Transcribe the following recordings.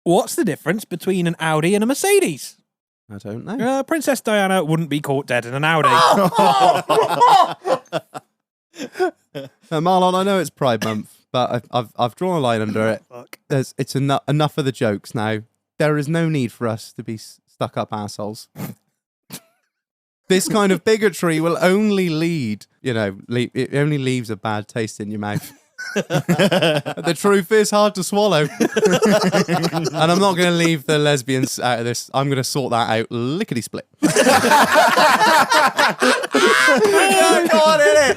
What's the difference between an Audi and a Mercedes? I don't know. Princess Diana wouldn't be caught dead in an Audi. Marlon, I know it's Pride Month, but I've drawn a line under it. Fuck. It's enough of the jokes now. There is no need for us to be stuck up assholes. This kind of bigotry will only lead, it only leaves a bad taste in your mouth. The truth is hard to swallow. And I'm not going to leave the lesbians out of this. I'm going to sort that out lickety-split. Go on, hit it!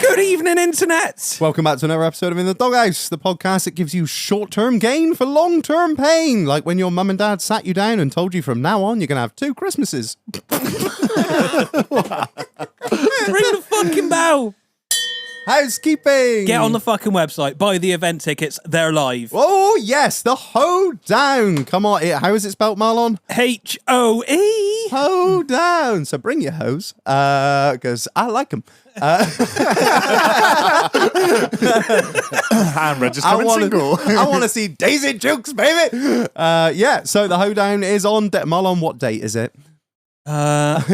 Good evening, Internet. Welcome back to another episode of In the Doghouse, the podcast that gives you short-term gain for long-term pain. Like when your mum and dad sat you down and told you from now on you're going to have 2 Christmases. Ring the fucking bell. Housekeeping. Get on the fucking website. Buy the event tickets. They're live. Oh, yes, the Hoedown. Come on, how is it spelt, Marlon? H-O-E. Hoedown. So bring your hoes, because I like them. And register single. I want to see Daisy Jukes, baby. Yeah, so the Hoedown is on. Marlon, what date is it? That's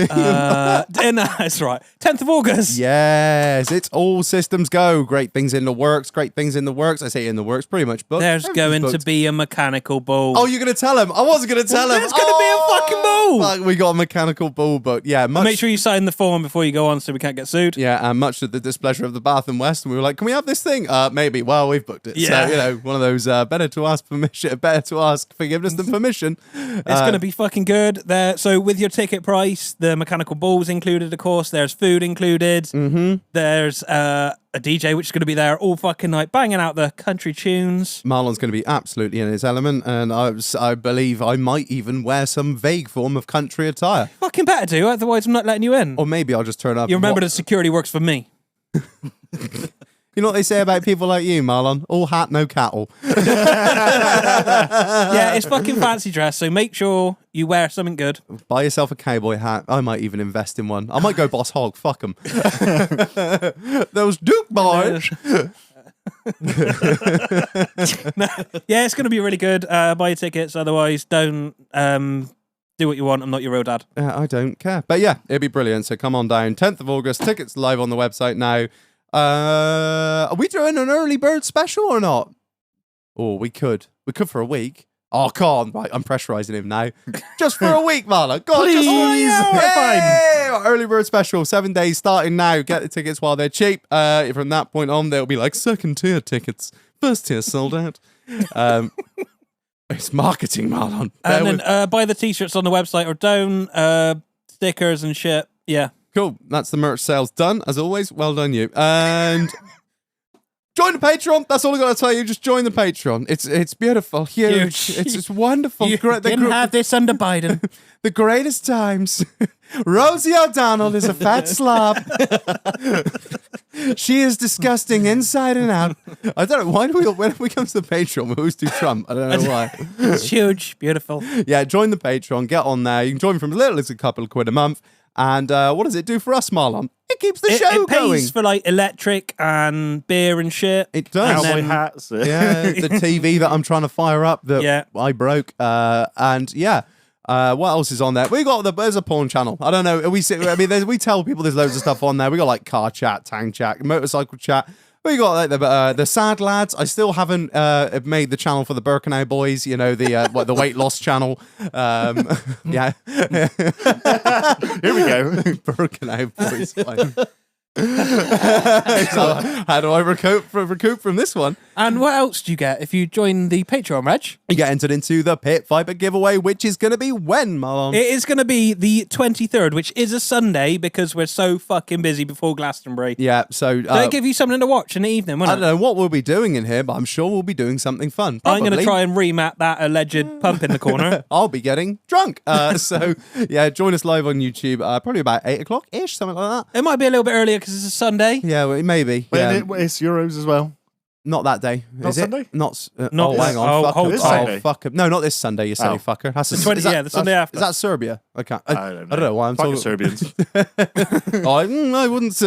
right. 10th of August. Yes, it's all systems go. Great things in the works. I say in the works, pretty much booked. There's going to be a mechanical bull. Oh, you're going to tell him? I wasn't going to tell him. There's going to be a fucking bull. Fuck, we got a mechanical bull, but yeah. Make sure you sign the form before you go on so we can't get sued. Yeah, and much to the displeasure of the Bath and West, and we were like, can we have this thing? Maybe. Well, we've booked it. Yeah. So, one of those better to ask forgiveness than permission. It's going to be fucking good. There. So with your ticket price, the mechanical bull's included, of course. There's food included. Mm-hmm. There's a DJ which is going to be there all fucking night, banging out the country tunes. Marlon's going to be absolutely in his element, and I believe I might even wear some vague form of country attire. Fucking better do, otherwise I'm not letting you in. Or maybe I'll just turn up. You remember that security works for me. You know what they say about people like you, Marlon? All hat, no cattle. Yeah, it's fucking fancy dress, so make sure you wear something good. Buy yourself a cowboy hat. I might even invest in one. I might go Boss Hog. Fuck them. Those Duke boys. Yeah, it's going to be really good. Buy your tickets, otherwise don't do what you want. I'm not your real dad. I don't care. But yeah, it'll be brilliant. So come on down. 10th of August. Tickets live on the website now. Are we doing an early bird special or not? Oh, we could. We could for a week. Oh, come on. Right, I'm pressurizing him now. Just for a week, Marlon. God, Please. Fine. Early bird special, 7 days starting now. Get the tickets while they're cheap. From that point on, they'll be like second tier tickets. First tier sold out. It's marketing, Marlon. And then buy the t-shirts on the website or down, stickers and shit. Yeah. Cool. That's the merch sales done. As always, well done you. And join the Patreon. That's all I got to tell you. Just join the Patreon. It's beautiful. Huge. It's wonderful. You didn't have this under Biden. The greatest times. Rosie O'Donnell is a fat slob. She is disgusting inside and out. I don't know. When we come to the Patreon, we always do Trump. I don't know why. It's huge. Beautiful. Yeah, join the Patreon. Get on there. You can join from as little as a couple of quid a month. And what does it do for us, Marlon? It keeps the show it pays going. For like electric and beer and shit. It does. Cowboy hats. Yeah, the TV that I'm trying to fire up that I broke. And yeah, what else is on there? There's a porn channel. I don't know. We tell people there's loads of stuff on there. We got like car chat, tank chat, motorcycle chat. We got like the sad lads. I still haven't made the channel for the Birkenau boys. The weight loss channel. Yeah. Here we go. Birkenau boys. So how do I recoup from this one? And what else do you get if you join the Patreon, Reg? You get entered into the Pit Viper giveaway, which is going to be when, Marlon? It is going to be the 23rd, which is a Sunday because we're so fucking busy before Glastonbury. Yeah, so... They'll give you something to watch in the evening, won't it? I don't know what we'll be doing in here, but I'm sure we'll be doing something fun. I'm going to try and remap that alleged pump in the corner. I'll be getting drunk. So, yeah, join us live on YouTube, probably about 8 o'clock-ish, something like that. It might be a little bit earlier because it's a Sunday. Yeah, well, maybe. But Yeah. it's Euros as well. Not that day. Not is Sunday? it? Not. Not hang on. Fuck this him. Sunday. Fuck him. No, not this Sunday. You silly fucker. That's The 20 the Sunday after. Is that Serbia? I can't. I don't don't know why I'm Fuck talking. the Serbians. I wouldn't.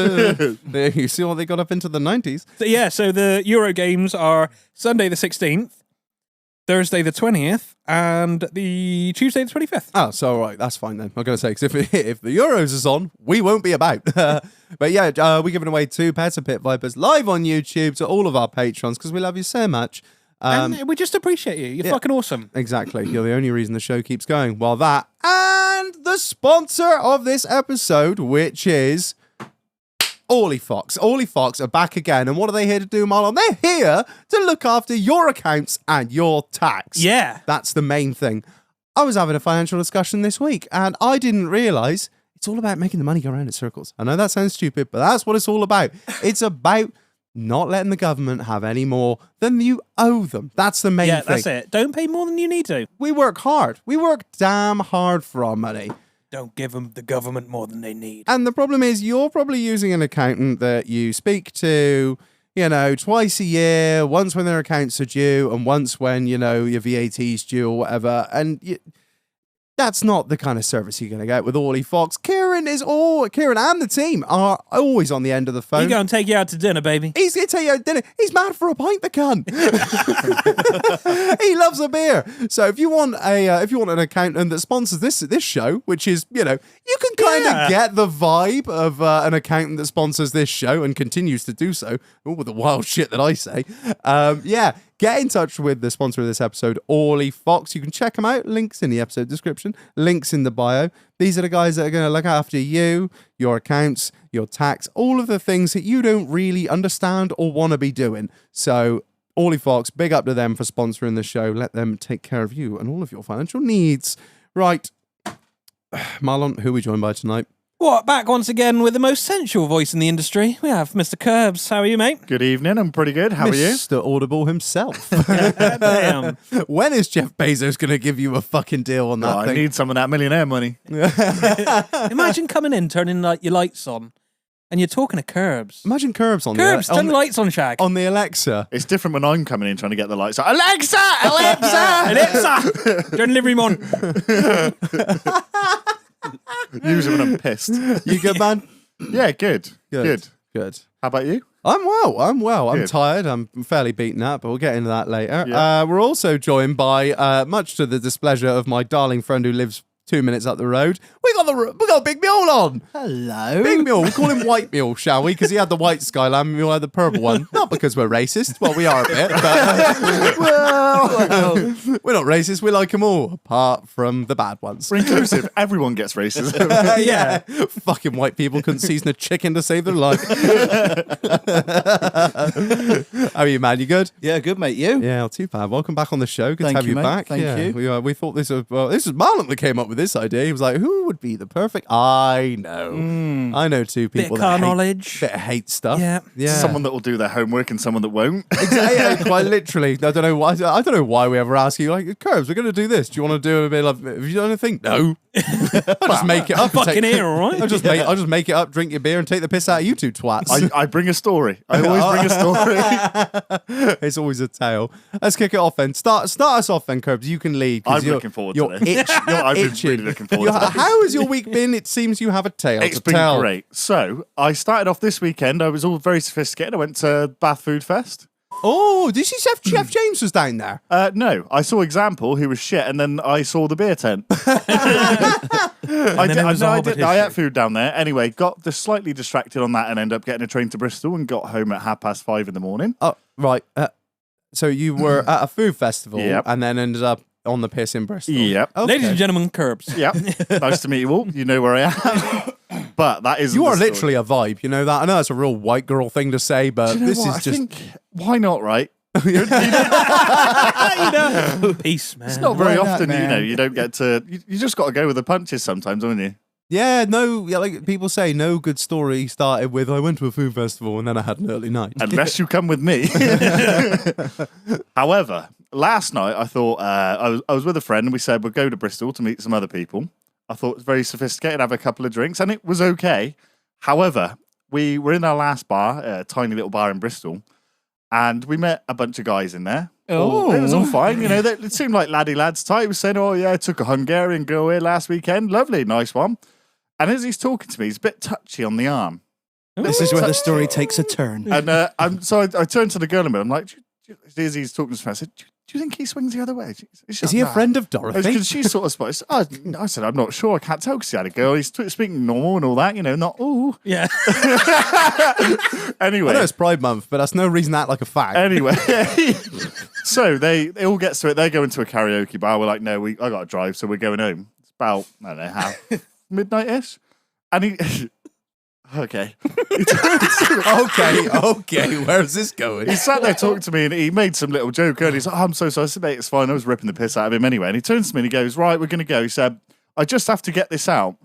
You see what they got up into the 90s. So, so the Euro games are Sunday the 16th, Thursday the 20th, and the Tuesday the 25th. Oh, so all right, that's fine then. I'm going to say, because if the Euros is on, we won't be about. But yeah, we're giving away 2 pairs of Pit Vipers live on YouTube to all of our patrons because we love you so much. And we just appreciate you. You're fucking awesome. Exactly. You're the only reason the show keeps going. Well, that and the sponsor of this episode, which is Orley Fox. Orley Fox are back again. And what are they here to do, Marlon? They're here to look after your accounts and your tax. Yeah. That's the main thing. I was having a financial discussion this week and I didn't realise it's all about making the money go around in circles. I know that sounds stupid, but that's what it's all about. It's about not letting the government have any more than you owe them. That's the main thing. Yeah, that's it. Don't pay more than you need to. We work hard. We work damn hard for our money. Don't give them the government more than they need. And the problem is you're probably using an accountant that you speak to, twice a year, once when their accounts are due and once when, your VAT's due or whatever. And that's not the kind of service you're going to get with Orley Fox. Kieran and the team are always on the end of the phone. He's going to take you out to dinner, baby. He's going to take you out to dinner. He's mad for a pint, the cunt. He loves a beer. So if you want an accountant that sponsors this show, which is, you can kind of get the vibe of an accountant that sponsors this show and continues to do so. All the wild shit that I say. Get in touch with the sponsor of this episode, Orley Fox. You can check them out. Links in the episode description. Links in the bio. These are the guys that are going to look after you, your accounts, your tax, all of the things that you don't really understand or want to be doing. So, Orley Fox, big up to them for sponsoring the show. Let them take care of you and all of your financial needs. Right. Marlon, who are we joined by tonight? What, back once again with the most sensual voice in the industry. We have Mr. KIRBZ. How are you, mate? Good evening. I'm pretty good. How are you? Mr. Audible himself. Damn. When is Jeff Bezos going to give you a fucking deal on that thing? I need some of that millionaire money. Imagine coming in, turning your lights on, and you're talking to KIRBZ. Imagine KIRBZ on KIRBZ, turn the lights on, Shag. On the Alexa. It's different when I'm coming in trying to get the lights on. Alexa! Alexa! Alexa! Turn delivery on. Use it when I'm pissed. You good, man? Yeah, good. Good. How about you? I'm well. I'm Good. tired. I'm fairly beaten up, but we'll get into that later. Yeah. We're also joined by, much to the displeasure of my darling friend who lives 2 minutes up the road, we got Big Mule on. Hello. Big Mule. We'll call him White Mule, shall we? Because he had the white Skyline, Mule had the purple one. Not because we're racist. Well, we are a bit, but well, we're not racist. We like them all, apart from the bad ones. We're inclusive. Everyone gets racism. Yeah. Fucking white people couldn't season a chicken to save their life. How are you, man? You good? Yeah, good, mate. You? Yeah, not too bad. Welcome back on the show. Good Thank to have you, you mate. back. Thank you. We thought this was Marlon that came up with this idea. He was like, who would be the perfect? I know. I know two Bit people of car that knowledge. hate stuff. Yeah. Someone that will do their homework and someone that won't. Exactly. Yeah, quite literally. I don't know why. I don't know why we ever ask you like, KIRBZ, we're going to do this. Do you want to do a bit of? Have you done anything? No. I'll just make it up. Fucking here, all right? I'll just make it up, drink your beer, and take the piss out of you two twats. I bring a story. I always bring a story. It's always a tale. Let's kick it off then. Start us off then, KIRBZ. You can lead. I'm looking forward to this. I've been really looking forward to this. How has your week been? It seems you have a tale It's to been tell. great. So I started off this weekend. I was all very sophisticated. I went to Bath Food Fest. Oh, did you see Chef James was down there? No, I saw Example, who was shit, and then I saw the beer tent. I ate food down there. Anyway, got slightly distracted on that and ended up getting a train to Bristol and got home at 5:30 in the morning. Oh, right. So you were at a food festival Yep. and then ended up on the piss in Bristol. Yep. Okay. Ladies and gentlemen, KIRBZ. Yep. Nice to meet you all. You know where I am. But that is You are literally a vibe, you know that? I know that's a real white girl thing to say, but this is I just... think, why not, right? You know, peace, man. It's not very Why not, often, man? you don't get to... You just got to go with the punches sometimes, don't you? Yeah, like people say, no good story started with, I went to a food festival and then I had an early night. Unless you come with me. However, last night I thought I was with a friend and we said we'll go to Bristol to meet some other people. I thought it was very sophisticated, have a couple of drinks, and it was okay. However, we were in our last bar, a tiny little bar in Bristol, And we met a bunch of guys in there. Oh. It was all fine. You know, it seemed like laddie lads type. He was saying, oh, yeah, I took a Hungarian girl here last weekend. Lovely, nice one. And as he's talking to me, he's a bit touchy on the arm. This is where the story takes a turn. And I turned to the girl a bit. I'm like, as he's talking to me, I said, do you think he swings the other way? Is he a friend of Dorothy? Because she sort of spotted. I said, I'm not sure. I can't tell because he had a girl. He's speaking normal and all that, you know, not ooh. Yeah. Anyway. I know it's Pride Month, but that's no reason to act like a fag. Anyway. So they all get to it. They go into a karaoke bar. We're like, no, I got to drive, so we're going home. It's about, I don't know, how, midnight-ish. And he... Okay. okay. Where's this going? He sat there talking to me and he made some little joke earlier. He's like, I'm so sorry. I said, mate, it's fine. I was ripping the piss out of him anyway. And he turns to me and he goes, right, we're going to go. He said, I just have to get this out.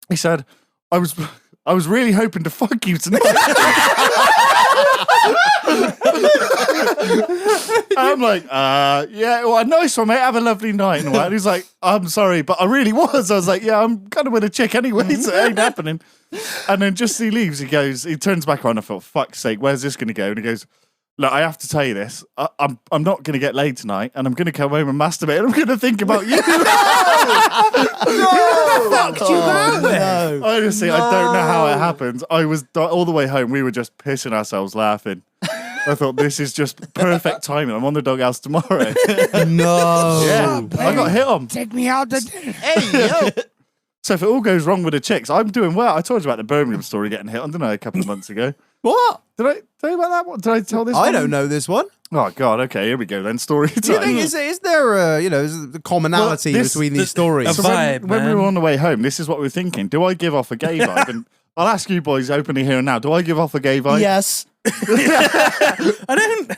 He said, I was really hoping to fuck you tonight. I'm like, yeah, well, nice one, mate. Have a lovely night. And he's like, I'm sorry, but I really was. I was like, yeah, I'm kind of with a chick anyway, so it ain't happening. And then just as he leaves, he turns back on. I thought, fuck's sake, where's this going to go? And he goes, look, I have to tell you this. I'm not going to get laid tonight, and I'm going to come home and masturbate, and I'm going to think about you. No. Honestly, I don't know how it happened. I was all the way home. We were just pissing ourselves laughing. I thought, this is just perfect timing. I'm on the doghouse tomorrow. No. Yeah, I got hit on. Take me out to dinner. Hey, yo. So if it all goes wrong with the chicks, I'm doing well. I told you about the Birmingham story getting hit on, didn't I, a couple of months ago? What? Did I tell you about that one? Did I tell this I one? don't know this one. Oh, God. Okay, here we go then. Story time. Do you think, is there a commonality between these stories? a vibe, when we man. were on the way home, this is what we were thinking. Do I give off a gay vibe? And I'll ask you boys openly here and now. Do I give off a gay vibe? Yes. I don't.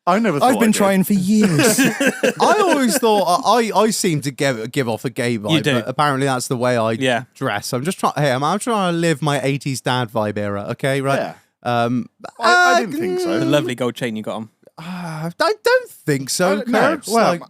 I never thought I've been I did. trying for years. I always thought I seem to give off a gay vibe, You do. but apparently that's the way I Yeah. dress. I'm just trying. Hey, I'm trying to live my 80s dad vibe era. Okay, right? Yeah. I didn't think so. The lovely gold chain you got on. I don't think so. No, Curbs. well, Like,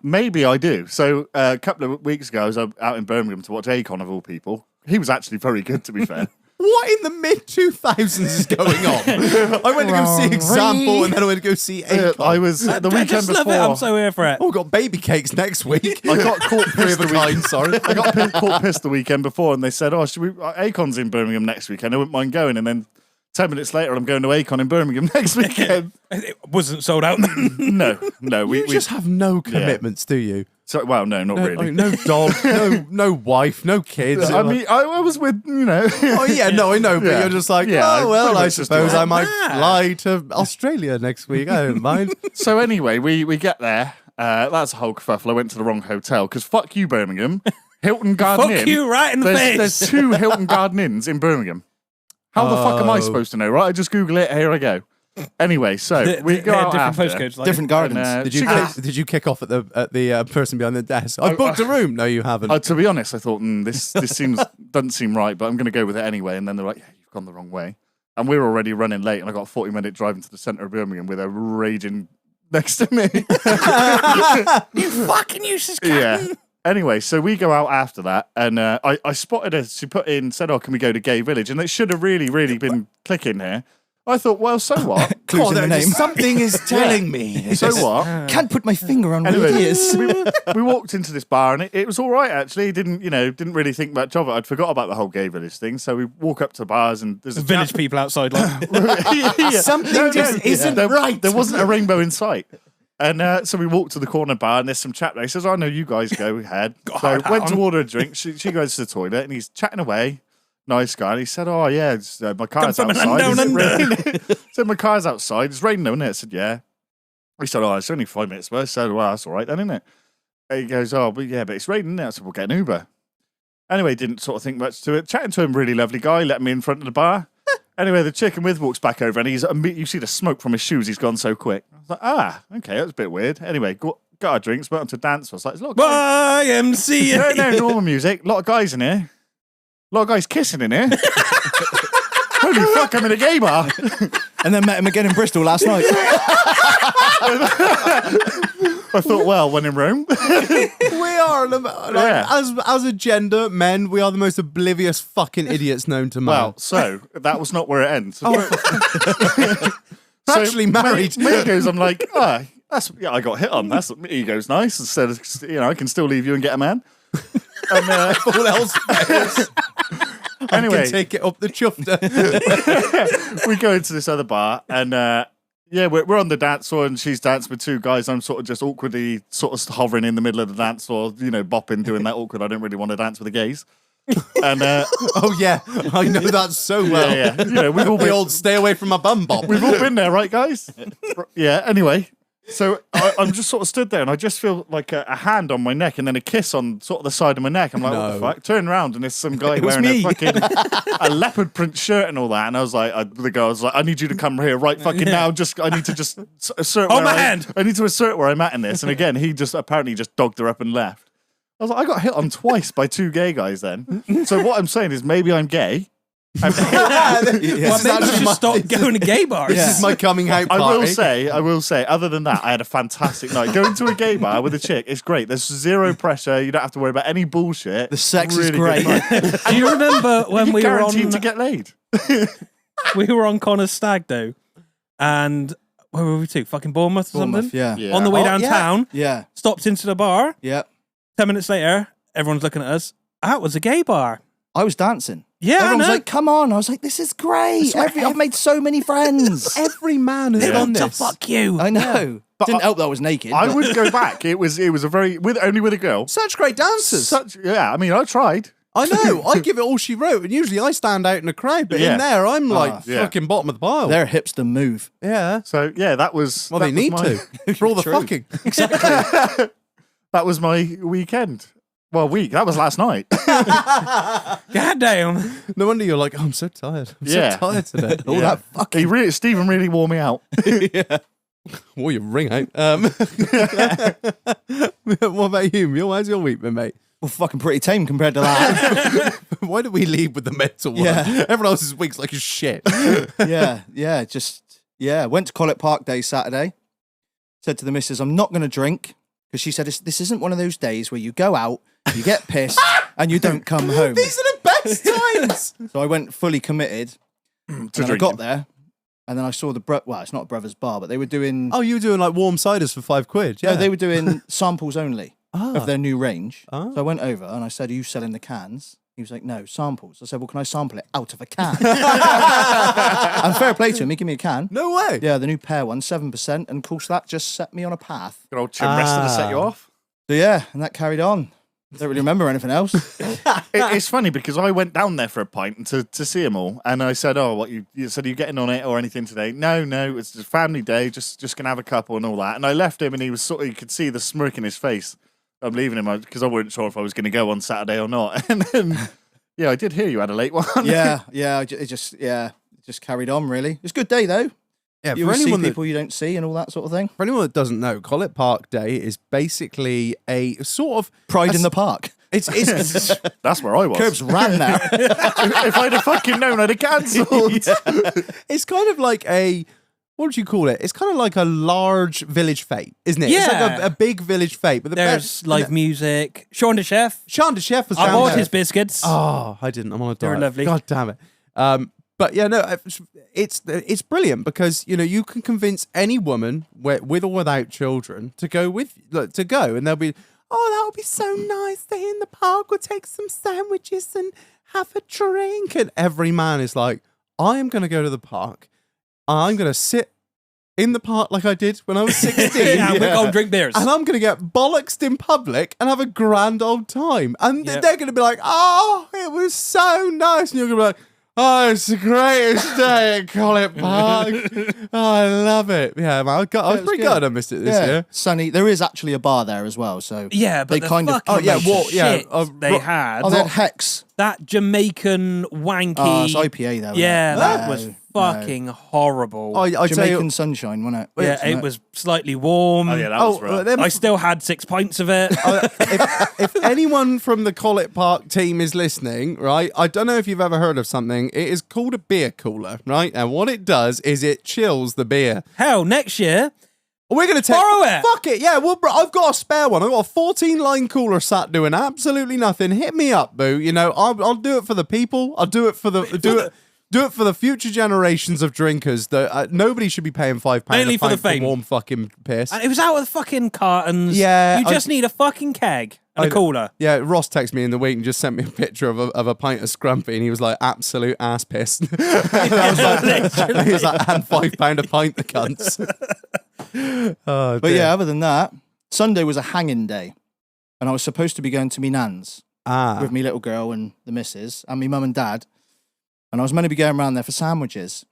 maybe I do. So a couple of weeks ago, I was out in Birmingham to watch Akon of all people. He was actually very good, to be fair. what in the mid 2000s is going on? I went to go see Example, and then I went to go see Akon. I was the I weekend just before. love it. I'm so here for it. Oh, we've got baby cakes next week. I got caught Three pissed of a the week. kind, sorry. I got caught pissed the weekend before, and they said, "Oh, should we?" Akon's in Birmingham next weekend. I wouldn't mind going. And then 10 minutes later, I'm going to Akon in Birmingham next weekend. It wasn't sold out then. No, we You just have no commitments, do you? So, well, no, not really. No dog, no wife, no kids. I mean, I was with, oh yeah, no, I know, but Yeah. you're just like, Yeah, oh well, pretty I much just suppose a- I might Ah. fly to Australia next week. I don't mind. So anyway, we get there. That's a whole kerfuffle. I went to the wrong hotel because fuck you, Birmingham. Hilton Garden Inn. Fuck you right in the face. There's 2 Hilton Garden Inns in Birmingham. How the fuck am I supposed to know, right? I just Google it. Here I go. Anyway, so we go They had out different after. postcodes. Like, Different gardens. And, Did she you kick off at the person behind the desk? I booked a room. No, you haven't. To be honest, I thought this doesn't seem right, but I'm going to go with it anyway. And then they're like, "Yeah, you've gone the wrong way." And we were already running late, and I got a 40-minute drive into the centre of Birmingham with her raging next to me. you fucking useless cunt. Yeah. Anyway, so we go out after that, and I spotted her. She said, "Oh, can we go to Gay Village?" And it should have really been clicking here. I thought, well, so what? Clues in the name. Something is telling me. So what? Can't put my finger on what Anyway, it is. we walked into this bar and it was all right actually. Didn't really think much of it. I'd forgot about the whole Gay Village thing. So we walk up to bars and there's a Village people outside. Like, Yeah. Something just isn't right. There wasn't a rainbow in sight. And so we walked to the corner bar and there's some chap there. He says, "I know you guys go ahead." So went to order a drink. She goes to the toilet and he's chatting away. Nice guy. And he said, "Oh yeah, it's, my car's from an outside." unknown Is it under. raining? Said, "My car's outside. It's raining, isn't it?" I said, "Yeah." He said, "Oh, it's only 5 minutes away." I said, "Well, that's all right then, isn't it?" And he goes, "Oh, but it's raining, isn't it?" I said, "We'll get an Uber." Anyway, didn't sort of think much to it. Chatting to him, really lovely guy. Let me in front of the bar. Anyway, the chick I'm with walks back over and you see the smoke from his shoes. He's gone so quick. I was like, okay, that was a bit weird. Anyway, got our drinks, went on to dance. I was like, "There's a lot of guys." YMCA. No, normal music. A lot of guys in here. A lot of guys kissing in here. Holy fuck, I'm in a gay bar. And then met him again in Bristol last night. I thought, well, when in Rome. We are, Yeah. as a gender, men, we are the most oblivious fucking idiots known to man. Well, so that was not where it ends. Actually married. Mate goes, I'm like, I got hit on. That's ego's nice. Instead of, I can still leave you and get a man. And All else fails. anyway, I can take it up the chufter. we go into this other bar and we're on the dance floor and she's dancing with two guys. I'm sort of just awkwardly sort of hovering in the middle of the dance floor, bopping, doing that awkward. I don't really want to dance with the gays. And oh yeah, I know that so well. Yeah. We've all the old stay away from my bum bop. We've all been there, right, guys? Yeah. Anyway, so I'm just sort of stood there, and I just feel like a hand on my neck, and then a kiss on sort of the side of my neck. I'm like, what the fuck? Turn around, and there's some guy wearing a leopard print shirt and all that. And I was like, the guy was like, I need you to come here right fucking now. I need to just assert. Oh, my hand! I need to assert where I'm at in this. And again, he just apparently just dogged her up and left. I was like, I got hit on twice by two gay guys then. So what I'm saying is maybe I'm gay. Well, maybe you should stop going to gay bars. This is my coming out party. I will say, other than that, I had a fantastic night. Going to a gay bar with a chick, it's great. There's zero pressure. You don't have to worry about any bullshit. The sex is Really great. Do you remember when we were guaranteed on to get laid? we were on Connor's stag do, and where were we to? Fucking Bournemouth or something? Yeah. On the way downtown, Yeah. stopped into the bar. Yeah. 10 minutes later, everyone's looking at us. That was a gay bar. I was dancing. Yeah, Everyone was I know. like, come on. I was like, this is great. I've made so many friends. Every man has They done want to this. fuck you. I know. But Didn't help that I was naked. I but- would go back. It was a very only with a girl. Such great dancers. I mean, I tried. I know. I give it all she wrote, and usually I stand out in the crowd, but Yeah. in there I'm like yeah. fucking bottom of the pile. Their hipster move. Yeah. So that was. Well, that they was need my- to for all the True. fucking. That was my weekend. Well, that was last night. God damn. No wonder you're like, oh, I'm so tired. I'm Yeah. so tired today. All that fucking. Stephen really wore me out. Wore your ring out. What about you? How's your week been, mate? Well, fucking pretty tame compared to that. Why do we lead with the mental one? Yeah. Everyone else's week's like a shit. Went to Collett Park Day Saturday. Said to the missus, I'm not going to drink. Because she said, this isn't one of those days where you go out, you get pissed, and you don't come home. These are the best times. So I went fully committed. And then I got there, and then I saw well, it's not a Brothers Bar, but they were doing... Oh, you were doing like warm ciders for £5. Yeah. No, they were doing samples only of their new range. So I went over and I said, are you selling the cans? He was like, no, samples. I said, well, can I sample it out of a can? And fair play to him, he gave me a can. No way. Yeah, the new pear one, 7%, and of course that just set me on a path. Good old chin wrestler to set you off. So yeah, and that carried on. Don't really remember anything else. It's funny because I went down there for a pint to see them all, and I said, "Oh, what you said? Are you getting on it or anything today?" No, it's just family day. Just gonna have a couple and all that. And I left him, and he was you could see the smirk in his face. I'm leaving him because I wasn't sure if I was gonna go on Saturday or not. And then, I did hear you had a late one. It just carried on. Really, it was a good day though. Yeah, You for see anyone people you don't see and all that sort of thing. For anyone that doesn't know, Collett Park Day is basically a sort of Pride in the park. It's That's where I was. Curbs ran now. If I'd have fucking known, I'd have cancelled. it's kind of like what would you call it? It's kind of like a large village fete, isn't it? It's like a big village fete. But There's live music. Sean the chef. Sean the chef was I down bought there. his biscuits. Oh, I didn't. I'm on a diet. They were lovely. God damn it. But yeah, no, it's brilliant because you can convince any woman with or without children to go and they'll be, oh, that would be so nice. Stay in the park. We'll take some sandwiches and have a drink. And every man is like, I am going to go to the park. I'm going to sit in the park like I did when I was 16. We're going to drink beers. And I'm going to get bollocksed in public and have a grand old time. And they're going to be like, oh, it was so nice. And you're going to be like, oh, it's the greatest day at Collett Park. Oh, I love it. Yeah, man, I was pretty good. I missed it this year. Sunny. There is actually a bar there as well. So yeah, but they the kind of. fucking shit they Ro- had. Oh, they had Hex. That Jamaican wanky. Oh, it's IPA though. Yeah, isn't it? that No, was fucking horrible. I tell Jamaican you, sunshine, wasn't it? yeah, Wasn't it was slightly warm. Oh yeah, that was rough. them- I still had 6 pints of it. if anyone from the Collett Park team is listening, right, I don't know if you've ever heard of something. It is called a beer cooler, right? And what it does is it chills the beer. Hell, next year, We're going to borrow it. Fuck it, yeah. Well, I've got a spare one. I've got a 14-line cooler sat doing absolutely nothing. Hit me up, boo. I'll do it for the people. I'll do it for the Do it for the future generations of drinkers. That nobody should be paying £5 Mainly for the fame. warm fucking piss. And it was out of the fucking cartons. Yeah, You just need a fucking keg and a cooler. Yeah, Ross texted me in the week and just sent me a picture of a pint of Scrumpy, and he was like, absolute ass piss. And I was like, he was like, and £5 a pint, the cunts. Oh, But yeah, other than that, Sunday was a hanging day, and I was supposed to be going to me nan's with me little girl and the missus and me mum and dad, and I was meant to be going around there for sandwiches.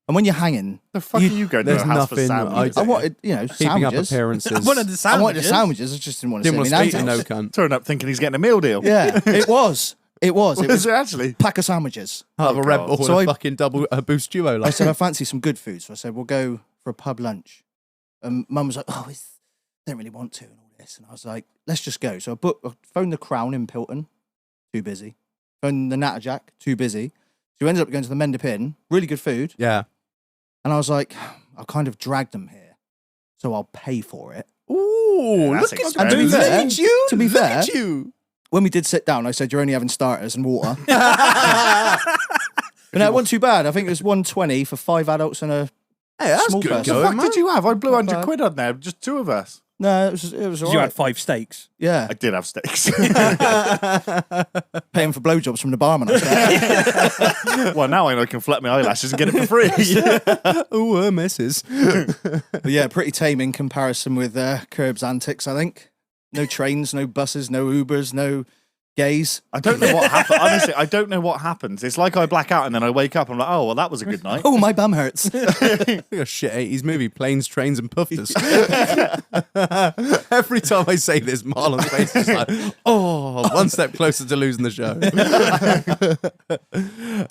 And when you're hanging, The fuck are you going to there's a house for nothing sandwiches? I wanted, keeping sandwiches. up appearances. I wanted the I wanted the sandwiches. sandwiches. I just didn't want to Didn't see want me to speak nan's to no house. cunt. Turn up thinking he's getting a meal deal. Yeah, it was. It was. It Was was it a actually? pack of sandwiches. Have a Red Bull So and a I- fucking double boost duo. I Like. said, I fancy some good food. So I said, we'll go for a pub lunch. And mum was like, oh, I don't really want to and all this. And I was like, let's just go. So I phoned the Crown in Pilton, too busy. Phoned the Natterjack, too busy. So we ended up going to the Mendip Inn, really good food. Yeah. And I was like, I'll kind of drag them here, so I'll pay for it. Ooh, Yeah, that's look at expensive. you. To be fair- Look at you. to be Look fair- at you. When we did sit down, I said, you're only having starters and water. But no, it wasn't too bad. I think it was 120 for 5 adults and a Hey, that's small good person. going, What the fuck man. did you have? I blew Not 100 bad. quid on there. Just two of us. No, it was all You right. had 5 steaks. Yeah, I did have steaks. paying for blowjobs from the barman. I was there. Well, now I know I can flap my eyelashes and get it for free. Ooh, misses. But yeah, pretty tame in comparison with KIRBZ antics, I think. No trains, no buses, no Ubers, no gays. I don't know what happened. Honestly, I don't know what happens. It's like I black out and then I wake up and I'm like, oh, well, that was a good night. Oh, my bum hurts. Like a shit 80s movie, Planes, Trains and Puffers. Every time I say this, Marlon's face is like, oh, one step closer to losing the show.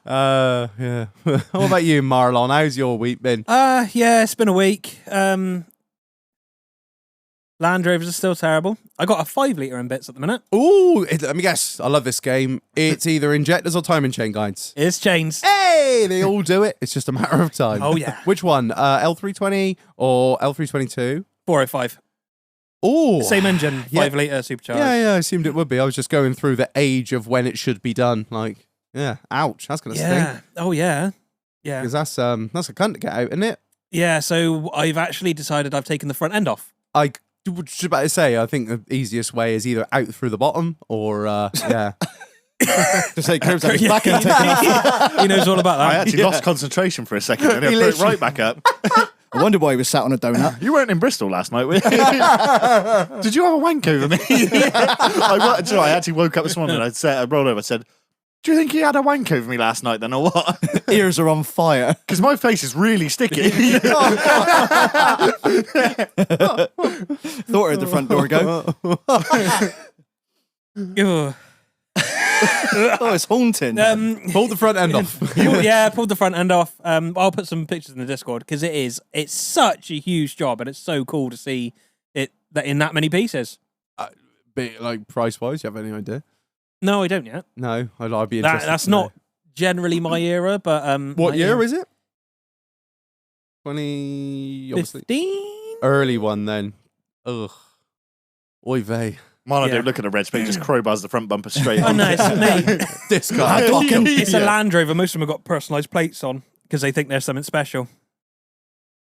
Yeah. What about you, Marlon? How's your week been? Yeah, it's been a week. Land Rovers are still terrible. I got a 5 litre in bits at the minute. Ooh, let me guess. I love this game. It's either injectors or timing chain guides. It's chains. Hey, they all do it. It's just a matter of time. Oh, yeah. Which one? L320 or L322? 405. Oh, Same engine, 5 Yeah. litre supercharged. Yeah, I assumed it would be. I was just going through the age of when it should be done. Like, yeah, ouch, that's gonna Yeah. sting. Oh, yeah. Yeah. Because that's a cunt to get out, isn't it? Yeah, so I've actually decided I've taken the front end off. I was just about to say, I think the easiest way is either out through the bottom or yeah. To say KIRBZ had his back end taken off. He knows all about I that. actually lost concentration for a second and I put it right back up. I wonder why he was sat on a donut. You weren't in Bristol last night, were you? Did you have a wank over me? I actually woke up this morning and I rolled over and said, do you think he had a wank over me last night then or what? Ears are on fire. Because my face is really sticky. Thought I heard the front door go. Ugh. Oh, it's haunting. Pull the front end off. Yeah, pulled the front end off. I'll put some pictures in the Discord because it's such a huge job and it's so cool to see it that in that many pieces. But like price wise, you have any idea? No, I don't yet. No, I'd be interested. That's to know. not generally my era, but What my year era. is it? 20, obviously. 15? Early one then. Ugh. Oy vey. Marlon Yeah. don't look at the reg, but he just crowbars the front bumper straight Oh on. no, it's mate. This guy. It's a Land Rover. Most of them have got personalised plates on because they think there's something special.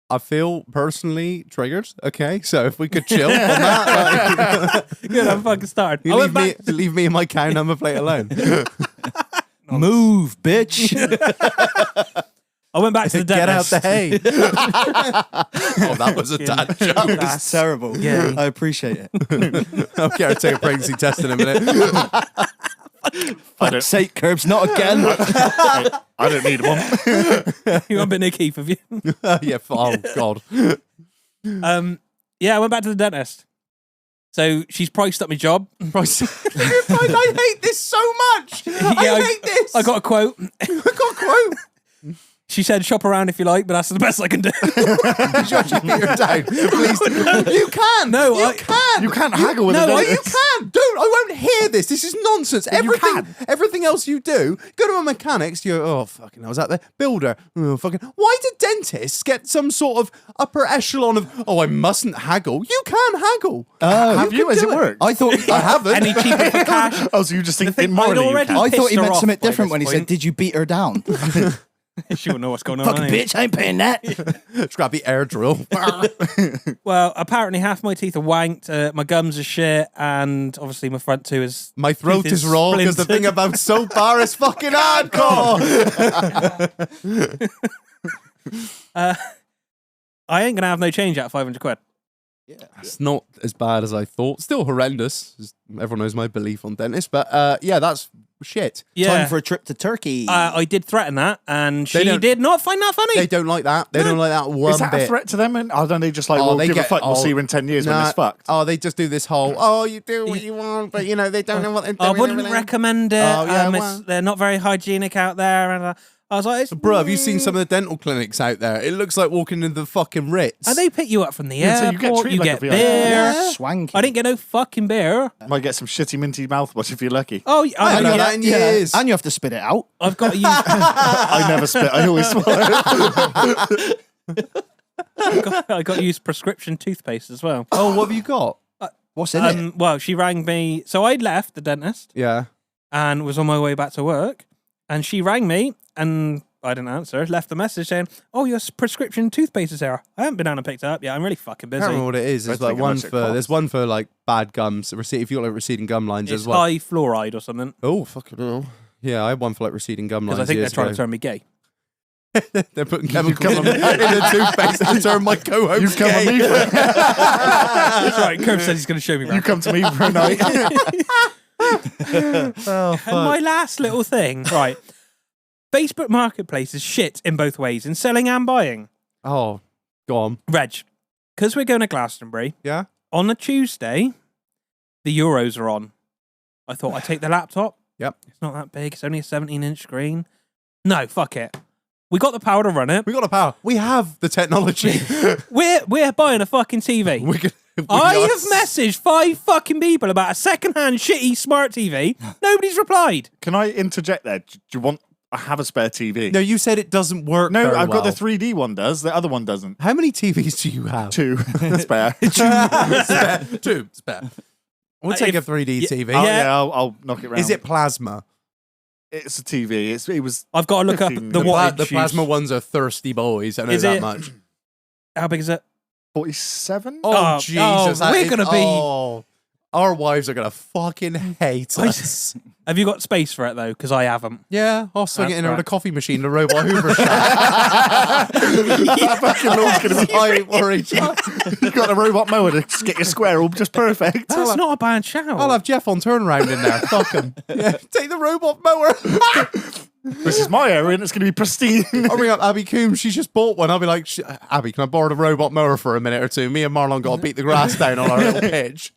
I feel personally triggered. Okay, so if we could chill on that, like, Good, I'm fucking started. you I went back. leave me and my cow number plate alone. Move, bitch. I went back to the Get out dentist. the hay. Oh, that was a dad joke. That's terrible. Yeah. I appreciate it. Okay, I'll take a pregnancy test in a minute. I don't, Sake, KIRBZ, not again. I don't need one. You want a bit Nick Heath of you? Yeah, oh God. Yeah, I went back to the dentist. So she's priced up my job. I hate this so much. I hate this. I got a quote. I got a quote. She said, shop around if you like, but that's the best I can do. Did you actually beat her down? Please. You can. No, you I- can. You can't haggle with no, a I- You dentist. can. Don't won't hear this. This is nonsense. Everything else you do, go to a mechanics, fucking hell, is that the builder? Oh, fucking. Why do dentists get some sort of upper echelon of, I mustn't haggle? You can haggle. Have you? Has it worked? I thought I haven't. Any cheaper for cash? Oh, so you just think I'd already I thought he pissed her meant off something by different this when he said, point. "Did you beat her down?" She wouldn't know what's going on. Fucking anyway. bitch, I ain't paying that. Just grab the air drill. Well, apparently half my teeth are wanked, my gums are shit, and obviously my front two is... My throat teeth is raw because the splintered. thing about soap bar is fucking hardcore. I ain't going to have no change out of 500 quid. It's not as bad as I thought. Still horrendous. Everyone knows my belief on dentists, but that's shit. Yeah. Time for a trip to Turkey. I did threaten that, and They she don't- did not find that funny. They don't like that. They don't like that one Is that bit. a threat to them? And don't they just like, they give a get- fuck, we'll see you in 10 years when Nah, it's fucked? they just do this whole, you do what you want, but they don't know what they're doing. I wouldn't recommend it. Oh, yeah, well. They're not very hygienic out there. And I was like, Bro, have you seen some of the dental clinics out there? It looks like walking into the fucking Ritz. They pick you up from the Yeah, so you airport. get treated You like get a VIP. beer. Yeah. Swanky. I didn't get no fucking beer. Might get some shitty minty mouthwash if you're lucky. Oh, I haven't had that in years. And you have to spit it out. I've got to use. I never spit, I always swallow. I got to use prescription toothpaste as well. Oh, what have you got? What's in it? Well, she rang me. So I'd left the dentist Yeah. and was on my way back to work, and she rang me and I didn't answer. Left a message saying, "Oh, your prescription toothpaste is here. I haven't been down and picked it up yet. I'm really fucking I busy." can't remember what it is. There's I like think one how much it for costs. like bad gums. If you got like receding gum lines It's as well. high fluoride or something. Oh, fucking hell. Yeah, I had one for like receding gum lines. Because I think they're years trying ago. to turn me gay. They're putting chemicals in the toothpaste to turn my co-host You come gay. on me for That's right. Kirb said he's going to show me You around. come to me for a night. Oh, And my last little thing, right. Facebook Marketplace is shit in both ways, in selling and buying. Oh, go on. Reg, because we're going to Glastonbury, Yeah? on a Tuesday, the Euros are on. I thought I'd take the laptop. Yep. It's not that big. It's only a 17-inch screen. No, fuck it. We got the power to run it. We got the power. We have the technology. We're buying a fucking TV. I have messaged 5 fucking people about a second-hand shitty smart TV. Nobody's replied. Can I interject there? Do you want... I have a spare TV. No, you said it doesn't work. No, very I've got well. the 3D one does. The other one doesn't. How many TVs do you have? 2 spare. Two. Spare. We'll take a 3D TV. Oh, yeah, I'll knock it round. Is it plasma? It's a TV. It was. I've got to look up 15 the wattage. The plasma ones are thirsty boys. I know Is that it- much. How big is it? 47? Oh, Jesus. that we're is- gonna be- oh, our wives are going to fucking hate us. Have you got space for it, though? Because I haven't. Yeah, I'll swing That's it in there with a right. coffee machine, the robot Hoover shot. Fucking Lord's gonna be. I ain't worried. You got a robot mower to just get your square all just perfect. That's not a bad shout. I'll have Jeff on turnaround in there. Fuck him. Yeah, take the robot mower. This is my area and it's going to be pristine. I'll ring up Abby Coombs. She's just bought one. I'll be like, Abby, can I borrow the robot mower for a minute or two? Me and Marlon got to beat the grass down on our little pitch.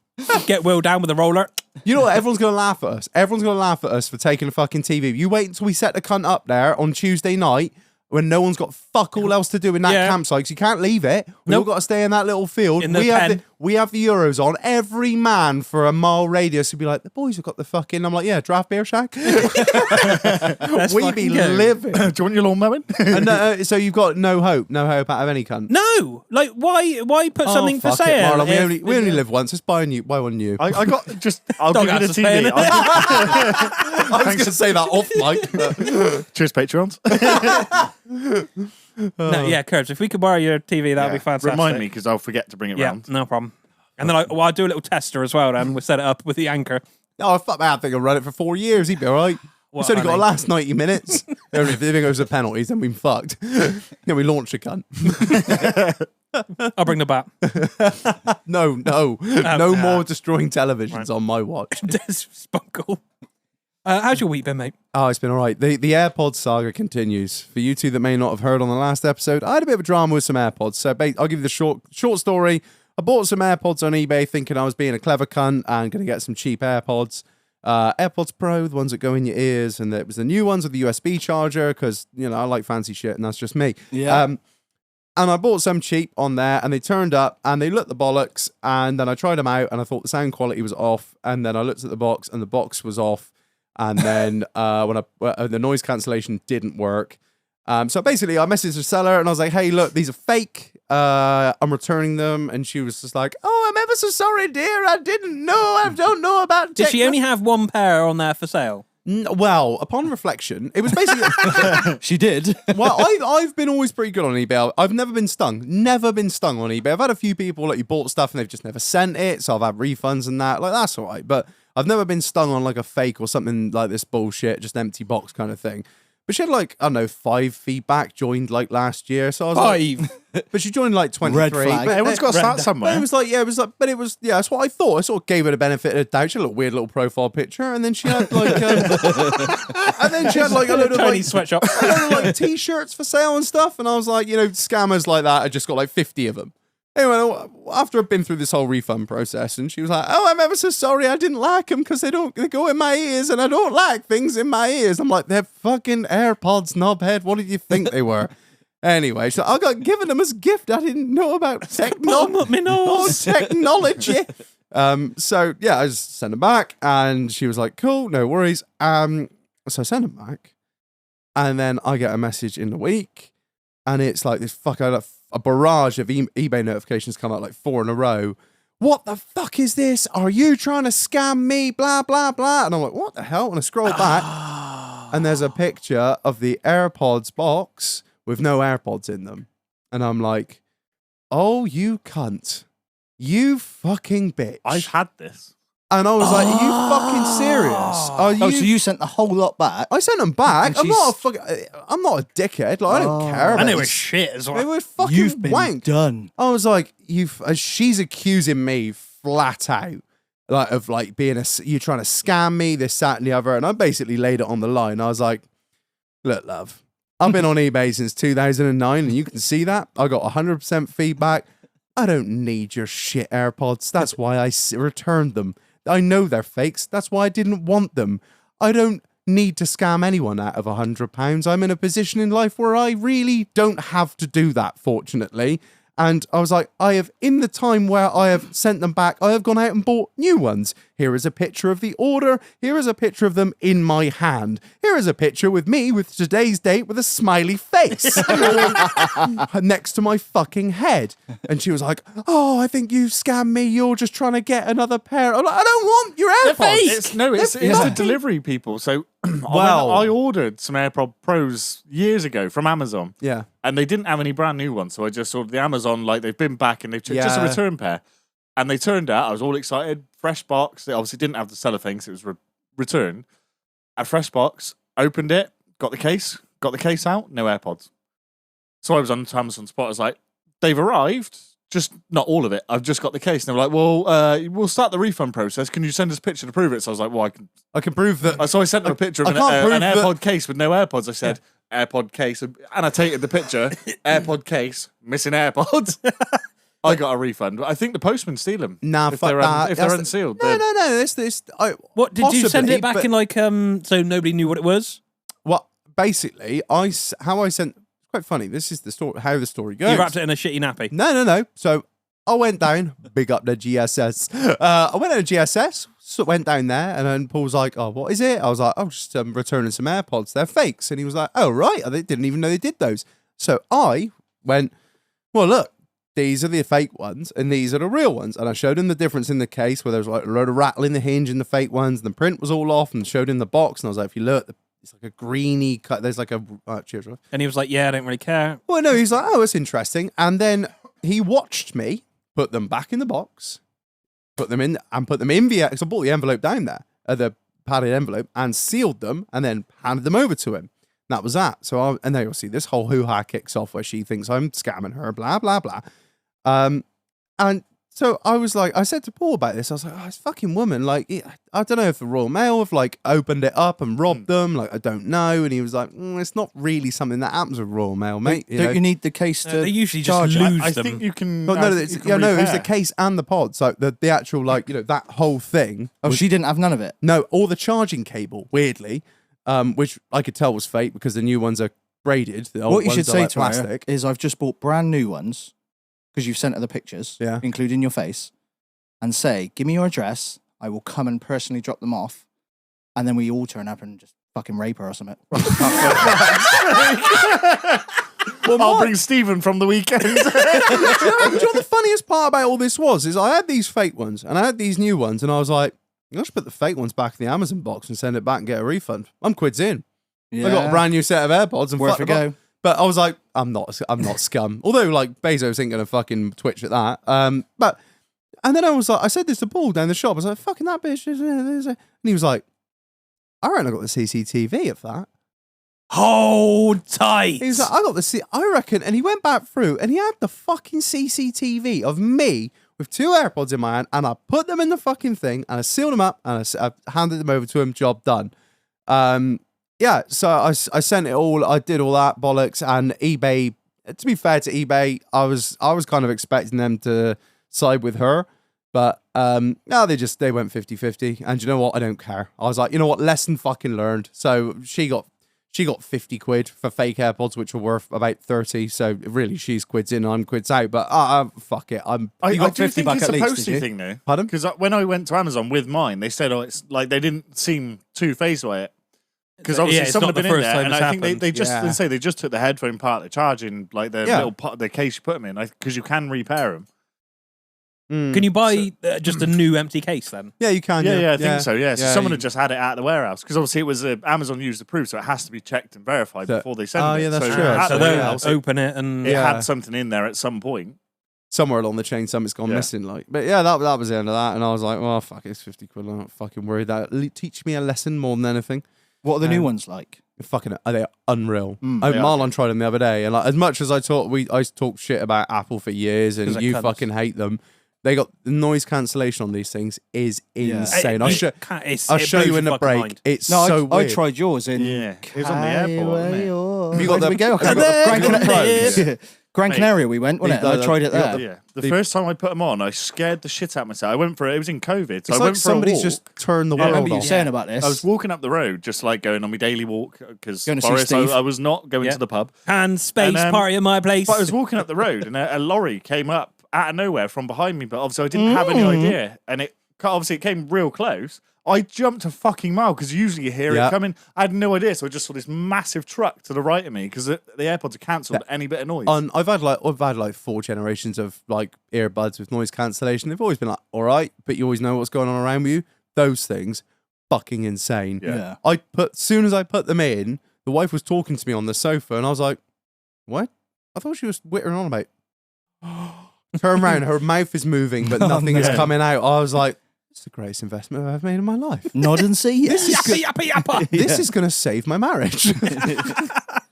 Get Will down with a roller. You know what? Everyone's going to laugh at us. Everyone's going to laugh at us for taking a fucking TV. You wait until we set the cunt up there on Tuesday night when no one's got fuck all else to do in that Yeah. campsite. 'Cause you can't leave it. We've all Nope. got to stay in that little field. In the we have the Euros on. Every man for a mile radius would be like, the boys have got the fucking... I'm like, yeah, draft beer shack. Let's we fucking be go. living. Do you want your lawn mowing? And so you've got no hope out of any cunt. No, like why put something for fuck it, sale? Marlon, if- we only live once. Let's buy one new. I got just. I'll Dog give you the has to stay in TV. it. I was going to say that off mic. But... Cheers, Patreons. No, yeah, Curbs. If we could borrow your TV, that'd be fantastic. Remind me because I'll forget to bring it Yeah, round. no problem. And then I'll do a little tester as well. Then we'll set it up with the anchor. Oh, fuck man, I think I'll run it for 4 years. He'd be all right. What, It's only got to honey? last 90 minutes. If it goes to penalties, then we've fucked. Then we launch a cunt. I'll bring the bat. No nah. more destroying televisions on my watch. Des Spunkle. How's your week been, mate? Oh, it's been all right. The AirPods saga continues. For you two that may not have heard on the last episode, I had a bit of a drama with some AirPods. So I'll give you the short story. I bought some AirPods on eBay thinking I was being a clever cunt and going to get some cheap AirPods. AirPods Pro, the ones that go in your ears, and it was the new ones with the USB charger because, I like fancy shit and that's just me. Yeah. And I bought some cheap on there, and they turned up, and they looked the bollocks, and then I tried them out, and I thought the sound quality was off, and then I looked at the box, and the box was off, and then the noise cancellation didn't work. So basically, I messaged the seller, and I was like, hey, look, these are fake. I'm returning them. And she was just like, oh, I'm ever so sorry, dear. I didn't know. I don't know about Did she only have one pair on there for sale? Well, upon reflection, it was basically... She did. Well, I've been always pretty good on eBay. I've never been stung. Never been stung on eBay. I've had a few people like you bought stuff and they've just never sent it. So I've had refunds and that. Like, that's all right. But I've never been stung on like a fake or something like this bullshit, just empty box kind of thing. But she had like, I don't know, 5 feedback, joined like last year. So I was 5? But she joined like 23. Red flag. But everyone's got to start But somewhere. it was like, that's what I thought. I sort of gave her the benefit of the doubt. She had a weird little profile picture, and then she had like, and then she had like a load of Tiny like sweatshop. a load of like t-shirts for sale and stuff. And I was like, scammers like that. I just got like 50 of them. Anyway, after I've been through this whole refund process, and she was like, oh, I'm ever so sorry. I didn't like them because they go in my ears, and I don't like things in my ears. I'm like, they're fucking AirPods, knobhead. What did you think they were? Anyway, so I got given them as a gift. I didn't know about technology. So yeah, I just sent them back, and she was like, cool, no worries. So I sent them back, and then I get a message in the week, and it's like this a barrage of eBay notifications come out like 4 in a row. What the fuck is this? Are you trying to scam me? Blah, blah, blah. And I'm like, what the hell? And I scroll back, and there's a picture of the AirPods box with no AirPods in them. And I'm like, oh, you cunt. You fucking bitch. I've had this. And I was like, are you fucking serious? Are you... Oh, so you sent the whole lot back? I sent them back. I'm not a dickhead. Like, I don't care about And they were this. shit as well. They were fucking You've been wanked. done. I was like, she's accusing me flat out, like of like being you trying to scam me, this, that, and the other. And I basically laid it on the line. I was like, look, love, I've been on eBay since 2009, and you can see that. I got 100% feedback. I don't need your shit AirPods. That's why I returned them. I know they're fakes. That's why I didn't want them. I don't need to scam anyone out of £100. I'm in a position in life where I really don't have to do that, fortunately. And I was like, in the time where I have sent them back, I have gone out and bought new ones. Here is a picture of the order. Here is a picture of them in my hand. Here is a picture with me with today's date with a smiley face next to my fucking head. And she was like, oh, I think you scammed me. You're just trying to get another pair. I'm like, I don't want your AirPods. It's the delivery people. So I ordered some AirPod Pros years ago from Amazon. Yeah. And they didn't have any brand new ones. So I just ordered the Amazon, like they've been back and they've just a return pair. And they turned out, I was all excited, fresh box. They obviously didn't have the cellophane because it was returned. A fresh box, opened it, got the case out, no AirPods. So I was on Amazon Spot. I was like, they've arrived, just not all of it. I've just got the case. And they were like, well, we'll start the refund process. Can you send us a picture to prove it? So I was like, well, I can prove that. So I sent them a picture of an AirPod case with no AirPods. I said, AirPod case, annotated the picture, AirPod case, missing AirPods. I got a refund. But I think the postman steal them. Nah, if fuck that. If they're unsealed. No. What did you send it possibly, back in like so nobody knew what it was? Well, basically, how I sent. Quite funny. This is the story. How the story goes. You wrapped it in a shitty nappy. No. So I went down. Big up the GSS. I went on GSS. So went down there, and then Paul's like, "Oh, what is it?" I was like, "I'm just returning some AirPods. They're fakes." And he was like, "Oh, right. I didn't even know they did those." So I went, "Well, look. These are the fake ones, and these are the real ones." And I showed him the difference in the case, where there was like a load of rattle in the hinge in the fake ones, and the print was all off, and showed him the box. And I was like, if you look, it's like a greeny cut. There's like a cheers. And he was like, "Yeah, I don't really care." Well, no, he's like, "Oh, that's interesting." And then he watched me put them back in the box, put them in the. Because I bought the envelope down there, the padded envelope, and sealed them, and then handed them over to him. That was that. So, and then you'll see this whole hoo-ha kicks off where she thinks I'm scamming her, blah, blah, blah. And so I was like, I said to Paul about this, I was like, oh, this fucking woman, like, I don't know if the Royal Mail have like opened it up and robbed them, like, I don't know. And he was like, it's not really something that happens with Royal Mail, mate. Don't you need the case to they usually just lose I them. think you can. No, it was the case and the pods, like the actual, like, that whole thing. Oh, she didn't have none of it? No, or the charging cable, weirdly, which I could tell was fake because the new ones are braided. The old What you ones should are say like to her plastic. is, I've just bought brand new ones because you've sent her the pictures, including your face, and say, give me your address. I will come and personally drop them off, and then we all turn up and just fucking rape her or something. Well, I'll bring Stephen from the weekend. Do you know the funniest part about all this was? Is I had these fake ones and I had these new ones, and I was like, I'll just put the fake ones back in the Amazon box and send it back and get a refund. I'm quids in. Yeah. I got a brand new set of AirPods and Worth a go. But I was like, I'm not scum. Although like Bezos ain't gonna fucking twitch at that. But and then I was like, I said this to Paul down the shop. I was like, fucking that bitch. And he was like, I reckon I got the CCTV of that. Hold tight. He's like, I got the I reckon, and he went back through and he had the fucking CCTV of me with 2 AirPods in my hand, and I put them in the fucking thing and I sealed them up and I handed them over to him. Job done. Yeah, so I sent it all. I did all that bollocks, and eBay. To be fair to eBay, I was kind of expecting them to side with her, but no, they went 50-50. And you know what? I don't care. I was like, you know what? Lesson fucking learned. So she got 50 quid for fake AirPods, which were worth about 30. So really, she's quids in, I'm quids out. But fuck it. You got got 50 50 back it's at a least, posty did you? thing though. Pardon? Because when I went to Amazon with mine, they said, it's like they didn't seem too phased by it. Because obviously it's someone not had the been in first there, time and it's I think happened. they just Yeah. they say they just took the headphone part, the charging, like the little part, the case you put them in, because you can repair them. Can you buy just a new empty case then? Yeah, you can. Yeah, I think so. Yeah, so someone you- had just had it at the warehouse because obviously it was Amazon used approved, so it has to be checked and verified before they send it. Oh, yeah, that's so true, At So the they'll warehouse, open it and it Yeah. had something in there at some point. somewhere along the chain, something's gone Yeah. missing. Like, but yeah, that was the end of that, and I was like, well, fuck, it's 50 quid. I'm not fucking worried. That teach me a lesson more than anything. What are the new ones like? Fucking, they're unreal. they are. Marlon tried them the other day, and like, as much as I talked shit about Apple for years, and 'Cause they're you cunts. fucking hate them. They got the noise cancellation on these things is Yeah. insane. I'll It show blows you in your the fucking break. mind. It's No, so I weird. tried yours in. Yeah, it was on the airport, wasn't it? Have you got Where did the- we go? have you got the Gran Pros? Canaria. Gran Canaria we went, wasn't it? And I tried it you got there. The first time I put them on, I scared the shit out of myself. I went for it. It was in COVID, so It's I like went for a somebody's walk. just turned the Yeah, I world remember you off. saying about this. I was walking up the road, just like going on my daily walk because Going to see Boris, Steve. I was not going Yeah. to the pub. and space And, party at my place. But I was walking up the road and a lorry came up out of nowhere from behind me, but obviously I didn't have any idea. And it came real close. I jumped a fucking mile because usually you hear Yeah. it coming. I had no idea, so I just saw this massive truck to the right of me because the AirPods are cancelled any bit of noise. I've had like 4 generations of like earbuds with noise cancellation. They've always been like, all right, but you always know what's going on around with you. Those things, fucking insane. Yeah. Soon as I put them in, the wife was talking to me on the sofa, and I was like, what? I thought she was whittering on about. Turn around, her mouth is moving, but nothing is coming out. I was like, it's the greatest investment I've ever made in my life. Nod and see. This is yappa, yappa, yappa. This is going to save my marriage.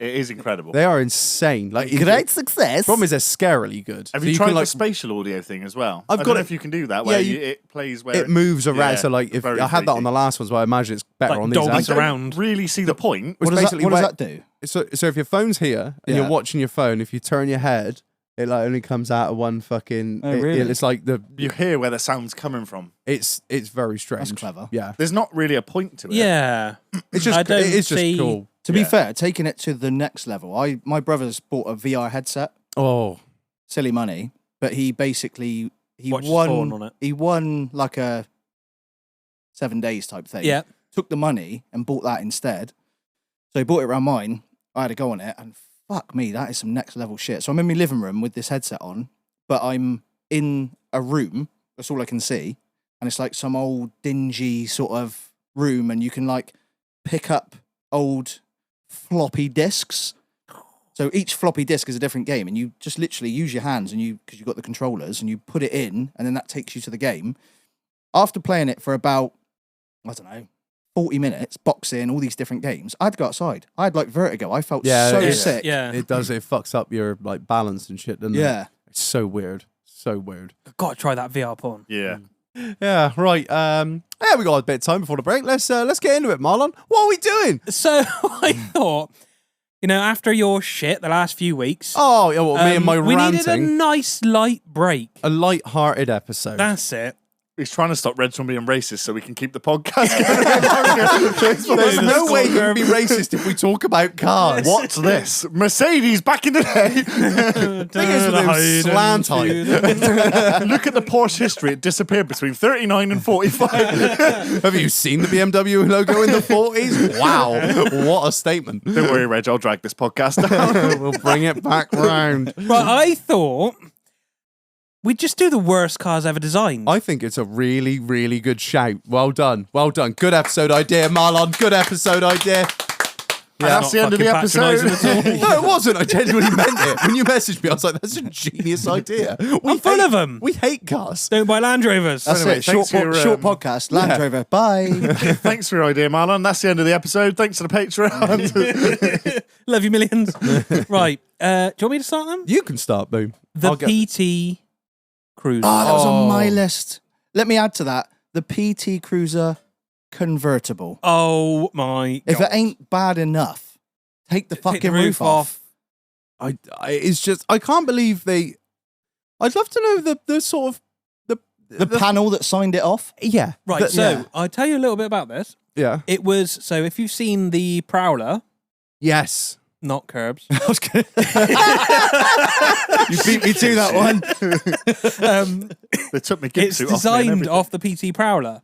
It is incredible. They are insane. Like Great success. Problem is they're scarily good. Have So you can, tried like, the spatial audio thing as well? I've I got don't know it- if you can do that, Yeah, where you- it plays where it moves around. Yeah, So like, if very I had that on freaky. the last one, so I imagine it's better Like on these. Dolby I apps. don't surround. really see the point. It's What does basically that do? So if your phone's here and Yeah. you're watching your phone, if you turn your head, it like only comes out of one fucking. Oh, really? It's like You hear where the sound's coming from. it's very strange. That's clever. Yeah, There's not really a point to it. Yeah. it's just I don't it's just see- cool. To be Yeah. fair, taking it to the next level, my brother's bought a VR headset, Oh, silly money, but he basically Watches porn on it. He won like a 7 days type thing. Yeah. Took the money and bought that instead. So he bought it around mine. I had a go on it, and fuck me, that is some next level shit. So I'm in my living room with this headset on, but I'm in a room. That's all I can see, and it's like some old dingy sort of room, and you can like pick up old floppy disks. So each floppy disk is a different game, and you just literally use your hands and because you've got the controllers, and you put it in, and then that takes you to the game. After playing it for about, I don't know, 40 minutes, boxing, all these different games, I'd go outside. I had like vertigo. I felt so it- sick. Yeah. it does. It fucks up your like balance and shit, doesn't it? Yeah. It's so weird. So weird. Got to try that VR porn. Yeah. Yeah. Right. Yeah, we got a bit of time before the break. Let's get into it, Marlon. What are we doing? So I thought, after your shit the last few weeks, Oh, yeah, well, me and my we needed a ranting. nice light break. A light-hearted episode. That's it. He's trying to stop Reg from being racist so we can keep the podcast going. There's no way you can be racist if we talk about cars. What's this? Mercedes back in the day. Thing is with those slant height. Look at the Porsche history. It disappeared between 39 and 45. Have you seen the BMW logo in the 40s? Wow. What a statement. Don't worry, Reg. I'll drag this podcast down. We'll bring it back round. Right, I thought we'd just do the worst cars ever designed. I think it's a really, really good shout. Well done. Well done. Good episode idea, Marlon. Good episode idea. Yeah, that's the end of the episode. No, it wasn't. I genuinely meant it. When you messaged me, I was like, that's a genius idea. I'm full of them. We hate cars. Don't buy Land Rovers. That's Anyway, it. Short podcast. Land Rover. Bye. Thanks for your idea, Marlon. That's the end of the episode. Thanks to the Patreon. Love you millions. Right. Do you want me to start them? You can start, Boom. The PT Cruiser. Oh, that was on my list. Let me add to that. The PT Cruiser convertible. Oh my God. If it ain't bad enough, take the fucking roof off. It's just, I can't believe they. I'd love to know the sort of The panel that signed it off. yeah. Right, so I'll tell you a little bit about this. Yeah. It was, so if you've seen the Prowler, Yes. not KIRBZ. I was gonna... You beat me to that one. They took me It's suit off me and designed everything. off the PT Prowler.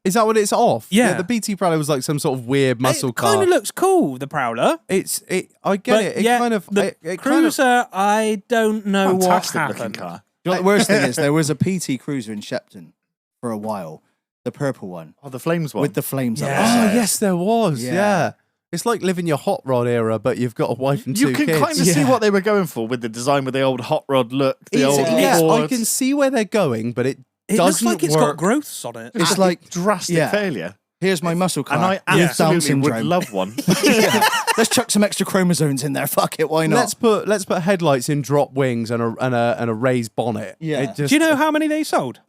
Is that what it's off? Yeah. The BT Prowler was like some sort of weird muscle It kind car. of looks cool, the Prowler. I get But it. It yeah, kind of. the it kind of- Cruiser, I don't know Fantastic what looking happened. car. You know what the worst thing is? There was a PT Cruiser in Shepton for a while. The purple one. Oh, the flames one. With the flames on Yeah. Oh, it. yes, there was. Yeah. Yeah. It's like living your hot rod era, but you've got a wife and two You can kids. kind of see what they were going for with the design with the old hot rod look. The old I Ford. can see where they're going, but it It doesn't looks like it's got work. growths on it. It's like, drastic yeah. failure. here's my muscle car. And I with Down absolutely would syndrome. love one. Yeah. Let's chuck some extra chromosomes in there. Fuck it, why not? Let's put headlights in drop wings and a raised bonnet. Yeah. It just, Do you know how many they sold?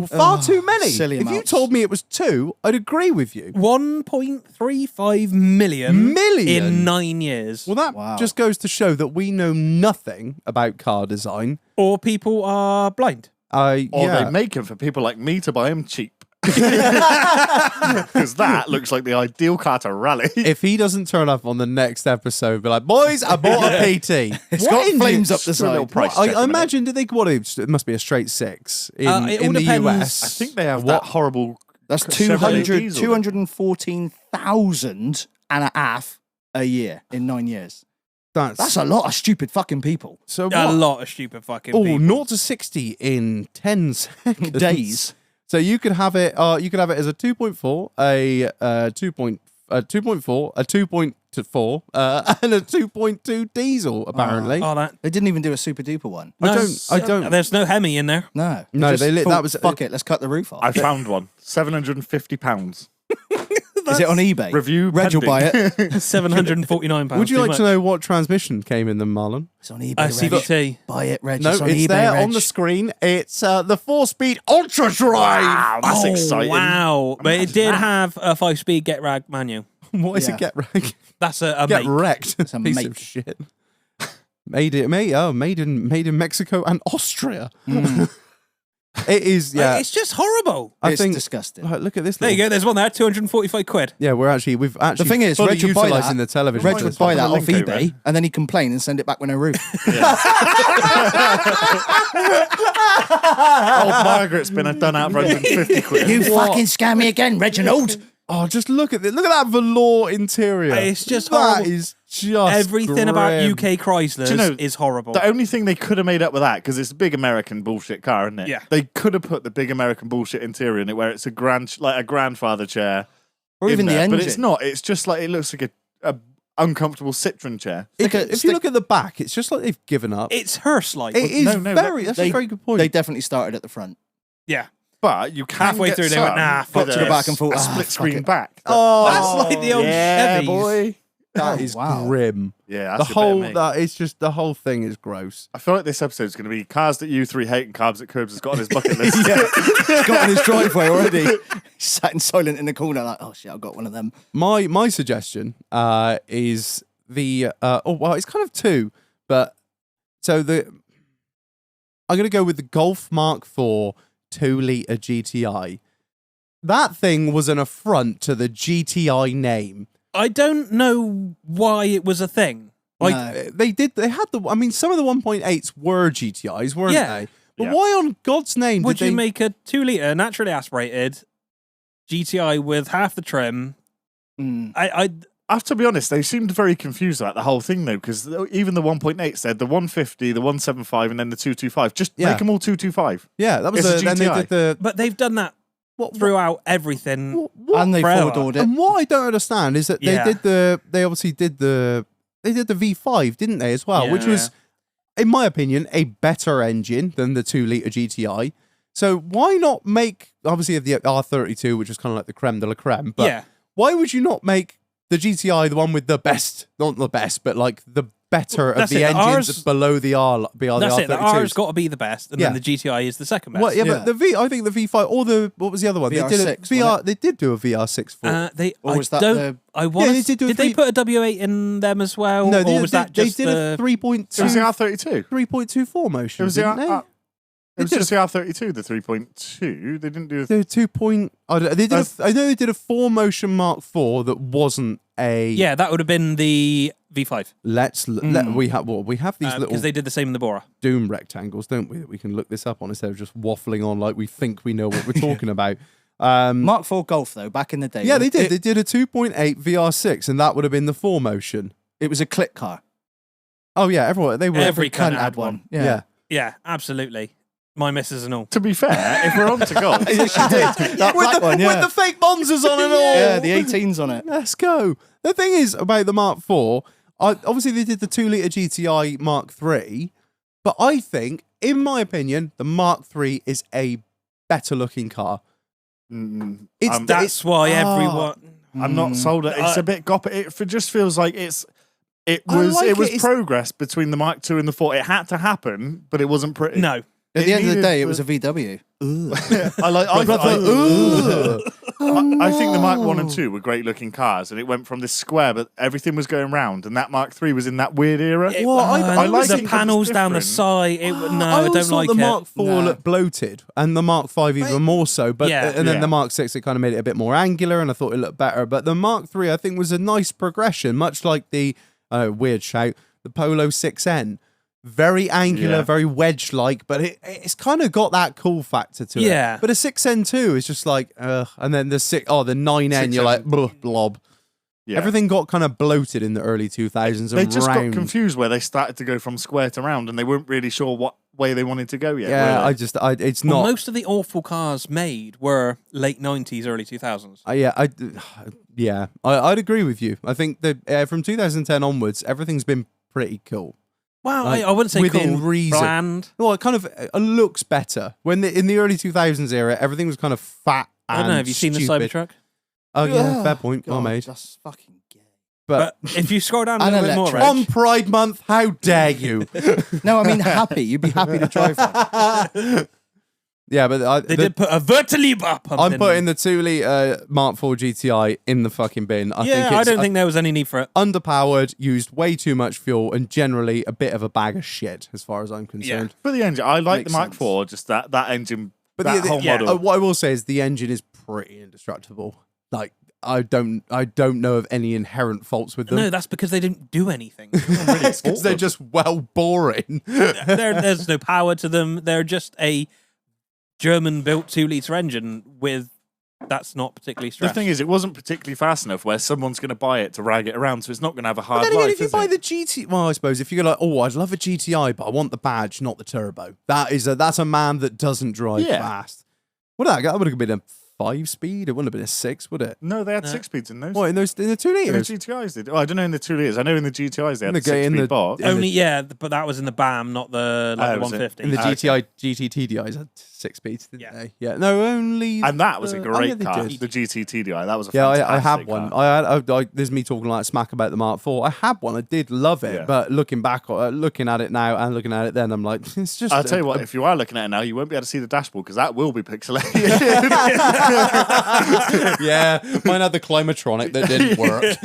far too many. silly If you amounts. told me it was 2, I'd agree with you. 1.35 million in 9 years. Well, that Wow. just goes to show that we know nothing about car design. Or people are blind. Or Yeah. they make them for people like me to buy them cheap. Because that looks like the ideal car to rally. If he doesn't turn up on the next episode, be like, boys, I bought a PT. It's got flames up the Just a little side. price I check in a minute. imagine, did they? What? It must be a straight 6 in, It all in the depends. US. I think they have that horrible. That's Chevrolet 200, diesel. 214,000 and a half a year in 9 years. That's a lot of stupid fucking people. so. A What? lot of stupid fucking Oh, people. 0 to 60 in 10 seconds. Days. So you could have it. You could have it as a 2.4, a 2.4, a 2.4, and a 2.2 diesel. Apparently, Oh, that. They didn't even do a super duper one. No, I don't- There's no Hemi in there. No. No, Just they lit- thought, that was- fuck it, let's cut the roof off. I found one. £750. Is it on eBay? Review Reg will buy pending. it. £749. would you too like much. to know what transmission came in them, Marlon? It's on eBay. CVT. Buy it, Reg. No, it's on it's eBay, there Reg. on the screen. It's the 4-speed Ultra Drive. Wow, that's Oh, exciting. Wow. But it Imagine did that. have a 5-speed get rag manual. What is Yeah. it? Get wrecked. That's a Get make. wrecked. It's a Piece make. of shit. Made in Mexico and Austria. It is. Yeah, It's just horrible. I It's think. disgusting. Like, look at this. There you little- go. There's one there. 245 quid. Yeah, we've actually. The thing is, fully Reg would buy utilising that. the television. Reg for would this buy one. that off Linko, eBay Reg. and then he'd complain and send it back with no roof. Old Margaret's been done out for 150 quid. You fucking scam me again, Reginald. Oh, just look at that velour interior. It's just that horrible. is just Everything about grim. UK Chrysler's Do you know, is horrible. The only thing they could have made up with that, because it's a big American bullshit car, isn't it? Yeah. They could have put the big American bullshit interior in it, where it's a grandfather chair, Or even the there, engine. but it's not. It's just like it looks like a uncomfortable Citroen chair. If you look at the back, it's just like they've given up. It's hearse-like. It is no, very. That's a very good point. They definitely started at the front. Yeah. But you can Halfway get through, they went, some nah, with fuck to the back and thought, a ah, split fuck screen it. back. Oh, That's like the old yeah, Chevys. boy. that is wow. grim. Yeah, The that's whole that. that it's just the whole thing is gross. I feel like this episode is going to be cars that you three hate and carbs that Curbs has got on his bucket list. He's got on his driveway already. He's sat in silent in the corner like, oh shit, I've got one of them. My suggestion is the it's kind of 2, but so I'm going to go with the Golf Mark IV 2-litre GTI. That thing was an affront to the GTI name. I don't know why it was a thing. Like They had the. I mean, some of the 1.8s were GTIs, weren't they? But why on God's name would did you they make a 2-litre naturally aspirated GTI with half the trim? I have to be honest, they seemed very confused about the whole thing, though, because even the 1.8 said the 150, the 175, and then the 225. Just make them all 225. Yeah, that was It's a and they GTI. did But they've done that throughout everything. And they forever. forward-ordered it. And what I don't understand is that they obviously did the V5, didn't they, as well, which was, in my opinion, a better engine than the 2-litre GTI. So why not make, obviously, the R32, which was kind of like the creme de la creme, but why would you not make the GTI the one with the best, not the best, but like the better of the engines below the R32? That's it. The R's got to be the best, and then the GTI is the second best. Well, but I think the V5 or what was the other one? VR6, they did do a VR6 for. Did they put a W8 in them as well? No, or was that just they did a 3.2. It was the R32. 3.24 motion. It was didn't they? It was just the R32, the 3.2. They didn't do the 2. I know they did a 4-motion Mark IV that wasn't a. Yeah, that would have been the V5. We have these little because they did the same in the Bora. Doom rectangles, don't we? That we can look this up on instead of just waffling on like we think we know what we're talking about. Mark IV Golf though, back in the day. Yeah, they did. They did a 2.8 VR6, and that would have been the 4-motion. It was a click car. Oh yeah, every cunt had one. Yeah, absolutely. My missus and all. To be fair, if we're on to golf, She did. That black one, with the fake Monzas on and all. Yeah, the 18s on it. Let's go. The thing is about the Mark IV, obviously they did the 2-litre GTI Mark III, but I think, in my opinion, the Mark III is a better looking car. That's why everyone. I'm not sold. It's a bit goppy. It just feels like it was progress between the Mark II and the 4. It had to happen, but it wasn't pretty. No. At the end of the day, it was a VW. I think the Mark 1 and 2 were great looking cars, and it went from this square, but everything was going round, and that Mark 3 was in that weird era. I like the panels down the side. I don't like the Mark 4 looked bloated, and the Mark 5 even more so. But and then the Mark 6, it kind of made it a bit more angular, and I thought it looked better. But the Mark 3, I think, was a nice progression, much like the weird shout, the Polo 6N. Very angular, very wedge-like, but it's kind of got that cool factor to it. Yeah. But a 6N2 is just like, and then the 9N, you're like, blob. Yeah. Everything got kind of bloated in the early 2000s. They just got confused where they started to go from square to round, and they weren't really sure what way they wanted to go yet. Yeah, it's not. Most of the awful cars made were late 90s, early 2000s. I'd agree with you. I think that from 2010 onwards, everything's been pretty cool. Well, I wouldn't say within cool, reason. bland. Well, it kind of looks better. In the early 2000s era, everything was kind of fat and I don't know, have you seen the Cybertruck? Oh, yeah, fair point. Well made. That's fucking gay. But if you scroll down a little bit more, Reg, on Pride Month, how dare you? No, I mean happy. You'd be happy to drive one. Yeah, but they did put a Vertilieb up. I'm putting the 2-litre Mark IV GTI in the fucking bin. I don't think there was any need for it. Underpowered, used way too much fuel, and generally a bit of a bag of shit, as far as I'm concerned. For the engine, I like the Mark IV, just that engine, but that whole model. What I will say is the engine is pretty indestructible. Like, I don't know of any inherent faults with them. No, that's because they didn't do anything. It's because they're just boring. There's no power to them. They're just a German-built 2-litre engine that's not particularly stressed. The thing is, it wasn't particularly fast enough where someone's going to buy it to rag it around, so it's not going to have a hard life. Then again, if you buy the GT, well, I suppose if you're like, I'd love a GTI, but I want the badge, not the turbo. That's a man that doesn't drive fast. That would have been a 5-speed. It wouldn't have been a 6, would it? No, they had 6 speeds in those. What, in the 2 litres? In the GTIs did. I don't know in the 2 litres. I know in the GTIs they had the 6-speed box. But that was in the BAM, not the 150. In the GTI GT-TDIs had 6 speeds, didn't they? Yeah. No, only. And that was a great car. The GT-TDI. That was a fantastic I had one. car. There's me talking like smack about the Mark IV. I had one. I did love it, but looking back, looking at it now and looking at it then, I'm like, it's just. I'll tell you what. If you are looking at it now, you won't be able to see the dashboard because that will be pixelated. Yeah, mine had the Climatronic that didn't work.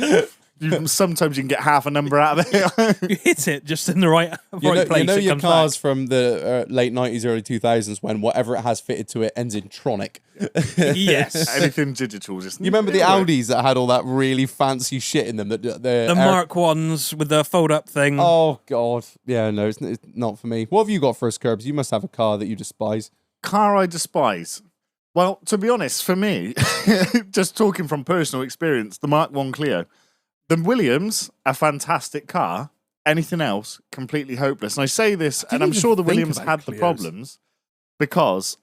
sometimes you can get half a number out of it. You hit it just in the right place. You know it your comes cars back. from the late 90s, early 2000s when whatever it has fitted to it ends in Tronic. Yes. Anything digital, just You remember the Audis that had all that really fancy shit in them? The Mark ones with the fold-up thing. Oh, God. Yeah, no, it's not for me. What have you got for us, Curbs? You must have a car that you despise. Car I despise. Well, to be honest, for me, just talking from personal experience, the Mark 1 Clio. The Williams, a fantastic car. Anything else, completely hopeless. And I say this, and I'm sure the Williams had the problems because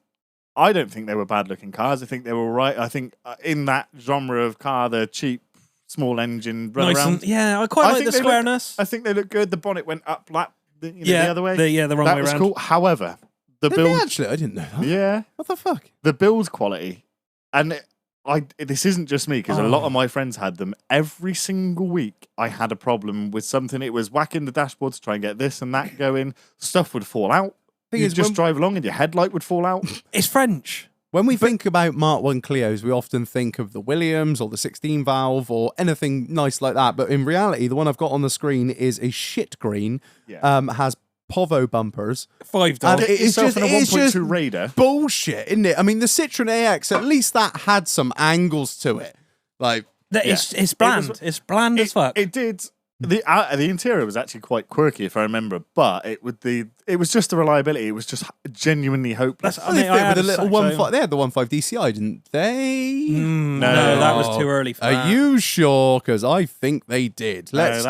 I don't think they were bad-looking cars. I think they were all right. I think in that genre of car, the cheap, small engine run around. Yeah, I quite like the squareness. I think they look good. The bonnet went up the other way. The wrong way around. That was cool. However, the build... Actually, I didn't know that. Yeah. What the fuck? The build quality, and this isn't just me, because a lot of my friends had them. Every single week, I had a problem with something. It was whacking the dashboard to try and get this and that going. Stuff would fall out. You'd just drive along and your headlight would fall out. It's French. When we think about Mark 1 Clios, we often think of the Williams or the 16 valve or anything nice like that. But in reality, the one I've got on the screen is a shit green, has Povo bumpers. $5. It's just a 1.2 Raider. Bullshit, isn't it? I mean, the Citroen AX, at least that had some angles to it. Like, It's bland. It's bland as fuck. It did. The interior was actually quite quirky, if I remember, but it was just the reliability. It was just genuinely hopeless. they had the little 1.5. They had the 1.5 DCI, didn't they? No, that was too early for that. Are you sure? Because I think they did. Let's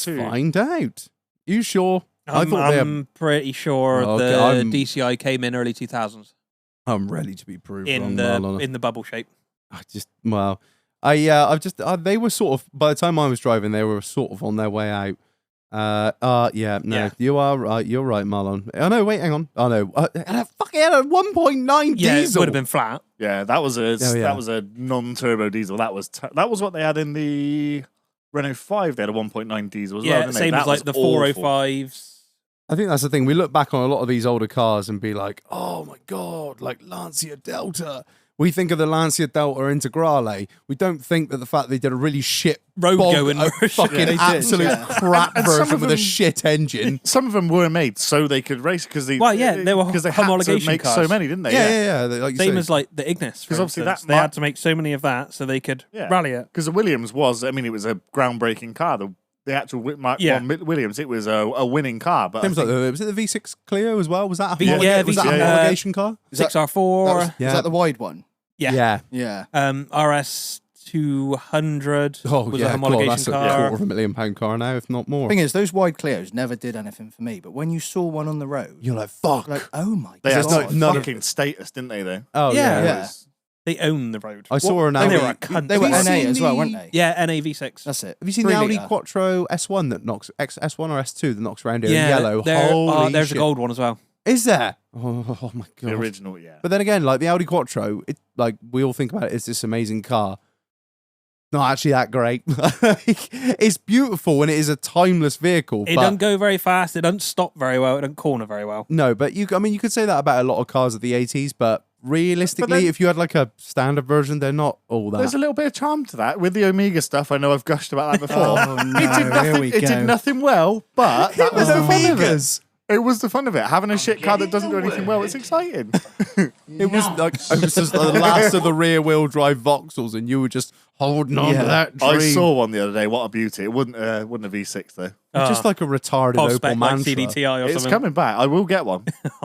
find out. You sure? I'm pretty sure the DCI came in early 2000s. I'm ready to be proved in wrong. In the bubble shape. They were sort of, by the time I was driving, they were sort of on their way out. You are right. You're right, Marlon. Oh no, wait, hang on. Oh no, fucking had a 1.9 diesel. It would have been flat. Yeah, that was a non-turbo diesel. That was what they had in the Renault 5. They had a 1.9 diesel as well. Didn't same they? as like the 405s. I think that's the thing. We look back on a lot of these older cars and be like, oh my God, like Lancia Delta. We think of the Lancia Delta Integrale. We don't think that the fact they did a really shit road-going fucking absolute crap version with a shit engine. Some of them were made so they could race because they were they had to make cars. So many, didn't they? Yeah. Like same as like the Ignis, because obviously they had to make so many of that so they could rally it. Because the Williams was, it was a groundbreaking car. The actual Mark 1 Williams, it was a winning car. But was it the V6 Clio as well? Was that a homologation car? 6R4. Was that the wide one? Yeah. RS 200 was a homologation that's car. a £250,000 car now, if not more. Thing is, those wide Clios never did anything for me. But when you saw one on the road, you're like, fuck. Like, oh my God. They had fucking status, didn't they, though? Oh, yeah. They own the road. I saw an Audi. They were a cunt. They were NA as well, weren't they? Yeah, NA V6. That's it. Have you seen the Audi Quattro S1 that knocks S1 or S2 that knocks around here in yellow? There's shit. A gold one as well. Is there? Oh my God. The original, yeah. But then again, like the Audi Quattro, we all think about it as this amazing car. Not actually that great. It's beautiful and it is a timeless vehicle. It doesn't go very fast. It doesn't stop very well. It doesn't corner very well. No, but you could say that about a lot of cars of the 80s, but realistically, if you had like a standard version, they're not all that. There's a little bit of charm to that. With the Omega stuff, I know I've gushed about that before. It did nothing well, but that was the fun of it. It was the fun of it. Having a shit car that doesn't do anything well, it's exciting. It was just the last of the rear wheel drive Vauxhalls, and you were just holding on to that dream. I saw one the other day. What a beauty! It wasn't a V6 though. Just like a retarded Opel Mantra. Like CDTI or it's something. coming back. I will get one.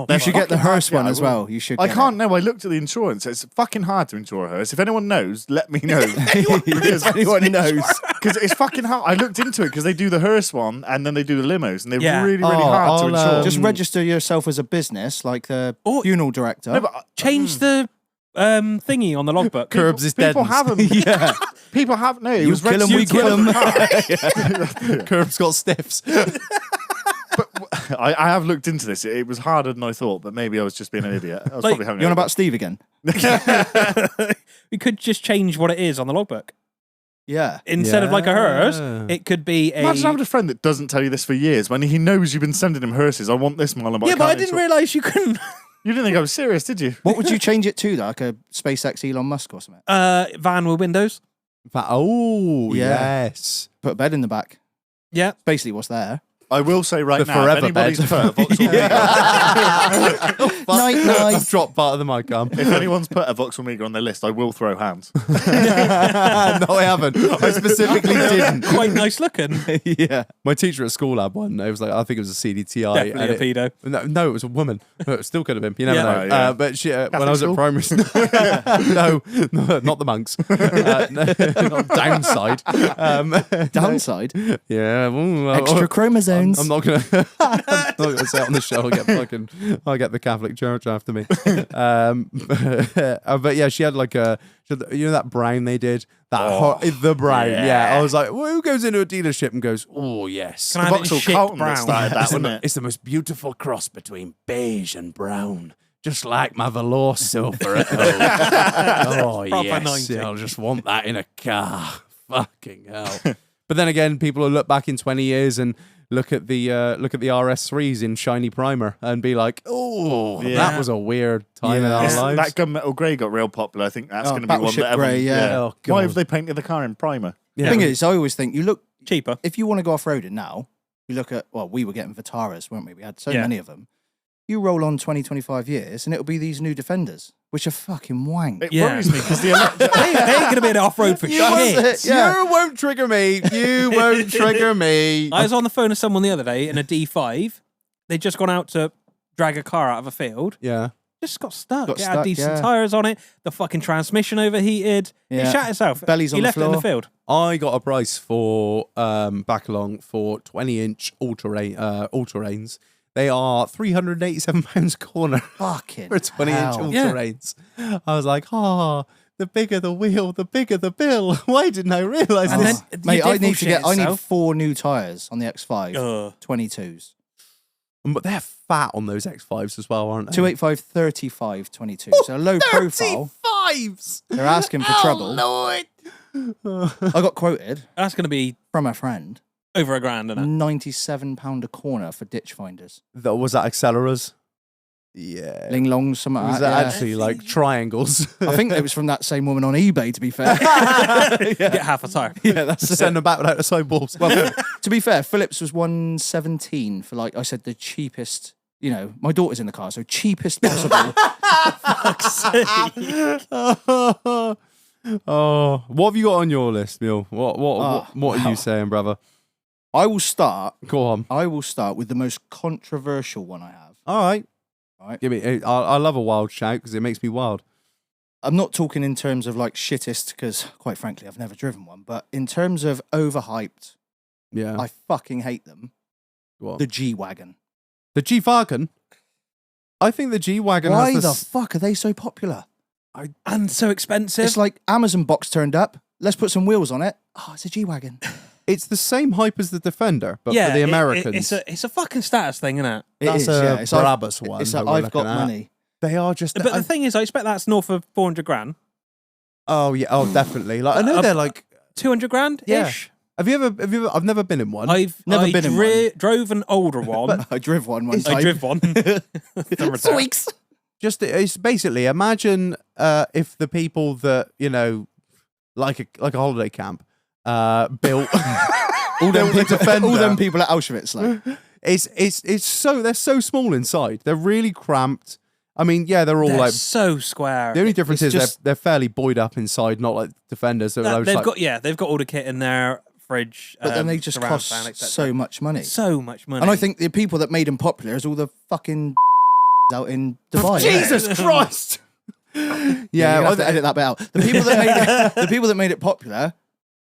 You should get the hearse one as well. You should. I can't. No, I looked at the insurance. It's fucking hard to insure a hearse. If anyone knows, let me know. Anyone knows. Because it's fucking hard. I looked into it because they do the hearse one and then they do the limos, and they're really hard to insure. Just register yourself as a business, like the funeral director. No, but change the thingy on the logbook. KIRBZ is dead. People have them. Yeah. People have no. It was kill them, we kill them. KIRBZ got stiffs. But I have looked into this. It was harder than I thought, but maybe I was just being an idiot. I was probably having. You on about Steve again? We could just change what it is on the logbook. Yeah. Instead of like a hearse, it could be a. Imagine having a friend that doesn't tell you this for years when he knows you've been sending him hearses. I want this, Marlon. But I didn't realise you couldn't. You didn't think I was serious, did you? What would you change it to, though? Like a SpaceX Elon Musk or something? Van with windows. Oh, Yeah. yes. Put a bed in the back. Yeah. Basically what's there. I will say right The now, if forever anybody's bed. put a Vauxhall Mega, Night, night. I've dropped part of the mic arm. if anyone's put a Vauxhall Mega on their list, I will throw hands. No, I haven't. I specifically didn't. Quite nice looking. Yeah. My teacher at school had one. It was like, I think it was a CDTI. Definitely a pedo. No, it was a woman. It still could have been. You never Yeah. know. Oh, yeah. But she, when I was school? at primary school, no, not the monks. Not downside. Downside. Yeah. Extra chromosomes. I'm not gonna. I'm not gonna say it on the show. I'll get the Catholic Church after me. But yeah, she had like that brown they did. The brown. Yeah. I was like, well, who goes into a dealership and goes, oh yes, Can I have it in Vauxhall shit Carlton that brown? started that, wasn't it? it's the most beautiful cross between beige and brown. Just like my velour silver at home. Oh, Proper yes. 90. Yeah, I'll just want that in a car. Fucking hell. But then again, people will look back in 20 years and look at the RS3s in shiny primer and be like, oh, Yeah. that was a weird time in our It's- lives. that gunmetal grey got real popular. I think that's Oh, going to be one Battleship that everyone... grey, yeah. Oh, Why God. have they painted the car in primer? Yeah. The thing is, I always think you look, Cheaper. if you want to go off-roading now, you look at, well, we were getting Vitaras, weren't we? We had so Yeah. many of them. You roll on 20, 25 years and it'll be these new Defenders, which are fucking wank. It Yeah. worries me because the electric... They ain't going to be in off-road for shit. Yeah. You won't trigger me. You won't trigger me. I was on the phone with someone the other day in a D5. They'd just gone out to drag a car out of a field. Yeah. Just got stuck. Got It had stuck, decent yeah. tyres on it. The fucking transmission overheated. Yeah. It shat itself. Belly's he on the left it in the floor. field. I got a price for back along for 20-inch all-terrains. They are £387 a corner Fucking for 20-inch hell. all-terrains. I was like, the bigger the wheel, the bigger the bill. Why didn't I realise And this? then Mate, your I diff will need to get. shit I need itself. 4 new tyres on the X5. Ugh. 22s. But they're fat on those X5s as well, aren't they? 285, 35, 22. So a low profile. 35s! They're asking for trouble. Lord! I got quoted That's going to be from a friend over $1,000, isn't it? £97 a corner for ditch finders. Was that acceleras? Yeah. Ling longs, something like Was that. that yeah. actually like triangles? I think it was from that same woman on eBay, to be fair. Get half a tyre. yeah, that's it. Send them back without the sidewalls. Well, to be fair, Phillips was 117 for, like I said, the cheapest. You know, my daughter's in the car, so cheapest possible. Oh, what have you got on your list, Neil? What are you saying, brother? I will start Go on. with the most controversial one I have. All right. All right. Give me. I love a wild shout because it makes me wild. I'm not talking in terms of like shittest, because quite frankly, I've never driven one. But in terms of overhyped, Yeah. I fucking hate them. What? The G-Wagon. The G-Wagon. I think the G-Wagon Why has the fuck are they so popular? And so expensive. It's like Amazon box turned up. Let's put some wheels on it. Oh, it's a G-Wagon. It's the same hype as the Defender, but yeah, for the Americans. it's a fucking status thing, isn't it? It That's is, a yeah. It's Brabus one It's that like, we're I've got looking at. money. They are just. But the thing is, I expect that's north of 400 grand. Oh yeah. Oh, definitely. Like I know they're like. 200 grand ish. Have you ever? I've never been in one. I've Never been in one. drove an older one. I drove one time. I drove one. Sweeks. Just it's basically imagine if the people that like a holiday camp built All them built a Defender. all them people at Auschwitz, like. It's so they're so small inside. They're really cramped. I mean, yeah, they're all They're like. so square. The only difference It's is just- they're fairly buoyed up inside, not like Defenders. So They've got all the kit in their fridge. But then they just surround cost sound, etc. so much money. so much money. And I think the people that made them popular is all the fucking out in Dubai. Jesus Christ! Yeah, Yeah, you have to edit that bit out. The people that made it popular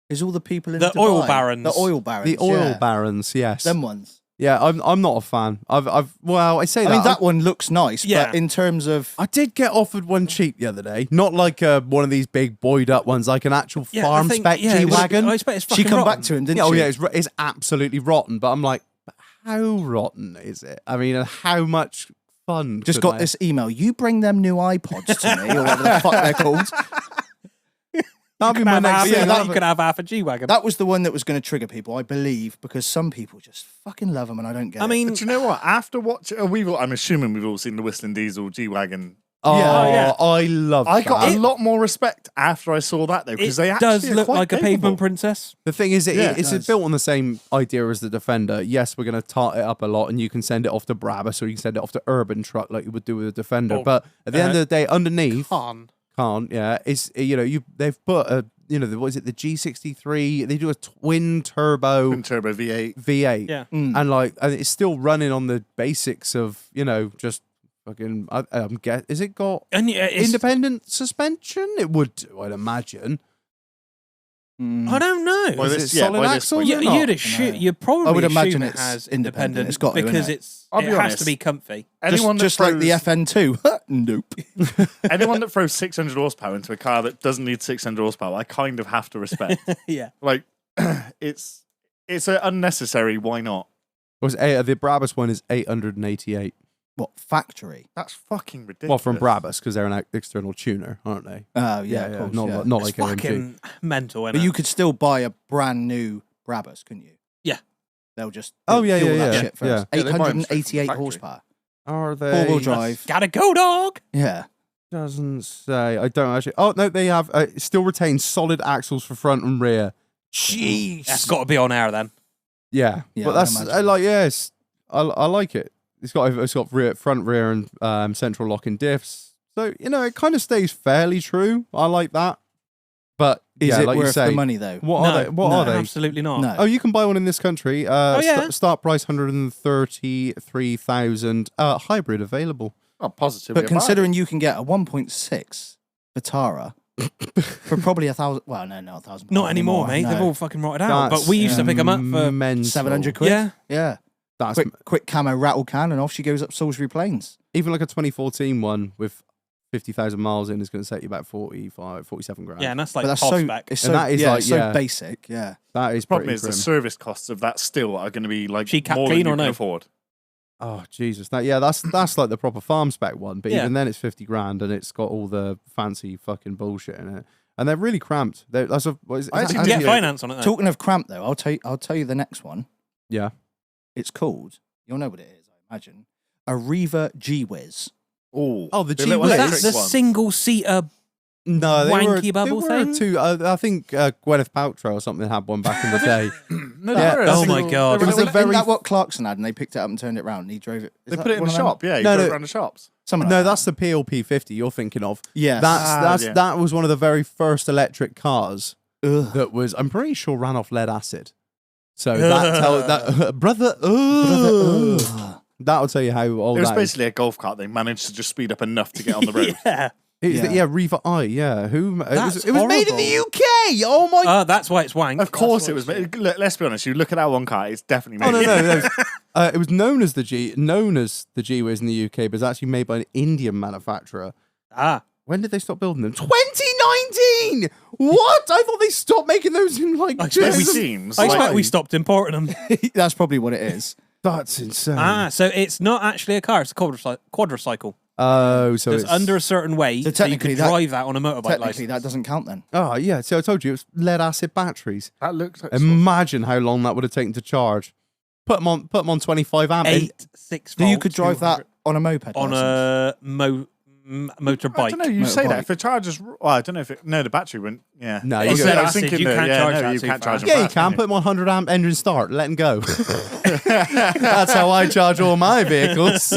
is all the people in The Dubai. oil barons. The oil barons. The oil yeah. barons, yes. Them ones. Yeah, I'm not a fan. I say I that. mean, that one looks nice, Yeah. but in terms of I did get offered one cheap the other day. Not like one of these big buoyed up ones, like an actual Yeah, farm I think- spec yeah, G-Wagon. I expect it's she fucking come rotten. back to him, didn't Yeah, oh she? yeah, it's absolutely rotten. But I'm like, how rotten is it? I mean, how much fun? Just could got this email. You bring them new iPods to me, or whatever the fuck they're called. That'll be You my can have next half- thing. yeah, you can have half a G-Wagon. That was the one that was going to trigger people, I believe, because some people just fucking love them, and I don't get I it. mean, But you know what? After watching, I'm assuming we've all seen the Whistling Diesel G-Wagon Oh, yeah. I love I that. got a lot more respect after I saw that though, because It they actually does are look quite like a capable. pavement princess. The thing is, Yeah, it's it does. built on the same idea as the Defender. Yes, we're going to tart it up a lot, and you can send it off to Brabus or you can send it off to Urban Truck like you would do with a Defender. Oh, but at the end of the day, underneath, Can't. yeah, it's they've put a what is it, the G63? They do a twin turbo Twin turbo V8. V8, Yeah. and it's still running on the basics of just fucking. Is it got And independent suspension? It would do, I'd imagine. I don't know. Well, Is it solid axles? You, or not? you'd probably I would imagine assume it's it has independent. independent. It's got to, because innit? I'll it be has honest. to be comfy. Anyone Just that like the throws- FN2. Nope. anyone that throws 600 horsepower into a car that doesn't need 600 horsepower, I kind of have to respect. Yeah. Like, it's an unnecessary. Why not? The Brabus one is 888. What, factory? That's fucking ridiculous. Well, from Brabus, because they're an external tuner, aren't they? Oh, yeah, of course. not yeah. like It's AMG. fucking mental, innit? But you could still buy a brand new Brabus, couldn't you? Yeah. They'll just Oh, do yeah, all yeah, that yeah. shit first. Yeah, they buy 'em straight from 888 factory. horsepower. Are they? Four-wheel drive. Gotta go, dog! Yeah. Doesn't say. I don't actually. Oh no, they have still retains solid axles for front and rear. Jeez, That's got to be on air then. yeah, Yeah, but I that's imagine. I like it. It's got front, rear, and central locking diffs. So it kind of stays fairly true. I like that. But Is yeah, it like worth you say, the money, though? what No, are they? What no, are they? Absolutely not. No. Oh, you can buy one in this country. yeah. Start price 133,000. Hybrid available. Oh, positively. But considering you can get a 1.6 Vitara for probably £1,000. Well, no, not £1,000. Not anymore, mate. No. They've all fucking rotted out. That's But we used to pick them up for mental. 700 quid. Yeah. Yeah. That's Quick camo rattle can, and off she goes up Salisbury Plains. even like a 2014 one with 50,000 miles in is going to set you about 47 grand. Yeah, and that's like But that's top so, spec. it's And so, that is yeah, like, it's so yeah. basic. Yeah. That is The problem pretty is the grim. service costs of that still are going to be like She cat more clean than you or can no? afford. Oh Jesus! That's like the proper farm spec one, but Yeah. even then it's 50 grand and it's got all the fancy fucking bullshit in it, and they're really cramped. What is it? I Is actually that You can get anti- finance on it, though. Talking of cramp, though, I'll tell you the next one. Yeah. It's called. You'll know what it is, I imagine. A Reva G-Wiz. Oh, the little Was G-Wiz. that electric the one. single-seater? No, they were, wanky bubble they were thing? Two, I think Gwyneth Paltrow or something had one back in the day. No, Yeah. they were a Oh my single- God. they were It was a like- very- Isn't that what Clarkson had, and they picked it up and turned it around, and he drove it? Is They that put it in one the of them? shop. Yeah, you No, drove no. around the shops. Something like No, that. that's the PLP50 you're thinking of. Yes. Yeah. That was one of the very first electric cars Ugh. that was, I'm pretty sure, ran off lead acid. So that brother, Ugh. that'll tell you how old It was that is. basically a golf cart. They managed to just speed up enough to get on the road. Yeah. Yeah, Reva I. Yeah, who? That's It was made in the horrible. UK. Oh my! That's why it's wank. Of course it was. Look, let's be honest. You look at that one car. It's definitely Oh made. no. It was known as the G-Wiz in the UK, but it's actually made by an Indian manufacturer. When did they stop building them? 2019. What? I thought they stopped making those in like. I It expect we- seems. I expect like- we stopped importing them. That's probably what it is. That's insane. So it's not actually a car; it's a quadricycle. Oh, so It's it's under a certain weight, So so you technically could that- drive that on a motorbike Technically, license. that doesn't count then. Oh yeah. So I told you it was lead acid batteries. That looks like Imagine how long that would have taken to charge. Put them on 25 amp. 6 So you volt, could drive that on a moped on license? a motorbike. I don't know. You say Motorbike. that if it charges. Well, I don't know if it. No, the battery wouldn't. Yeah. No, It's you lead go- I was acid, thinking you that, can't yeah, charge no, that you too can't fast. charge Yeah, you fast, can. Put them on 100 amp engine start. Let them go. That's how I charge all my vehicles.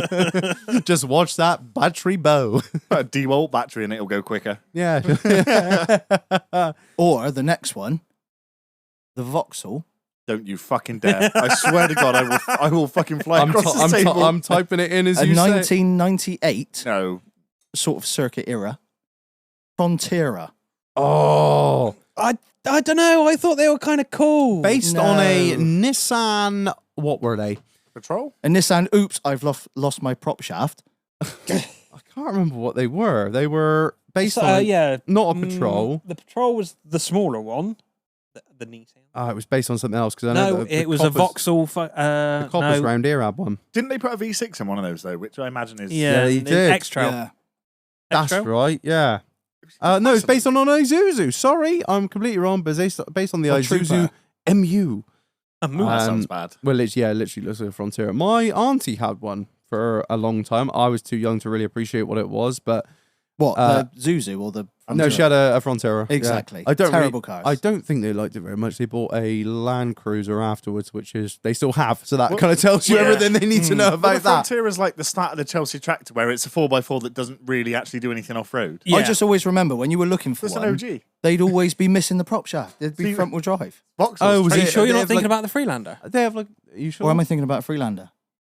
Just watch that battery bow. Put a DeWalt battery in it, it'll go quicker. Yeah. Or the next one, the Vauxhall. Don't you fucking dare! I swear to God, I will fucking fly across the table. I'm typing it in as A you say. 1998 No, sort of circuit era Frontera. Oh. I don't know. I thought they were kind of cool. Based on a Nissan. What were they? Patrol. A Nissan, oops, I've lost my prop shaft. I can't remember what they were. They were based on. yeah, Not a Patrol. The Patrol was the smaller one. The Nissan. It was based on something else because I know No, the it was a Coppers- Vauxhall. The Coppers No, round here had one. Didn't they put a V6 in one of those though? Which I imagine is. yeah, they an did. X-Trail. Yeah. That's X-Trail? right. Yeah. No, it's based on an Isuzu. Sorry, I'm completely wrong. But it's based on the Oh, Isuzu MU. A Moon. That sounds bad. Well, literally looks like a Frontera. My auntie had one for a long time. I was too young to really appreciate what it was, but What, the Zuzu or the... no, she had a Frontera. Exactly. Yeah. Terrible cars. I don't think they liked it very much. They bought a Land Cruiser afterwards, which is they still have. So that kind of tells you everything they need to know about the that. Frontier is like the start of the Chelsea tractor, where it's a 4x4 that doesn't really actually do anything off road. Yeah. I just always remember when you were looking for It's one, an OG. they'd always be missing the prop shaft. They'd be front-wheel drive. Boxers. Oh, was Are you it- sure you're they not have, thinking like- about the Freelander? They have like. Are you sure? Or am I thinking about a Freelander?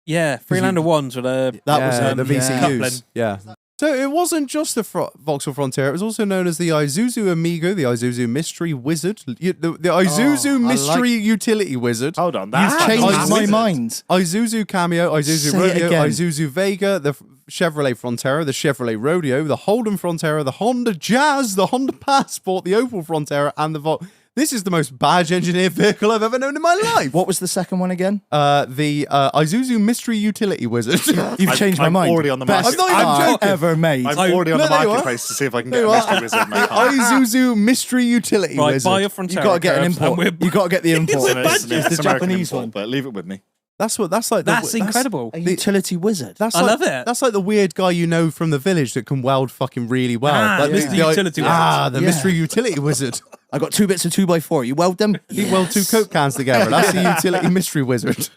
Yeah, Freelander ones with a That was the VCUs. coupling. Yeah. So it wasn't just the Vauxhall Frontier. It was also known as the Isuzu Amigo, the Isuzu Mystery Wizard, the Isuzu Mystery Utility Wizard. Hold on, You've that's changed fantastic. my mind. Isuzu Cameo, Isuzu Say it Rodeo, again. Isuzu Vega, the Chevrolet Frontera, the Chevrolet Rodeo, the Holden Frontera, the Honda Jazz, the Honda Passport, the Opel Frontera, and the This is the most badge engineered vehicle I've ever known in my life. What was the second one again? The Isuzu Mystery Utility Wizard. You've changed my I'm mind. already on the Best market. I'm not even car joking. ever made. I'm already on No, the there you are. marketplace to see if I can get There a you are. Mystery Wizard in my The car. Isuzu Mystery Utility Right, Wizard. buy a Frontera. You got to get an Curbs, and import. we're- You got to get the import. It's It's the American Japanese import, one. but leave it with me. That's like That's incredible. A utility wizard. That's I like, love it. That's like the weird guy you know from the village that can weld fucking really well. Ah, like Mr. Utility Wizard. the Yeah. Mystery Utility Wizard. I got 2 bits of 2x4. You weld them? He weld 2 Coke cans together. That's the Utility Mystery Wizard.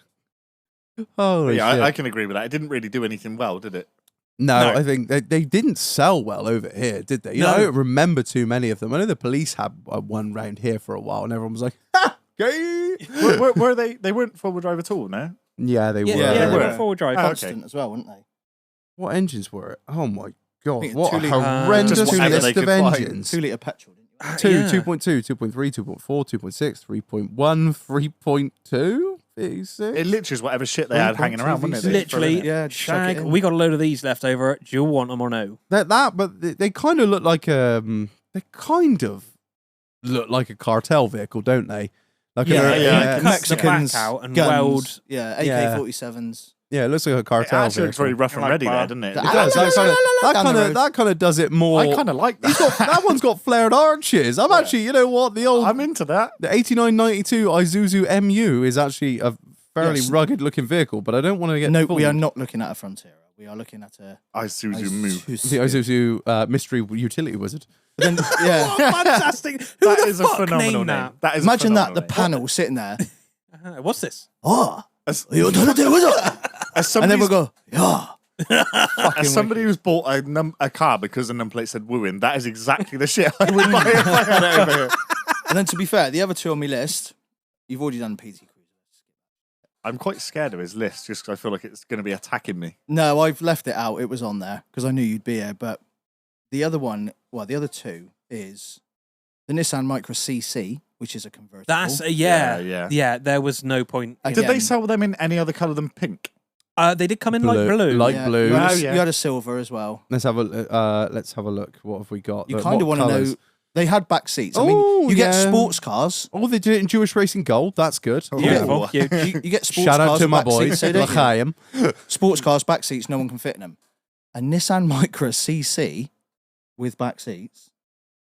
Holy Yeah, shit. I can agree with that. It didn't really do anything well, did it? No, No. I think they didn't sell well over here, did they? You know, No. I don't remember too many of them. I know the police had one round here for a while, and everyone was like, "Ha, gay." were they? They weren't forward drive at all, no? Yeah, they Yeah, were. yeah, they they were. were forward drive. Oh, okay. Constant as well, weren't they? What engines were it? Oh my god! think What a 2 litre- horrendous Just whatever list they of could find. engines. 2 litre petrol, didn't you? 2, Yeah. 2.2, 2.3, 2.4, 2.6, 3.1, 3.2, V6. It literally is whatever shit they had hanging around, wasn't it? They just threw it in Literally, it. Yeah, just chuck it shag. in. We got a load of these left over. Do you want them or no? But they kind of look like they kind of look like a cartel vehicle, don't they? Like Yeah, yeah. Cut Mexicans, the back out and guns. weld. Yeah, Yeah. AK-47s. yeah, it looks like a It cartel actually looks very vehicle. rough and Like ready there, bar. doesn't it? That- It does. Down the road. That kind of does it more. I kind of like that. that one's got flared arches. I'm actually, you know what, the I'm into that. 8992 Isuzu MU is actually a fairly Yes. rugged looking vehicle, but I don't want to get No, fooled. we are not looking at a Frontera. We are looking at a... Isuzu move. The Isuzu Mystery Utility Wizard. Then, yeah. Fantastic. Who That the is a fuck phenomenal named name. that? That is Imagine a that, the phenomenal panel sitting there. What's this? Oh, As, utility wizard. as And then we'll somebody's- go, yeah. as somebody who's bought a car because the number plate said Wooing, that is exactly the shit I would buy if I had it over here. And then to be fair, the other two on my list, you've already done PT Cruiser. I'm quite scared of his list just because I feel like it's going to be attacking me. No, I've left it out. It was on there because I knew you'd be here. But the other one, well, the other two is the Nissan Micra CC, which is a convertible. That's Yeah. yeah. There was no point. And Did they Again. sell them in any other colour than pink? They did come in light blue. Light blue. You had, Oh, a, yeah. you had a silver as well. Let's have a look. What have we got? You What kind of want to know. colours? They had back seats. I Oh, mean, you get yeah. sports cars. Oh, they did it in Jewish Racing Gold. That's good. Beautiful. Yeah. Huge. You get sports Shout out cars to my back boys. seats, so don't you? L'chaim. Sports cars back seats, no one can fit in them. A Nissan Micra CC with back seats.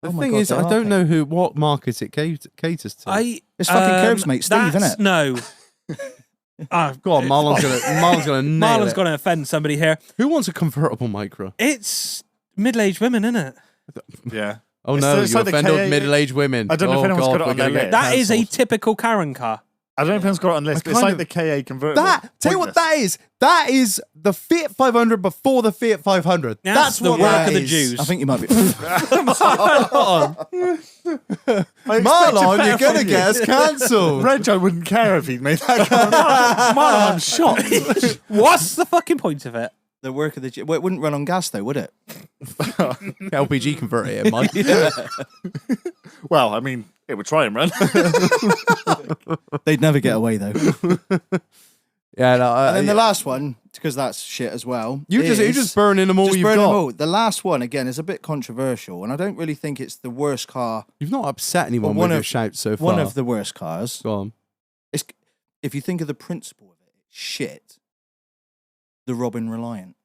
The Oh my thing God, is, they I are don't pink. know what market it caters to. It's fucking Curbs, mate. Steve, that's- innit? No. Go on, Marlon's gonna nail Marlon's it. going to offend somebody here. Who wants a convertible Micra? It's middle-aged women, isn't it? Yeah. Oh It's no, it's you like the offended KA middle-aged women. I don't know if Oh, anyone's God, got it we're on their gonna get list. That is a cancelled. typical Karen car. I don't know if anyone's got it on the list, but it's kind like of- the KA convertible. Tell you what that is. That is the Fiat 500 before the Fiat 500. That's the what work that of the is. Jews. I think you might be. Marlon, you're gonna get us cancelled. Reg, I wouldn't care if he'd made that comment. Marlon, I'm shocked. What's the fucking point of it? The work of the... Well, it wouldn't run on gas, though, would it? LPG converter, Mike. Well, I mean, it would try and run. They'd never get away, though. Yeah, no, And then the last one, because that's shit as well. you're just burning them all just you've burn got. them all. The last one, again, is a bit controversial, and I don't really think it's the worst car. You've not upset anyone Well, with your shouts so far. One of the worst cars. Go on. It's, if you think of the principle of it, it's shit. The Robin Reliant.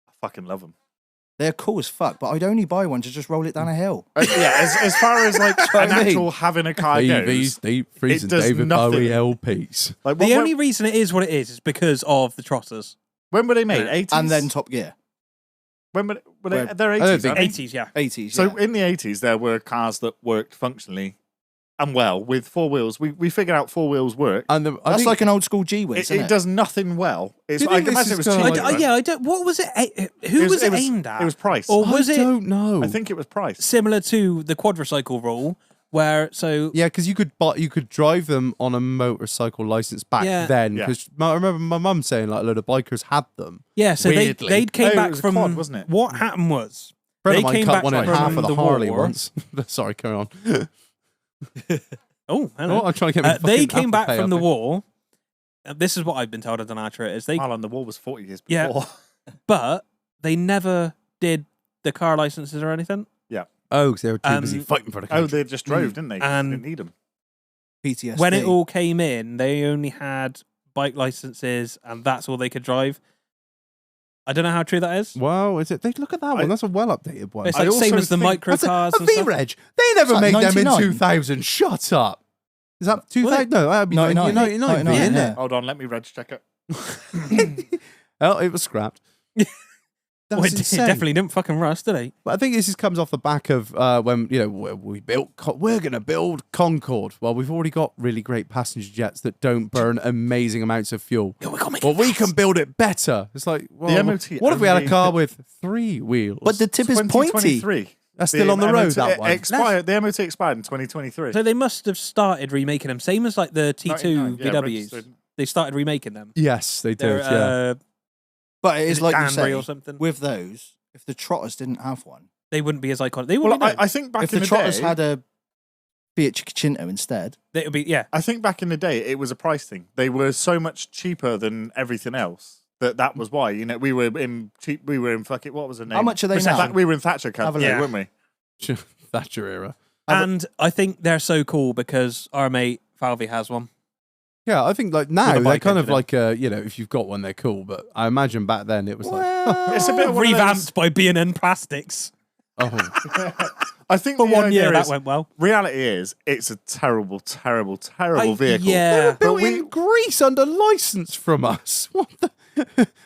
I fucking love them. They're cool as fuck, but I'd only buy one to just roll it down a hill. Yeah, as far as like what I an mean. actual having a car TVs, goes, deep freezing, does David nothing. Bowie LPs. like The only reason it is what it is because of the trotters. When were they made? 80s? And then Top Gear. When were they? They're I don't 80s. think- aren't they? 80s, yeah. 80s. So in the 80s, there were cars that worked functionally and well with four wheels. We figured out four wheels work. And I that's think, like an old school G-Wiz, isn't It does nothing well. It's, Do you I think can this imagine it was is cheap. kinda like- right? Yeah, I don't. What was it? Who was it aimed at? It was price. Or was I it don't know. I think it was price. similar to the quadricycle rule, where Yeah, because you could drive them on a motorcycle license back Yeah. then. Yeah. Because I remember my mum saying like a load of bikers had them. yeah, so Weirdly. they came Oh, back it was a from quad, wasn't it? What happened was A friend they of mine came cut back one in from half of the Harley war. once. Sorry, carry on. Oh, hello. I'm trying to get my They fucking came Apple back Pay from up the here. war. This is what I've been told. I don't know how true it is. Marlon, the war was 40 years Yeah. before. But they never did the car licenses or anything. Oh, because they were too busy Um, fighting for the Oh, country. they just drove, didn't they? And- They didn't need them. PTSD. When it all came in, they only had bike licenses, and that's all they could drive. I don't know how true that is. Wow, is it? Look at that one. That's a well updated one. It's I like same also as the think- micro That's cars a and stuff. V-Reg. They never It's like made them in 99. 2000. Shut up. Is that 2000? No, that'd be 99. 99, 99, isn't yeah. it? Hold on, let me reg check it. Oh, it was scrapped. That's Well, it insane. definitely didn't fucking rust, did it? But I think this just comes off the back of when we're going to build Concorde. Well, we've already got really great passenger jets that don't burn amazing amounts of fuel. Yeah, we can't make Well, it we fast. can build it better. It's like, well, MOT what if we had a only- car with 3 wheels? But the tip is pointy. 2023. That's still on the road, MOT that one. Expired. The MOT expired in 2023. So they must have started remaking them, same as like the T2 99, yeah, VWs. registered. They started remaking them. Yes, they They're, did. Yeah. But it is is it like you Danbury say, or something? with those, if the Trotters didn't have one, They wouldn't be as iconic. They Well, would be. I think back if in the the Trotters day, had a Fiat Cinto instead, They would be. Yeah. I think back in the day, it was a price thing. They were so much cheaper than everything else that was why. You know, we were in cheap. We were in fucking. What was the name? how much are they now? We were in Thatcher Have a country, look. weren't we? Thatcher era. And I think they're so cool because our mate Falvey has one. Yeah, I think like now With a they're bike kind of engine like if you've got one, they're cool. But I imagine back then it was It's a bit of one of Revamped those- by B&N Plastics. like, oh, I think For the 1 idea year, that is- went well. Reality is, it's a terrible, terrible, terrible vehicle. Yeah. built we- in Greece under license from us. What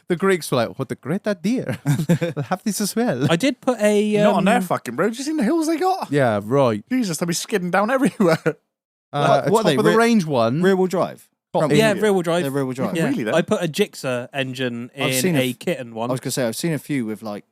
the Greeks were like, what a great idea. We'll have this as well. I did put a. Not on their fucking road. You seen the hills they got? Yeah, right. Jesus, they'll be skidding down everywhere. A what are they, top of the rear- range one. rear wheel drive. Got Yeah, in- rear wheel drive. They're rear wheel drive. Yeah. Really, then? I put a Gixxer engine I've in seen a a- kitten one. I was gonna say I've seen a few with like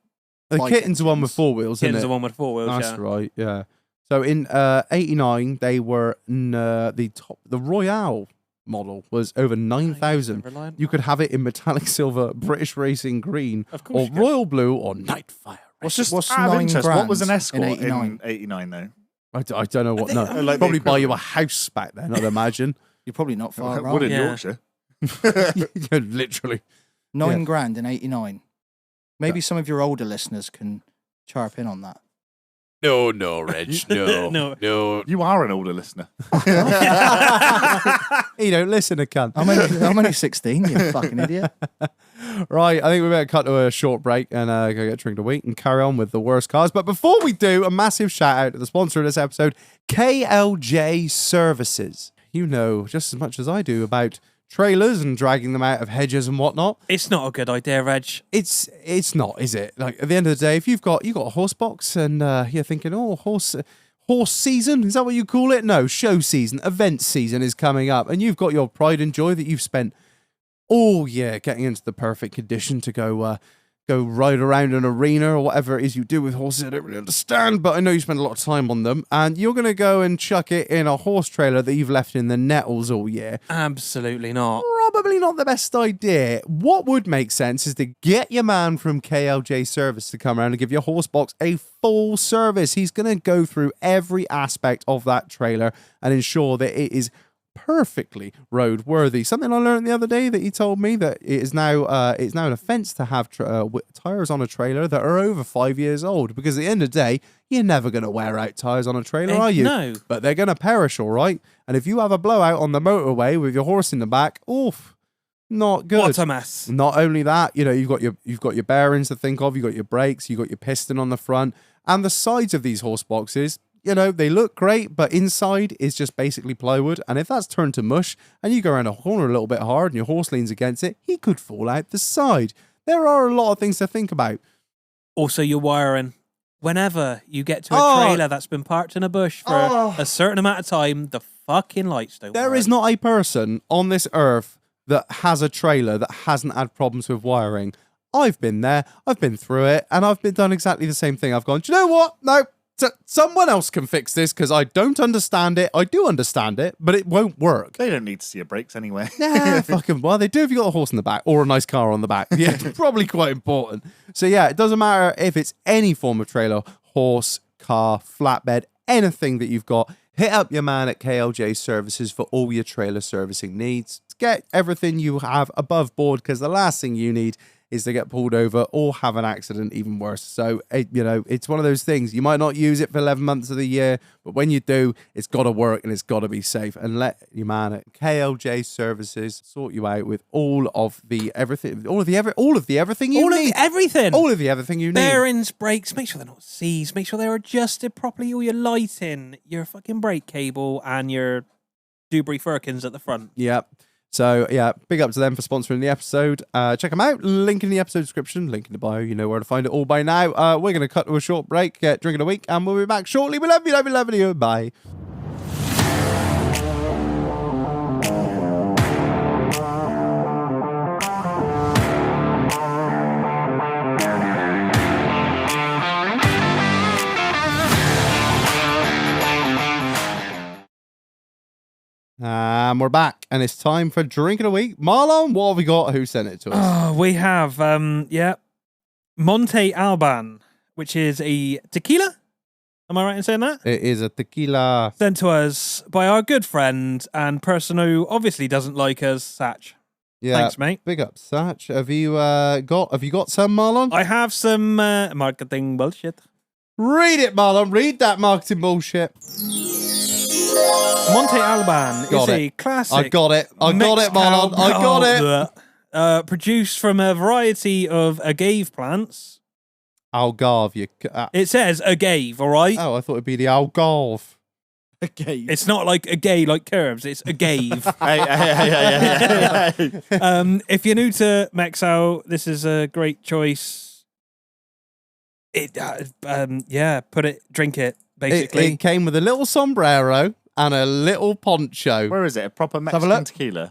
the bike kitten's the one with engines. 4 wheels, isn't Kitten's it? the one with 4 wheels. That's Yeah. right, yeah. So in 89, they were the Royale model was over 9,000. Reliant. You could have it in metallic silver, British Racing green, Of course or you could. Royal Blue, or Nightfire. Just What's out of 9 interest, what was an grand Escort in in 89? 89 though? I don't know what. No, like the probably buy you a equivalent. house back then. I'd imagine. You're probably not far Wood in wrong. Yeah. Yorkshire. Literally. 9 yeah. grand in 89. Maybe some of your older listeners can chirp in on that. No, Reg. No. You are an older listener. You don't listen to cunt. I'm only 16, you fucking idiot. Right, I think we better cut to a short break and go get a drink to wait and carry on with the worst cars. But before we do, a massive shout out to the sponsor of this episode, KLJ Services. You know just as much as I do about trailers and dragging them out of hedges and whatnot. It's not a good idea, Reg. It's not, is it? Like at the end of the day, if you got a horse box and you're thinking, oh, horse season, is that what you call it? No, show season, event season is coming up, and you've got your pride and joy that you've spent all year getting into the perfect condition to go ride around an arena or whatever it is you do with horses. I don't really understand, but I know you spend a lot of time on them, and you're going to go and chuck it in a horse trailer that you've left in the nettles all year. Absolutely not. Probably not the best idea. What would make sense is to get your man from KLJ Service to come around and give your horse box a full service. He's going to go through every aspect of that trailer and ensure that it is perfectly roadworthy. Something I learned the other day that he told me that it is now it's now an offence to have tires on a trailer that are over 5 years old, because at the end of the day, you're never going to wear out tires on a trailer, are you? No. But they're going to perish, all right. And if you have a blowout on the motorway with your horse in the back, oof, not good. What a mess. Not only that, you've got your bearings to think of, you've got your brakes, you've got your piston on the front, and the sides of these horse boxes. they look great, but inside is just basically plywood. And if that's turned to mush and you go around a corner a little bit hard and your horse leans against it, he could fall out the side. There are a lot of things to think about. Also, your wiring. Whenever you get to a trailer that's been parked in a bush for a certain amount of time, the fucking lights don't work. There is not a person on this earth that has a trailer that hasn't had problems with wiring. I've been there, I've been through it, and I've done exactly the same thing. I've gone, do you know what? No, someone else can fix this because I don't understand it. I do understand it, but it won't work. They don't need to see your brakes anyway. Yeah, fucking, well, they do if you got a horse in the back or a nice car on the back. Yeah, probably quite important. So yeah, it doesn't matter if it's any form of trailer, horse, car, flatbed, anything that you've got. Hit up your man at KLJ Services for all your trailer servicing needs. Get everything you have above board because the last thing you need is to get pulled over or have an accident, even worse. So, it's one of those things. You might not use it for 11 months of the year, but when you do, it's got to work and it's got to be safe. And let your man at KLJ Services sort you out with all of the everything you need. Everything you need. Bearings, brakes, make sure they're not seized, make sure they're adjusted properly, all your lighting, your fucking brake cable, and your Dewberry Firkins at the front. Yep. So, yeah, big up to them for sponsoring the episode. Check them out. Link in the episode description. Link in the bio. You know where to find it all by now. We're going to cut to a short break, get drink of the week, and we'll be back shortly. We love you, love you, love you. Bye. And we're back, and it's time for Drink of the Week. Marlon, what have we got? Who sent it to us? We have, Monte Alban, which is a tequila. Am I right in saying that? It is a tequila. Sent to us by our good friend and person who obviously doesn't like us, Satch. Yeah, thanks, mate. Big up, Satch. Have you got some, Marlon? I have some marketing bullshit. Read it, Marlon. Read that marketing bullshit. Monte Alban is a classic. I got it. Marlon. I got it. Produced from a variety of agave plants. Algarve. It says agave, all right? Oh, I thought it'd be the algarve. Agave. It's not like a gay like KIRBZ. It's agave. Hey. If you're new to Mexal, this is a great choice. Drink it. Basically, it came with a little sombrero and a little poncho. Where is it? A proper Mexican tequila?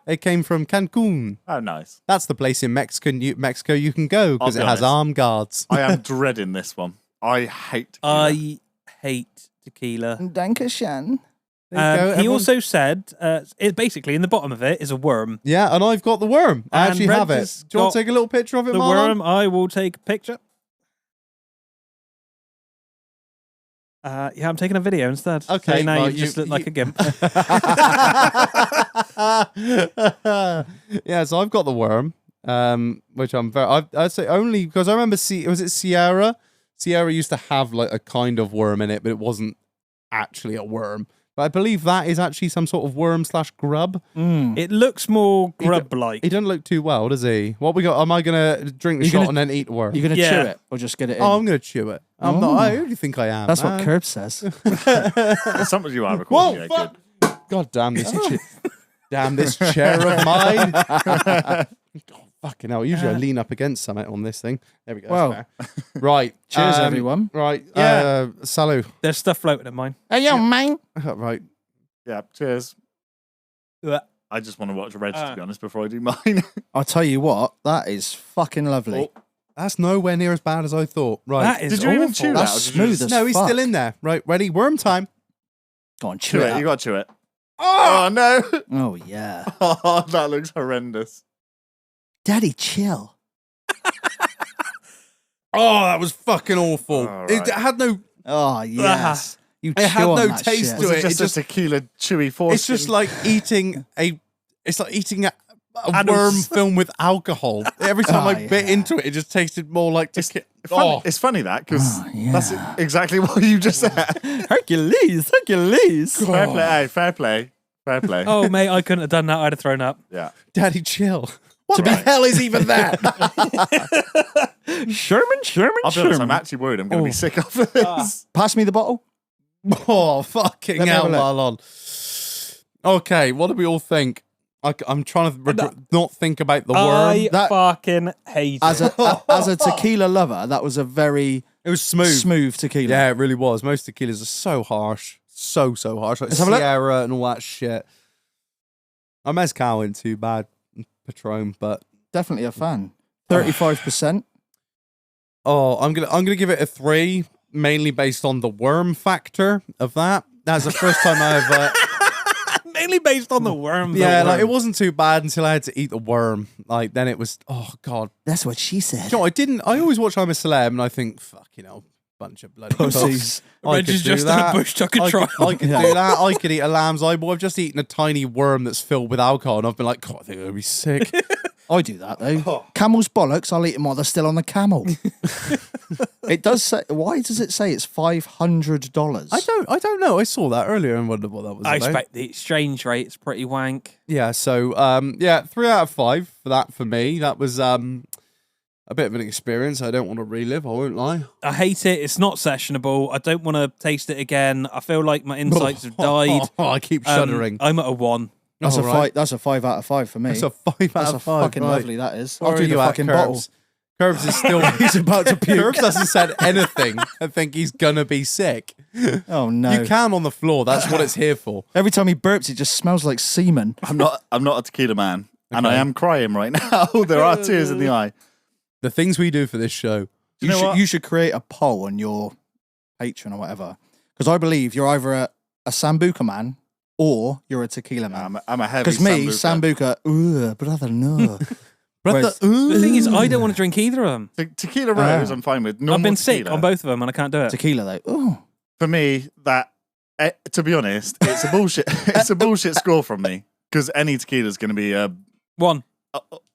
It came from Cancun. Oh, nice. That's the place in Mexico you can go because it has armed guards. I am dreading this one. I hate tequila. I hate tequila. Dankeschön. He also said, it basically in the bottom of it is a worm. Yeah, and I've got the worm. I actually have it. Do you want to take a little picture of it, the Marlon? worm, I will take a picture. I'm taking a video instead. Okay. So now you just look like a gimp. Yeah, so I've got the worm, which I'd say only because I remember, was it Sierra? Sierra used to have like a kind of worm in it, but it wasn't actually a worm. But I believe that is actually some sort of worm/grub. It looks more grub-like. He doesn't look too well, does he? What we got? Am I going to drink the shot and then eat the worm? You're going to chew it or just get it in? Oh, I'm going to chew it. I'm not. I only think I am. That's what KIRBZ says. That's something you are recording. Whoa, fuck. God damn this damn this chair of mine. God, fucking hell. Usually I lean up against something on this thing. There we go. Well, right. Cheers, everyone. Right. Yeah. Salut. There's stuff floating in mine. Hey, yo, mate. Right. Yeah, cheers. Yeah. I just want to watch Reg, to be honest, before I do mine. I'll tell you what, that is fucking lovely. Oh, that's nowhere near as bad as I thought. Right. That is Did you even awful. chew that? That's Or did you smooth just- as No, he's fuck. still in there. Right. Ready? Worm time. Go on, chew Chew it. it. You up. got to chew it. Oh, no. Oh, yeah. Oh, that looks horrendous. Daddy, chill. Oh, that was fucking awful. All It right. had no. Oh, yes. You It had chew on no that taste shit. to Was it. it just just- a tequila chewy foreskin? It's just like eating a. It's like eating a Adults. worm filled with alcohol. Every time Oh, I bit yeah. into it, it just tasted more like tequila. funny. It's funny that because Oh, yeah. that's exactly what you just said. Hercules. Fair play. Hey, fair play. Fair play. Oh, mate, I couldn't have done that. I'd have thrown up. Yeah. Daddy, chill. Why To be hell is even there. Sherman. I'll be honest, I'm actually worried I'm going to be sick after this. Pass me the bottle. Oh, fucking Let me have hell, a look. Marlon. Okay, what do we all think? I'm trying to not think about the worm. I fucking hate As it. as a tequila lover, that was a very It was smooth. tequila. Yeah, it really was. Most tequilas are so harsh. So harsh. Like Let's have a look. Sierra and all that shit. Our mezcal ain't too bad. Patron, but Definitely a fan. 35%. oh, I'm gonna give it a 3, mainly based on the worm factor of that. That's the first time I've Mainly based on the worm. yeah, like it wasn't too bad until I had to eat the worm. Like then it was god. That's what she said. You know, I always watch I'm a Celeb and I think, fuck, bunch of bloody Pussies. Reg is just a bush tucker trial. I could do that. I could eat a lamb's eyeball. I've just eaten a tiny worm that's filled with alcohol and I've been like, God, I think I'm gonna be sick. I do that though. Camel's bollocks, I'll eat them while they're still on the camel. It does say, why does it say it's $500? I don't know. I saw that earlier and wondered what that was I about. expect the exchange rate's pretty wank. Yeah, so 3 out of 5 for that for me. That was a bit of an experience I don't want to relive, I won't lie. I hate it. It's not sessionable. I don't want to taste it again. I feel like my insights have died. I keep shuddering. I'm at a 1. That's All a right. five. That's a 5 out of 5 for me. That's a 5 out That's of a 5. fucking right. lovely. That is. Where I'll are do the you at, fucking Kirbz? bottle. Kirbz is still He's about to puke. Kirbz hasn't said anything. I think he's gonna be sick. Oh no! You can on the floor. That's what it's here for. Every time he burps, it just smells like semen. I'm not a tequila man, and I am crying right now. There are tears in the eye. The things we do for this show. You should create a poll on your Patreon or whatever, because I believe you're either a Sambuca man or you're a tequila man. I'm a heavy. Because me, Sambuca. Sambuca, brother, no. Whereas- The thing is, I don't want to drink either of them. Tequila Rose, I'm fine with. Normal I've been sick tequila. on both of them and I can't do it. tequila though. Oh, For me, to be honest, it's a bullshit. It's a bullshit score from me because any tequila is going to be 1.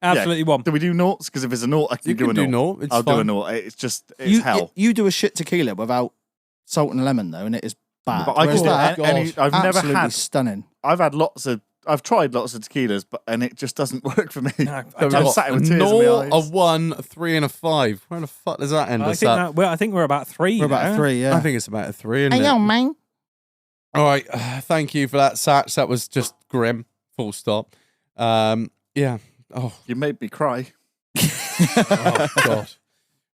Absolutely 1. Do we do noughts? Because if it's a nought, I can You do can a do nought. naught. It's I'll do a fine. nought. It's hell. You do a shit tequila without salt and lemon though, and it is bad. But I Whereas can do that, I've never absolutely had. stunning. I've tried lots of tequilas, and it just doesn't work for me. No, So we've I'm got sat a with tears in my 0, eyes. a 1, a 3, and a 5. Where the fuck does that end I us think up? I think we're about 3. We're about 3, yeah. I think it's about a 3, isn't Hey, it? yo, man. All right. Thank you for that, Sats. That was just grim. Full stop. Yeah. Oh, You made me cry. oh God. Fuck's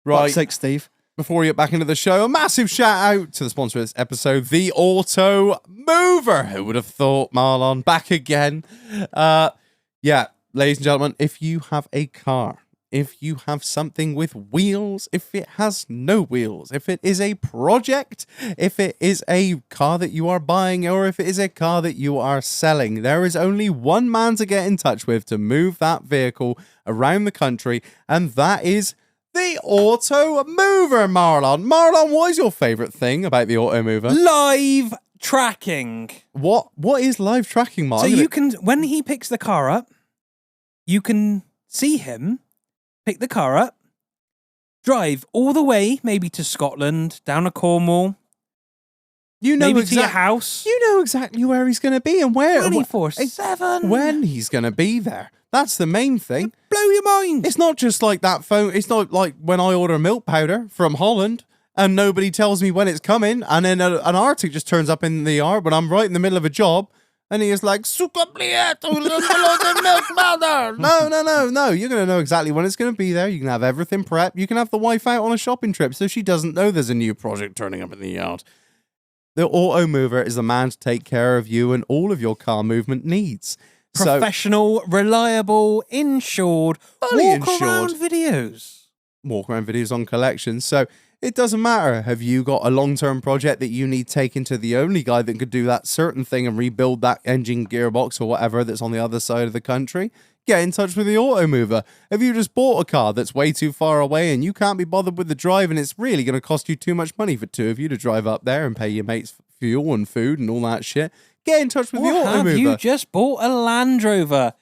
Right. sake, Steve. Before we get back into the show, a massive shout out to the sponsor of this episode, the AUTOMOVER. Who would have thought, Marlon, back again? Yeah, ladies and gentlemen, if you have a car, if you have something with wheels, if it has no wheels, if it is a project, if it is a car that you are buying, or if it is a car that you are selling, there is only one man to get in touch with to move that vehicle around the country, and that is the AUTOMOVER, Marlon. Marlon, what is your favourite thing about the AUTOMOVER? Live tracking. What is live tracking, Marlon? So you can, when he picks the car up, you can see him pick the car up, drive all the way, maybe to Scotland, down to Cornwall, maybe to your house. You know exactly where he's going to be and where. 24/7. When he's going to be there. That's the main thing. Blow your mind. It's not just like that phone. It's not like when I order milk powder from Holland and nobody tells me when it's coming, and then an Arctic just turns up in the yard when I'm right in the middle of a job, and he is like, "Sukabliet, milk powder." No. You're going to know exactly when it's going to be there. You can have everything prepped. You can have the wife out on a shopping trip so she doesn't know there's a new project turning up in the yard. The AUTOMOVER is the man to take care of you and all of your car movement needs. Professional, reliable, insured, Fully walk-around insured. videos. Walk around videos on collections. So it doesn't matter. Have you got a long-term project that you need taken to the only guy that could do that certain thing and rebuild that engine gearbox or whatever that's on the other side of the country? Get in touch with the AUTOMOVER. If you just bought a car that's way too far away and you can't be bothered with the drive and it's really going to cost you too much money for two of you to drive up there and pay your mates fuel and food and all that shit, get in touch with the Have AUTOMOVER. you just bought a Land Rover?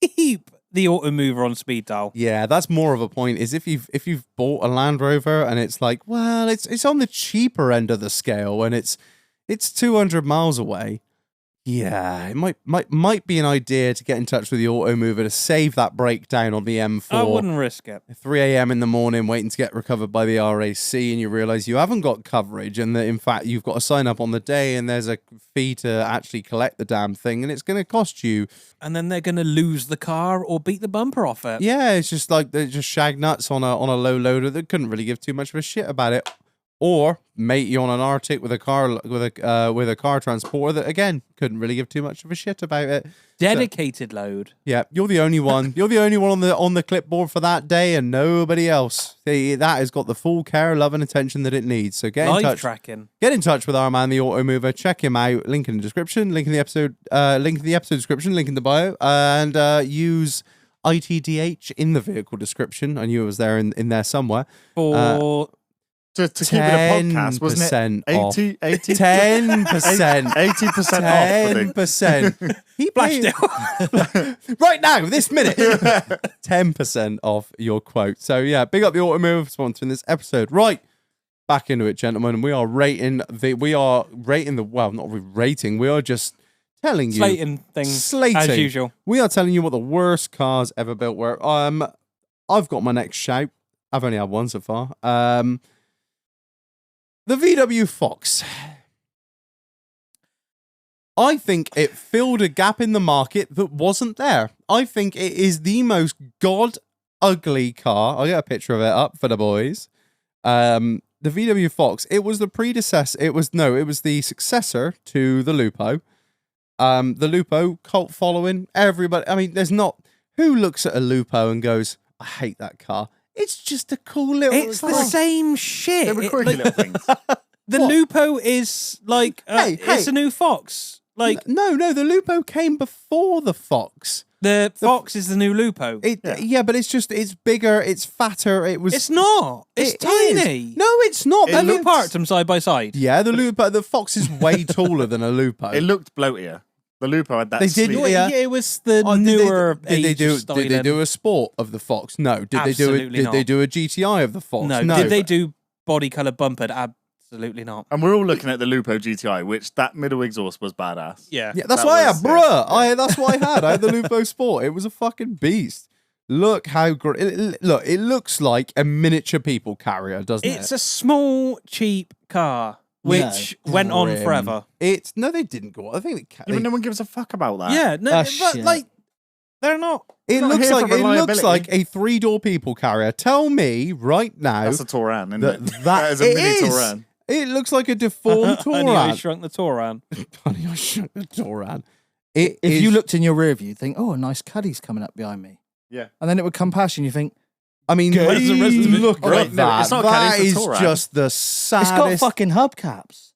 Keep the AUTOMOVER on speed dial. Yeah, that's more of a point. Is if you've bought a Land Rover and it's like, well, it's on the cheaper end of the scale and it's 200 miles away. Yeah, it might be an idea to get in touch with the Automover to save that breakdown on the M4. I wouldn't risk it. 3 a.m. in the morning, waiting to get recovered by the RAC, and you realise you haven't got coverage, and that in fact you've got to sign up on the day, and there's a fee to actually collect the damn thing, and it's going to cost you. And then they're going to lose the car or beat the bumper off it. Yeah, it's just like they're just shag nuts on a low loader that couldn't really give too much of a shit about it. Or mate you on an Arctic with a car transporter that again couldn't really give too much of a shit about it. Dedicated load. Yeah, you're the only one. You're the only one on the clipboard for that day, and nobody else. That has got the full care, love, and attention that it needs. So get in Live touch. tracking. Get in touch with our man, the Automover. Check him out. Link in the description. Link in the episode. Link in the episode description. Link in the bio. And use ITDH in the vehicle description. I knew it was there in there somewhere. For to keep it a podcast, wasn't it? 80, 10%. 80% 10%. He flashed it. right now, this minute. 10% off your quote. So yeah, big up the Automotive for sponsoring this episode. Right, back into it, gentlemen. We are rating well, not rating. We are just telling you slating things as usual. We are telling you what the worst cars ever built were. I've got my next shout. I've only had one so far. The VW Fox. I think it filled a gap in the market that wasn't there. I think it is the most god ugly car. I'll get a picture of it up for the boys. The VW Fox. It was the predecessor. It was the successor to the Lupo. The Lupo cult following. Everybody. I mean, there's not who looks at a Lupo and goes, "I hate that car." It's just a cool little. It's the same shit. They were quirky little things. The Lupo is like it's a new Fox. Like no, the Lupo came before the Fox. The Fox is the new Lupo. Yeah, but it's bigger, it's fatter. It's not. It's tiny. No, it's not. Have you parked them side by side? Yeah, the Fox is way taller than a Lupo. It looked bloatier. The Lupo had that. They did. Yeah, it was the newer. Did they do a sport of the Fox? No. Did they do a GTI of the Fox? No. Did they do body color bumpered? Absolutely not. And we're all looking at the Lupo GTI, which that middle exhaust was badass. Yeah, that's what I had, bruh. That's what I had. I had the Lupo Sport. It was a fucking beast. Look how great. Look, it looks like a miniature people carrier, doesn't it? It's a small, cheap car. Which went on forever. No, they didn't go on. I think no one gives a fuck about that. Yeah, no, but like they're not. It looks like a 3-door people carrier. Tell me right now. That's a Touran, isn't it? That is a mini Touran. It looks like a deformed Touran. Honey, I Shrunk the Touran. Honey, I Shrunk the Touran. If you looked in your rear view, you'd think, "Oh, a nice Cuddy's coming up behind me." Yeah, and then it would come past you, and you think. I mean, look at that. It's not that is just the saddest. It's got fucking hubcaps.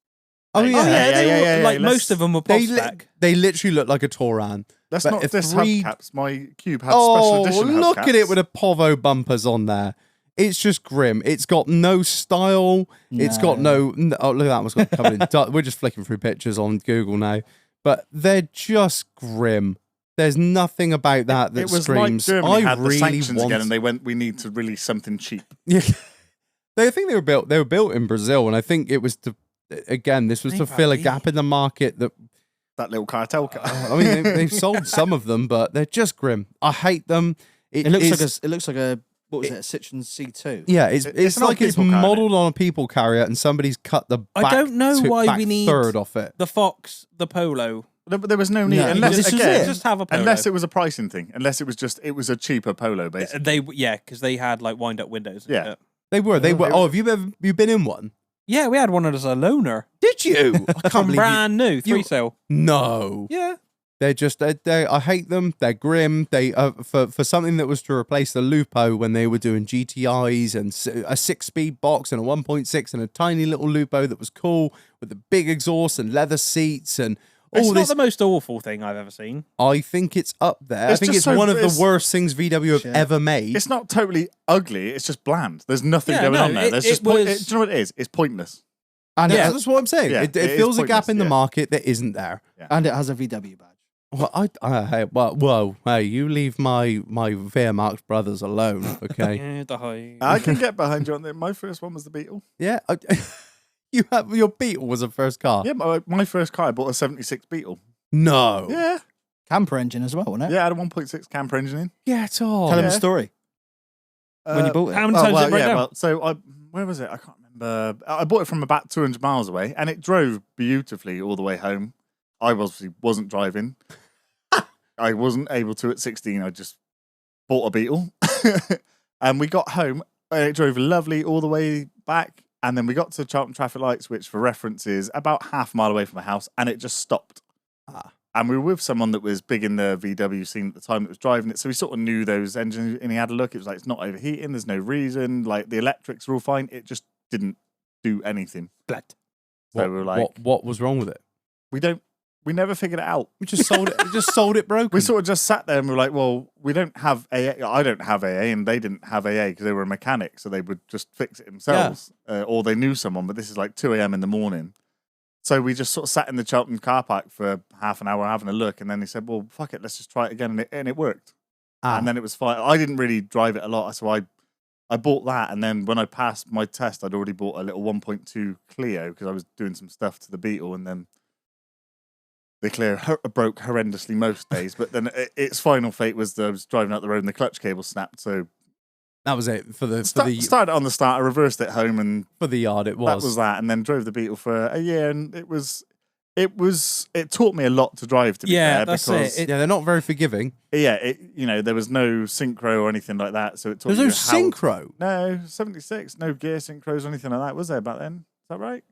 Oh yeah. Like most of them were pop spec. They literally look like a Touran. That's not this hubcaps. My Cube had special edition hubcaps. Look at it with a Povo bumpers on there. It's just grim. It's got no style. No. It's got no. Oh, look at that one's got coming in. We're just flicking through pictures on Google now, but they're just grim. There's nothing about that that screams. Like Germany had the sanctions again, and they went, "We need to release something cheap." Yeah, I think they were built. They were built in Brazil, and I think it was to. Again, this was to fill a gap in the market that little cartel car. I mean, they've sold some of them, but they're just grim. I hate them. It looks like a what was it? A Citroen C2. Yeah, it's like it's modelled on a people carrier, and somebody's cut the back. I don't know why we need third off it. The Fox, the Polo. There was no need, unless just have a Polo. Unless it was a pricing thing. Unless it was a cheaper Polo, basically. Because they had like wind up windows. Yeah, they were. Oh, have you been in one? Yeah, we had one as a loaner. Did you? I can't believe brand new 3-sale. No. Yeah. They're just. I hate them. They're grim. They for something that was to replace the Lupo when they were doing GTIs and a 6-speed box and a 1.6 and a tiny little Lupo that was cool with the big exhaust and leather seats and. It's not the most awful thing I've ever seen. I think it's up there. I think it's one of the worst things VW have ever made. It's not totally ugly. It's just bland. There's nothing going on there. Do you know what it is? It's pointless. And that's what I'm saying. Yeah, it fills a gap in the market that isn't there. Yeah. And it has a VW badge. Well, hey, you leave my Wehrmacht brothers alone, okay? I can get behind you on that. My first one was the Beetle. Yeah. Your Beetle was a first car. Yeah, my first car, I bought a 76 Beetle. No. Yeah. Camper engine as well, wasn't it? Yeah, I had a 1.6 camper engine in. Get on. Tell him Yeah. a story. When you bought it. How many times did it break down? Well, so where was it? I can't remember. I bought it from about 200 miles away, and it drove beautifully all the way home. I obviously wasn't driving. I wasn't able to at 16. I just bought a Beetle. And we got home, and it drove lovely all the way back. And then we got to Charlton traffic lights, which for reference is about half a mile away from the house, and it just stopped. And we were with someone that was big in the VW scene at the time that was driving it. So we sort of knew those engines, and he had a look. It was like, it's not overheating. There's no reason. Like, the electrics are all fine. It just didn't do anything. Blood. So we were like, what was wrong with it? We never figured it out. We just sold it. We just sold it broken. We sort of just sat there and we were like, well, we don't have AA. I don't have AA, and they didn't have AA because they were a mechanic. So they would just fix it themselves. Or they knew someone, but this is like 2 a.m. in the morning. So we just sort of sat in the Cheltenham car park for half an hour having a look. And then he said, well, fuck it, let's just try it again. And it worked. And then it was fine. I didn't really drive it a lot. So I bought that. And then when I passed my test, I'd already bought a little 1.2 Clio because I was doing some stuff to the Beetle. And then the Clio broke horrendously most days. But then its final fate was that I was driving out the road and the clutch cable snapped. So that was it for the started on the start. I reversed it home, and for the yard it was. That was that, and then drove the Beetle for a year, and it taught me a lot to drive. To be fair, that's because it. They're not very forgiving. Yeah, there was no synchro or anything like that, so it taught There's me no synchro. No 76, no gear synchros or anything like that. Was there back then? Is that right?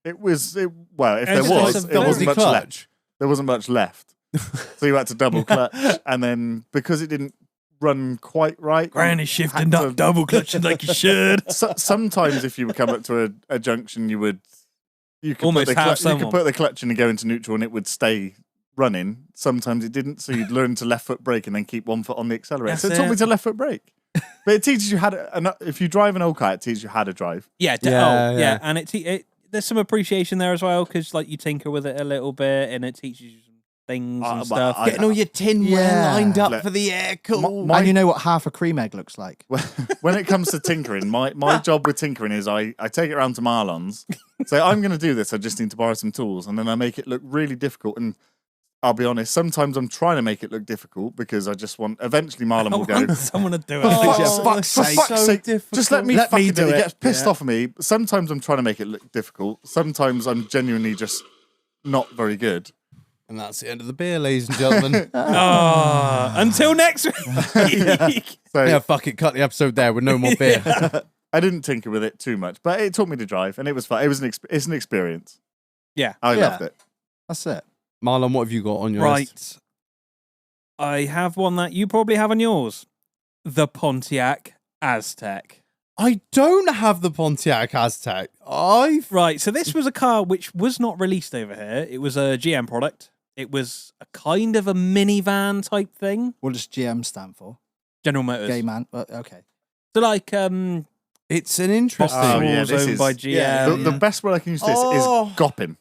It was. Well, if there was, it wasn't much left. There wasn't much left, so you had to double clutch, and then because it didn't run quite right. Granny shifting, not double clutching like you should. Sometimes if you would come up to a junction, you could almost put the clutch in and go into neutral, and it would stay running. Sometimes it didn't, so you'd learn to left foot brake and then keep 1 foot on the accelerator. So it taught me to left foot brake. But it teaches you how to. If you drive an old car, it teaches you how to drive. Yeah, and it there's some appreciation there as well because like you tinker with it a little bit, and it teaches you things and stuff. Getting all your tin lined up for the air cool. And you know what half a cream egg looks like. When it comes to tinkering, my job with tinkering is I take it around to MARLON's. So I'm going to do this. I just need to borrow some tools, and then I make it look really difficult. And I'll be honest, sometimes I'm trying to make it look difficult because I just want. Eventually, Marlon will go. Someone to do it. For fuck's sake, just let me fucking do it. He gets pissed off at me. Sometimes I'm trying to make it look difficult. Sometimes I'm genuinely just not very good. And that's the end of the beer, ladies and gentlemen. Until next week. So, fuck it. Cut the episode there with no more beer. I didn't tinker with it too much, but it taught me to drive, and it was fun. It's an experience. Yeah. I loved it. That's it. Marlon, what have you got on your list? I have one that you probably have on yours. The Pontiac Aztek. I don't have the Pontiac Aztek. Right, so this was a car which was not released over here. It was a GM product. It was a kind of a minivan type thing. What does GM stand for? General Motors. Gay man. Okay. So like it's an interesting owned by GM. The best word I can use this is gopping.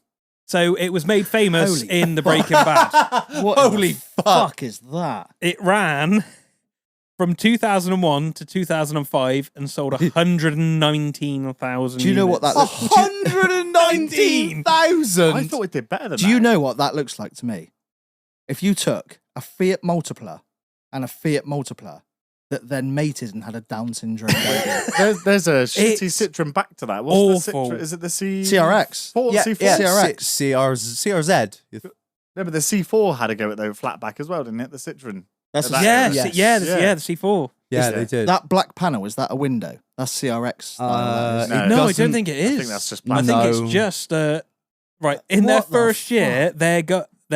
So it was made famous in the Breaking Bad. Holy fuck is that? It ran from 2001 to 2005 and sold 119,000 Do you know what that looks like? 119,000? I thought it did better than that. Do you know what that looks like to me? If you took a Fiat Multipla and a Fiat Multipla that then mated and had a Down syndrome baby. There's a shitty Citroen back to that. What's the Citroen? Is it the CRX? C4? CRZ. No, but the C4 had a go at the flat back as well, didn't it? The Citroen. The C4. Yeah, they did. That black panel, is that a window? That's CRX. No, I don't think it is. I think that's just I think it's just right. In their first year, their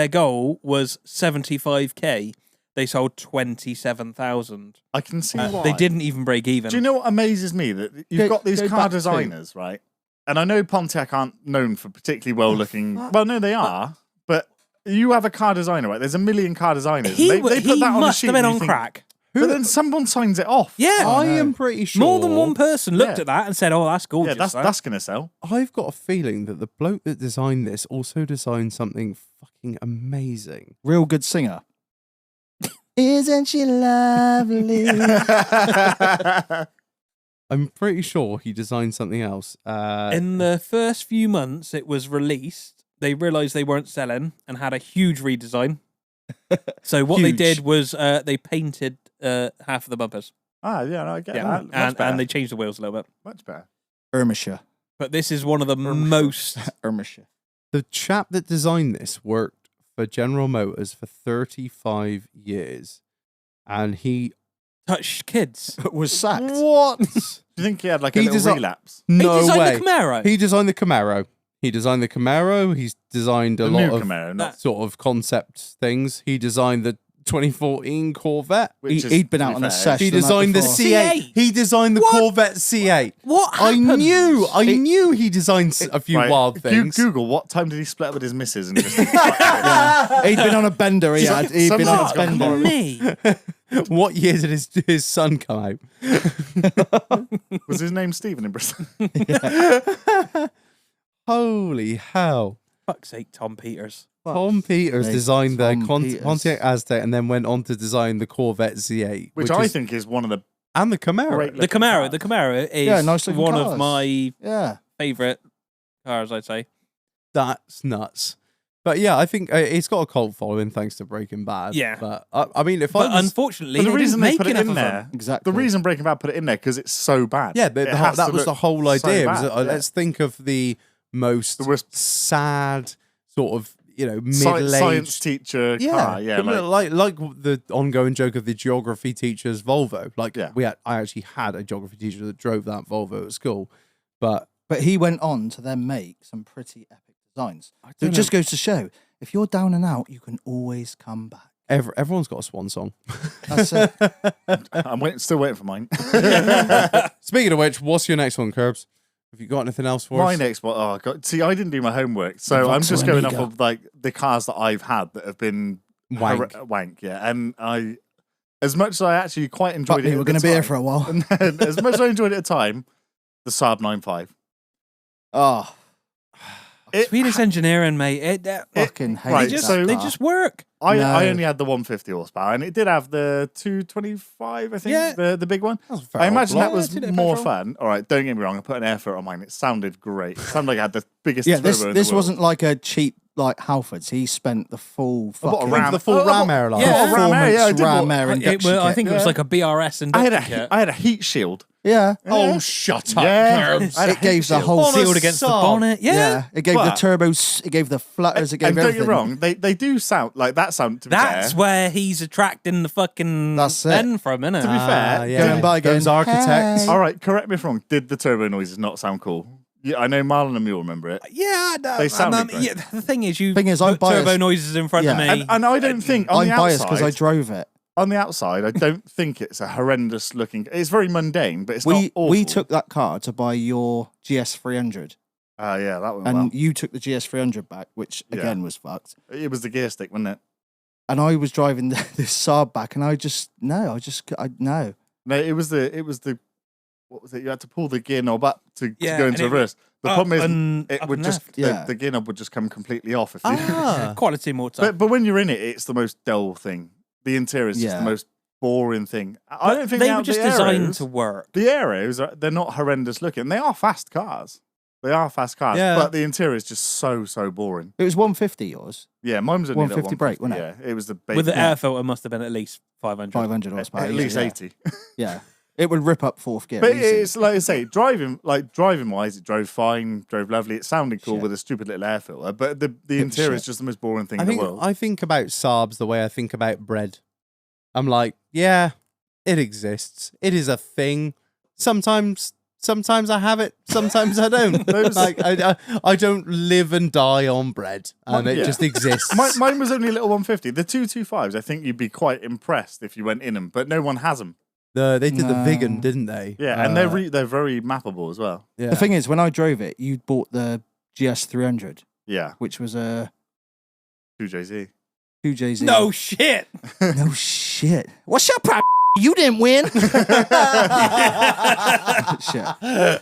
goal was 75k. They sold 27,000. I can see why. They didn't even break even. Do you know what amazes me? That you've got these car designers, right? And I know Pontiac aren't known for particularly well-looking. Well, no, they are. But you have a car designer, right? There's a million car designers. They put that on a sheet. Have been on crack. But then someone signs it off. Yeah, I am pretty sure. More than one person looked at that and said, "Oh, that's gorgeous." Yeah, that's going to sell. I've got a feeling that the bloke that designed this also designed something fucking amazing. Real good singer. Isn't she lovely? I'm pretty sure he designed something else. In the first few months it was released, they realised they weren't selling and had a huge redesign. So what they Huge. did was they painted half of the bumpers. Ah, yeah, no, I get Yeah, that. and they changed the wheels a little bit. Much better. Ermisha. But this is one of the most... Ermisha. The chap that designed this worked for General Motors for 35 years, and he touched kids. Was sacked. what? Do you think he had like a He little desi- relapse? No he designed way. the Camaro. He designed the Camaro. He's designed a The lot new of Camaro, not sort of concept things. He designed the 2014 Corvette. which is, He'd been to out be on the fair, sesh. He the night designed the before. C8. He designed the What? Corvette C8. What I happened? knew he designed a few Right, wild things. Google what time did he split up with his missus and just He'd been on a bender. He'd been on a Someone's got bender. more- Me. What year did his son come out? was his name Stephen in Bristol? Holy hell. Fuck's sake, Tom Peters. Tom Peters Hey, designed the Tom Peters. Pontiac Aztec and then went on to design the Corvette Z8. Which I is- think is one of the And the Camaro. great The looking Camaro. The cars. Camaro is Yeah, nice looking one cars. of my Yeah. favourite cars, I'd say. That's nuts. But yeah, I think it's got a cult following thanks to Breaking Bad. Yeah. But I mean, if But I was... unfortunately, But the they reason didn't they make put it enough in of them. there, Exactly. the reason Breaking Bad put it in there because it's so bad. Yeah, It has that to was the look whole so idea. Was bad, that, yeah. Let's think of the most The worst- sad sort of, middle-aged... Science teacher car. Yeah, like, like the ongoing joke of the geography teacher's Volvo. Like, Yeah. I actually had a geography teacher that drove that Volvo at school. But He went on to then make some pretty epic designs. So don't it just goes to show, if you're down and out, you can always come back. everyone's got a swan song. That's it. I'm still waiting for mine. Speaking of which, what's your next one, Curbs? Have you got anything else for My us? next one, oh god! See, I didn't do my homework, so I'm just Vauxhall going off Amiga. of like the cars that I've had that have been Wank. wank, yeah. And as much as I actually quite enjoyed Fuck it, me, we're going to be here for a while. and then, as much as I enjoyed it at the time, the Saab 9.5. Oh, Swedish engineering, mate. fucking hate right, They just, so- they just work. I No. only had the 150 horsepower, and it did have the 225, I think, Yeah. the big one. That's a fair I imagine old that block. was 2-liter more petrol. fun. All right, don't get me wrong. I put an air filter on mine. It sounded great. It sounded like I had the biggest Yeah, turbo this in the this world. wasn't like a cheap like Halfords. He spent the full bought a fucking Ram. The full Oh, Ram air line. Yeah. Ram Air, yeah, I performance did Ram what- Air induction I kit. think it was Yeah. like a BRS I induction had kit. I had a heat shield. Yeah. Oh, shut up, Yeah. Curbs. I had a It gave heat the shield. whole On a Sealed against the Saab. bonnet. Yeah. It gave But- the turbos, it gave the flutters, it gave And don't everything. get me wrong, they do sound like that sound to be That's fair. where he's attracting the fucking That's it. men from, innit? To be fair, yeah. Going by Those going, architects. "Hey." All right, correct me if I'm wrong. Did the turbo noises not sound cool? Yeah, I know Marlon and Mule remember it. Yeah, no, They sounded and, great. yeah, the thing is, you Thing is, I'm put turbo biased. noises in front of Yeah. me. And I don't think on I'm the biased outside, because I drove it. on the outside, I don't think it's a horrendous looking. It's very mundane, but it's not awful. We took that car to buy your GS300, yeah, that one. and Well, you took the GS300 back, which Yeah. again was fucked. it was the gear stick, wasn't it? And I was driving this Saab back, and I no. No, it was the. What was it? You had to pull the gear knob up to Yeah, go into and it- reverse. The up problem is, and- it up would and just left. Yeah. the gear knob would just come completely off if you. Ah. Quality motor. But when you're in it, it's the most dull thing. The interior is just Yeah. the most boring thing. I don't think they the- were just the designed Aeros- to work. The Aeros, they're not horrendous looking. They are fast cars. They are fast cars, Yeah. but the interior is just so boring. It was 150 yours, Yeah, mine was only 150 brake, wasn't it? Yeah, it was the basic. With the air filter, must have been at least 500. 500 horsepower. at least yeah. 80. Yeah, it would rip up fourth gear. But easy. it's like I say, driving wise, it drove fine, drove lovely. It sounded cool Shit. with a stupid little air filter, but the was interior is shit. just the most boring thing I in think the world. I think about Saabs the way I think about bread. I'm like, yeah, it exists. It is a thing. Sometimes I have it. Sometimes I don't. Like I don't live and die on bread, and it Yeah. just exists. Mine was only a little 150. The 225s, I think you'd be quite impressed if you went in them, but no one has them. They did the No. vegan, didn't they? Yeah, and they're very mappable as well. yeah. The thing is, when I drove it, you bought the GS300, Yeah, which was a 2JZ. 2JZ. No shit. no shit. What's your problem? You didn't win. Shit. Yeah.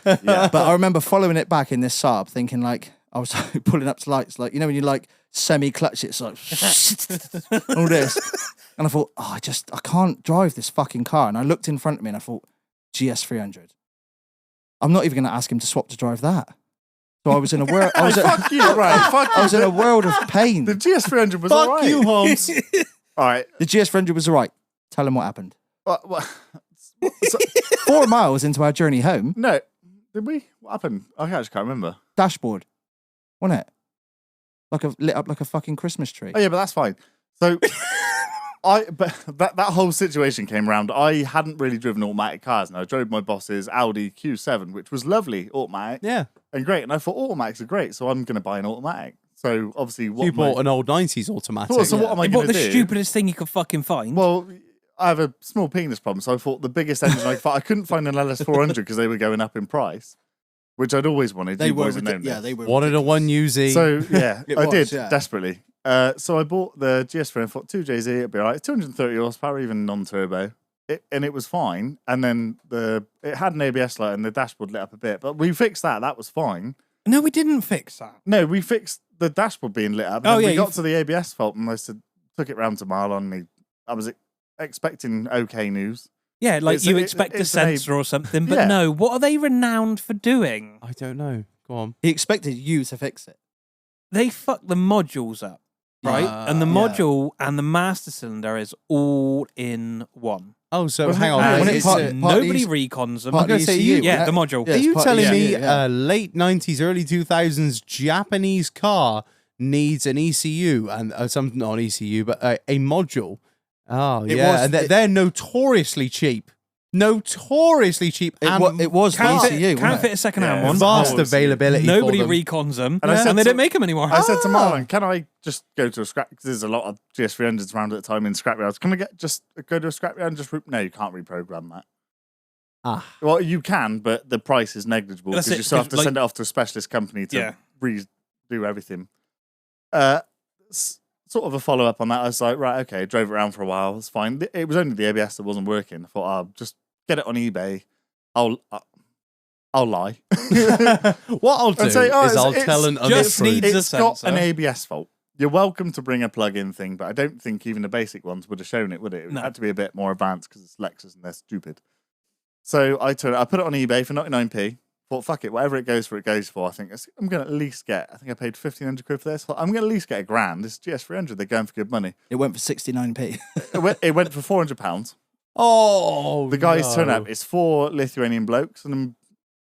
But I remember following it back in this Saab, thinking like I was pulling up to lights, like when you like semi-clutch, it's like all this, and I thought, I can't drive this fucking car. And I looked in front of me and I thought, GS300. I'm not even going to ask him to swap to drive that. So I was in a world. I was, Fuck you, right? Fuck I was you. in a world of pain. The GS300 was Fuck alright. you, Holmes. All right. The GS300 was alright. Tell him what happened. What? 4 miles into our journey home, No. Did we? What happened? I actually can't remember. dashboard, wasn't it? Lit up like a fucking Christmas tree. Oh yeah, but that's fine. So but that whole situation came around. I hadn't really driven automatic cars, and I drove my boss's Audi Q7, which was lovely, automatic. Yeah. And great. And I thought automatics are great, so I'm going to buy an automatic. So obviously, You bought an old 90s automatic. Well, so what am I You going bought to the do? stupidest thing you could fucking find. Well, I have a small penis problem, so I thought the biggest engine I could find. I couldn't find an LS400 because they were going up in price, which I'd always wanted. They You were, boys have known this. they were. Wanted a ridiculous. 1UZ. So yeah, It I was, did yeah. desperately. So I bought the GS3 and thought 2JZ, it'd be alright. 230 horsepower, even non-turbo, and it was fine. And then it had an ABS light and the dashboard lit up a bit, but we fixed that. That was fine. no, we didn't fix that. No, we fixed the dashboard being lit up. Oh, And yeah, we got you- to the ABS fault and I took it round to Marlon. And I was expecting okay news. Yeah, like It's you a- expect a it's an A- sensor or something, but Yeah. no. What are they renowned for doing? I don't know. Go on. He expected you to fix it. They fuck the modules up, right? And the yeah. module and the master cylinder is all in one. Oh, so Wasn't hang it- on. when And it it's, part- nobody of recons them. part I'm gonna of say ECU, you- Yeah, right? the module. Yeah, Are it's you part- telling yeah, me yeah. a late 90s, early 2000s Japanese car needs an ECU and something, not an ECU, but a module? Oh, It yeah. was- And they're notoriously cheap. Notoriously cheap. It was the Can't ECU. fit, can't wasn't fit it? a second-hand Yeah, one. Vast Oh, availability. Nobody for them. recons them, And I said and they to- don't make them anymore. I said to Marlon, can I just go to a scrap? Because there's a lot of GS300s around at the time in scrapyards. Can I just go to a scrapyard and just... No, you can't reprogram that. Ah. Well, you can, but the price is negligible That's because it, you still have to like- send it off to a specialist company to Yeah. redo everything. Sort of a follow-up on that. I was like, right, okay, drove it around for a while. It's fine. It was only the ABS that wasn't working. I thought, I'll just get it on eBay. I'll lie. What I'll do And say, oh, is I'll it's- tell an just untruth. needs a It's got sensor. an ABS fault. You're welcome to bring a plug-in thing, but I don't think even the basic ones would have shown it, would it? It No. had to be a bit more advanced because it's Lexus and they're stupid. So I put it on eBay for 99p. Thought, fuck it, whatever it goes for, it goes for. I think I'm going to at least get, I think I paid 1,500 quid for this. Thought, I'm going to at least get £1,000. This GS300, they're going for good money. It went for 69p. It went for £400. Oh, The guys no. turn up. It's 4 Lithuanian blokes, and I'm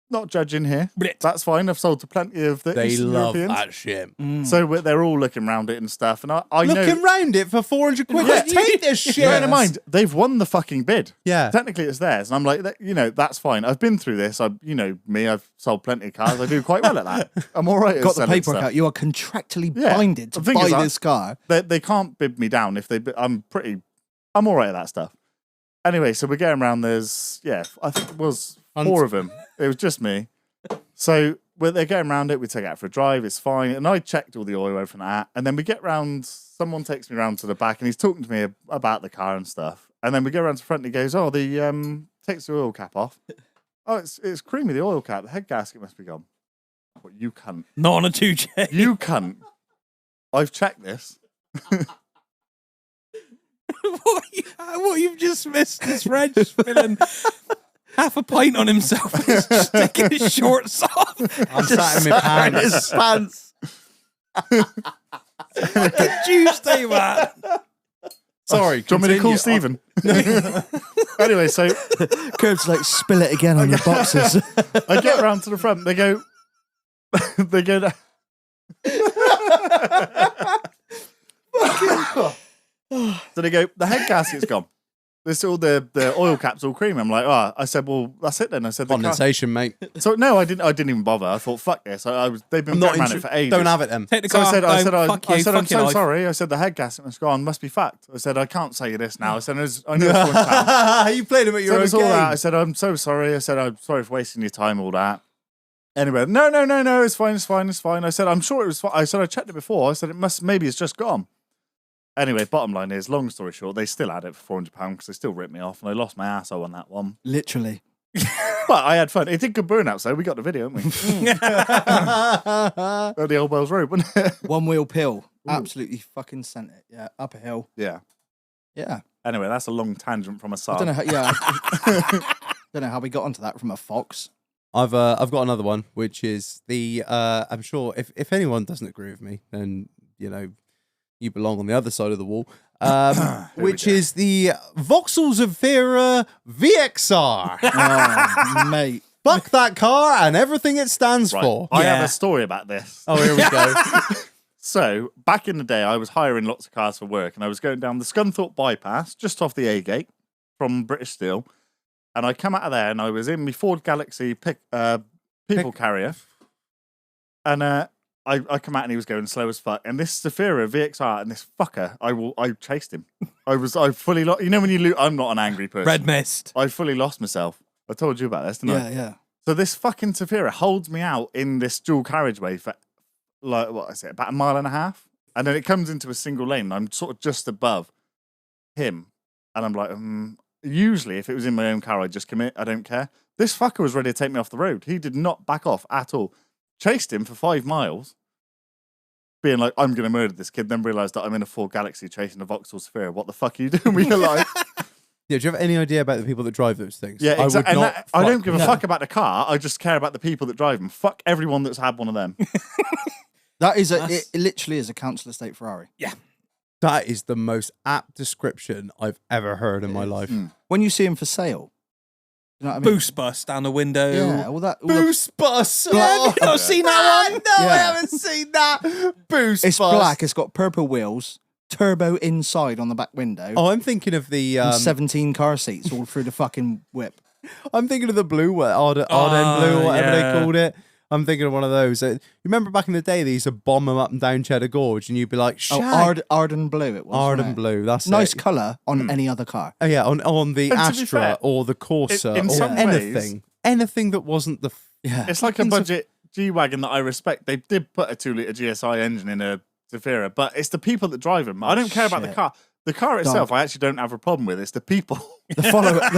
not judging here. Brit. That's fine. I've sold to plenty of the They Eastern love Europeans. that shit. So they're all looking around it and stuff. And I Looking know, round it for 400 quid. Yeah. Just take this shit. bearing in mind, they've won the fucking bid. Yeah. Technically, it's theirs. And I'm like, that's fine. I've been through this. I've sold plenty of cars. I do quite well at that. I'm all right at Got the selling paperwork stuff. out. You are contractually Yeah. binded to The thing buy is, this car. They can't bid me down if I'm all right at that stuff. Anyway, so we're going around. There's, I think it was 4 of them. It was just me. So they're going around it. We take it out for a drive. It's fine. And I checked all the oil from that. And then we get round. Someone takes me round to the back and he's talking to me about the car and stuff. And then we go around to the front and he goes, oh, takes the oil cap off. Oh, it's creamy, the oil cap. The head gasket must be gone. What, you cunt. Not on a 2J. You cunt. I've checked this. what you've just missed is Reg spilling half a pint on himself and he's just taking his shorts off. I'm sat in my pants. Pants. Tuesday, man. Sorry. Do you want me to call continue. Stephen? Anyway, so Curb's like, spill it again on your boxes. I get round to the front. They go. They go. So they go. The head gasket's gone. This all the oil cap's all creamy. I'm like, oh. I said, well, that's it then. I said, the car. Condensation, mate. So no, I didn't even bother. I thought, fuck this. They've been I'm not going around it for ages. Don't have it then. Take the So car. I said, home, I'm fuck your so life. sorry. I said the head gasket must go on. Must be fact. I said I can't say this now. I said I know it's £400. You played him at So your it was own all that. I game. said I'm so sorry. I said I'm sorry for wasting your time. All that. Anyway, no. It's fine. I said I'm sure it was fine. I said I checked it before. I said maybe it's just gone. Anyway, bottom line is, long story short, they still had it for £400 because they still ripped me off, and I lost my arsehole on that one. Literally. But I had fun. It did good burnout, so we got the video, didn't we? Oh, the old Wells Road, wasn't it? One wheel pill. Absolutely fucking sent it. Yeah. Up a hill. Yeah. Yeah. Anyway, that's a long tangent from a I Saab. don't know how, yeah. Don't know how we got onto that from a Fox. I've got another one, which is the I'm sure if anyone doesn't agree with me, then you belong on the other side of the wall. Which is the Vauxhall Zafira VXR. Oh, mate. Fuck that car and everything it stands for. I have a story about this. Oh, here we go. So, back in the day, I was hiring lots of cars for work, and I was going down the Scunthorpe bypass, just off the A gate from British Steel. And I come out of there, and I was in my Ford Galaxy people carrier. And I come out, and he was going slow as fuck. And this Zafira VXR, and this fucker, I chased him. I fully lost. You know when you I'm not an angry person. Red mist. I fully lost myself. I told you about this, didn't I? Yeah. So this fucking Zafira holds me out in this dual carriageway for about 1.5 miles. And then it comes into a single lane. And I'm sort of just above him. And I'm like, usually if it was in my own car, I'd just commit. I don't care. This fucker was ready to take me off the road. He did not back off at all. Chased him for 5 miles. Being like, I'm going to murder this kid. Then realised that I'm in a Ford Galaxy chasing a Vauxhall Zafira. What the fuck are you doing with your life? Yeah, do you have any idea about the people that drive those things? Yeah, exactly. I don't give a no. fuck about the car. I just care about the people that drive them. Fuck everyone that's had one of them. That is it literally is a council estate Ferrari. Yeah. That is the most apt description I've ever heard in my life. When you see them for sale, you know what I mean? Boost bus down the window. Yeah, all that. Boost bus. Yeah, you not seen that one? No, Yeah. I haven't seen that. Boost It's bus. black. It's got purple wheels, turbo inside on the back window, Oh, I'm thinking of the. and 17 car seats all through the fucking whip. I'm thinking of the blue one, Arden Blue, or whatever yeah. they called it. I'm thinking of one of those. You remember back in the day, they used to bomb them up and down Cheddar Gorge, and you'd be like, "Shag." Arden Blue. It was Arden wasn't it? Blue. That's Nice it. colour on any other car. Oh, yeah, on the And to be Astra fair, or the Corsa in or some anything, anything that wasn't the. Yeah, It's like a budget G-Wagon that I respect. They did put a 2-litre GSI engine in a Zafira, but it's the people that drive them. I don't care about the Shit. car. The car itself, I actually don't have a problem with. It's the people. the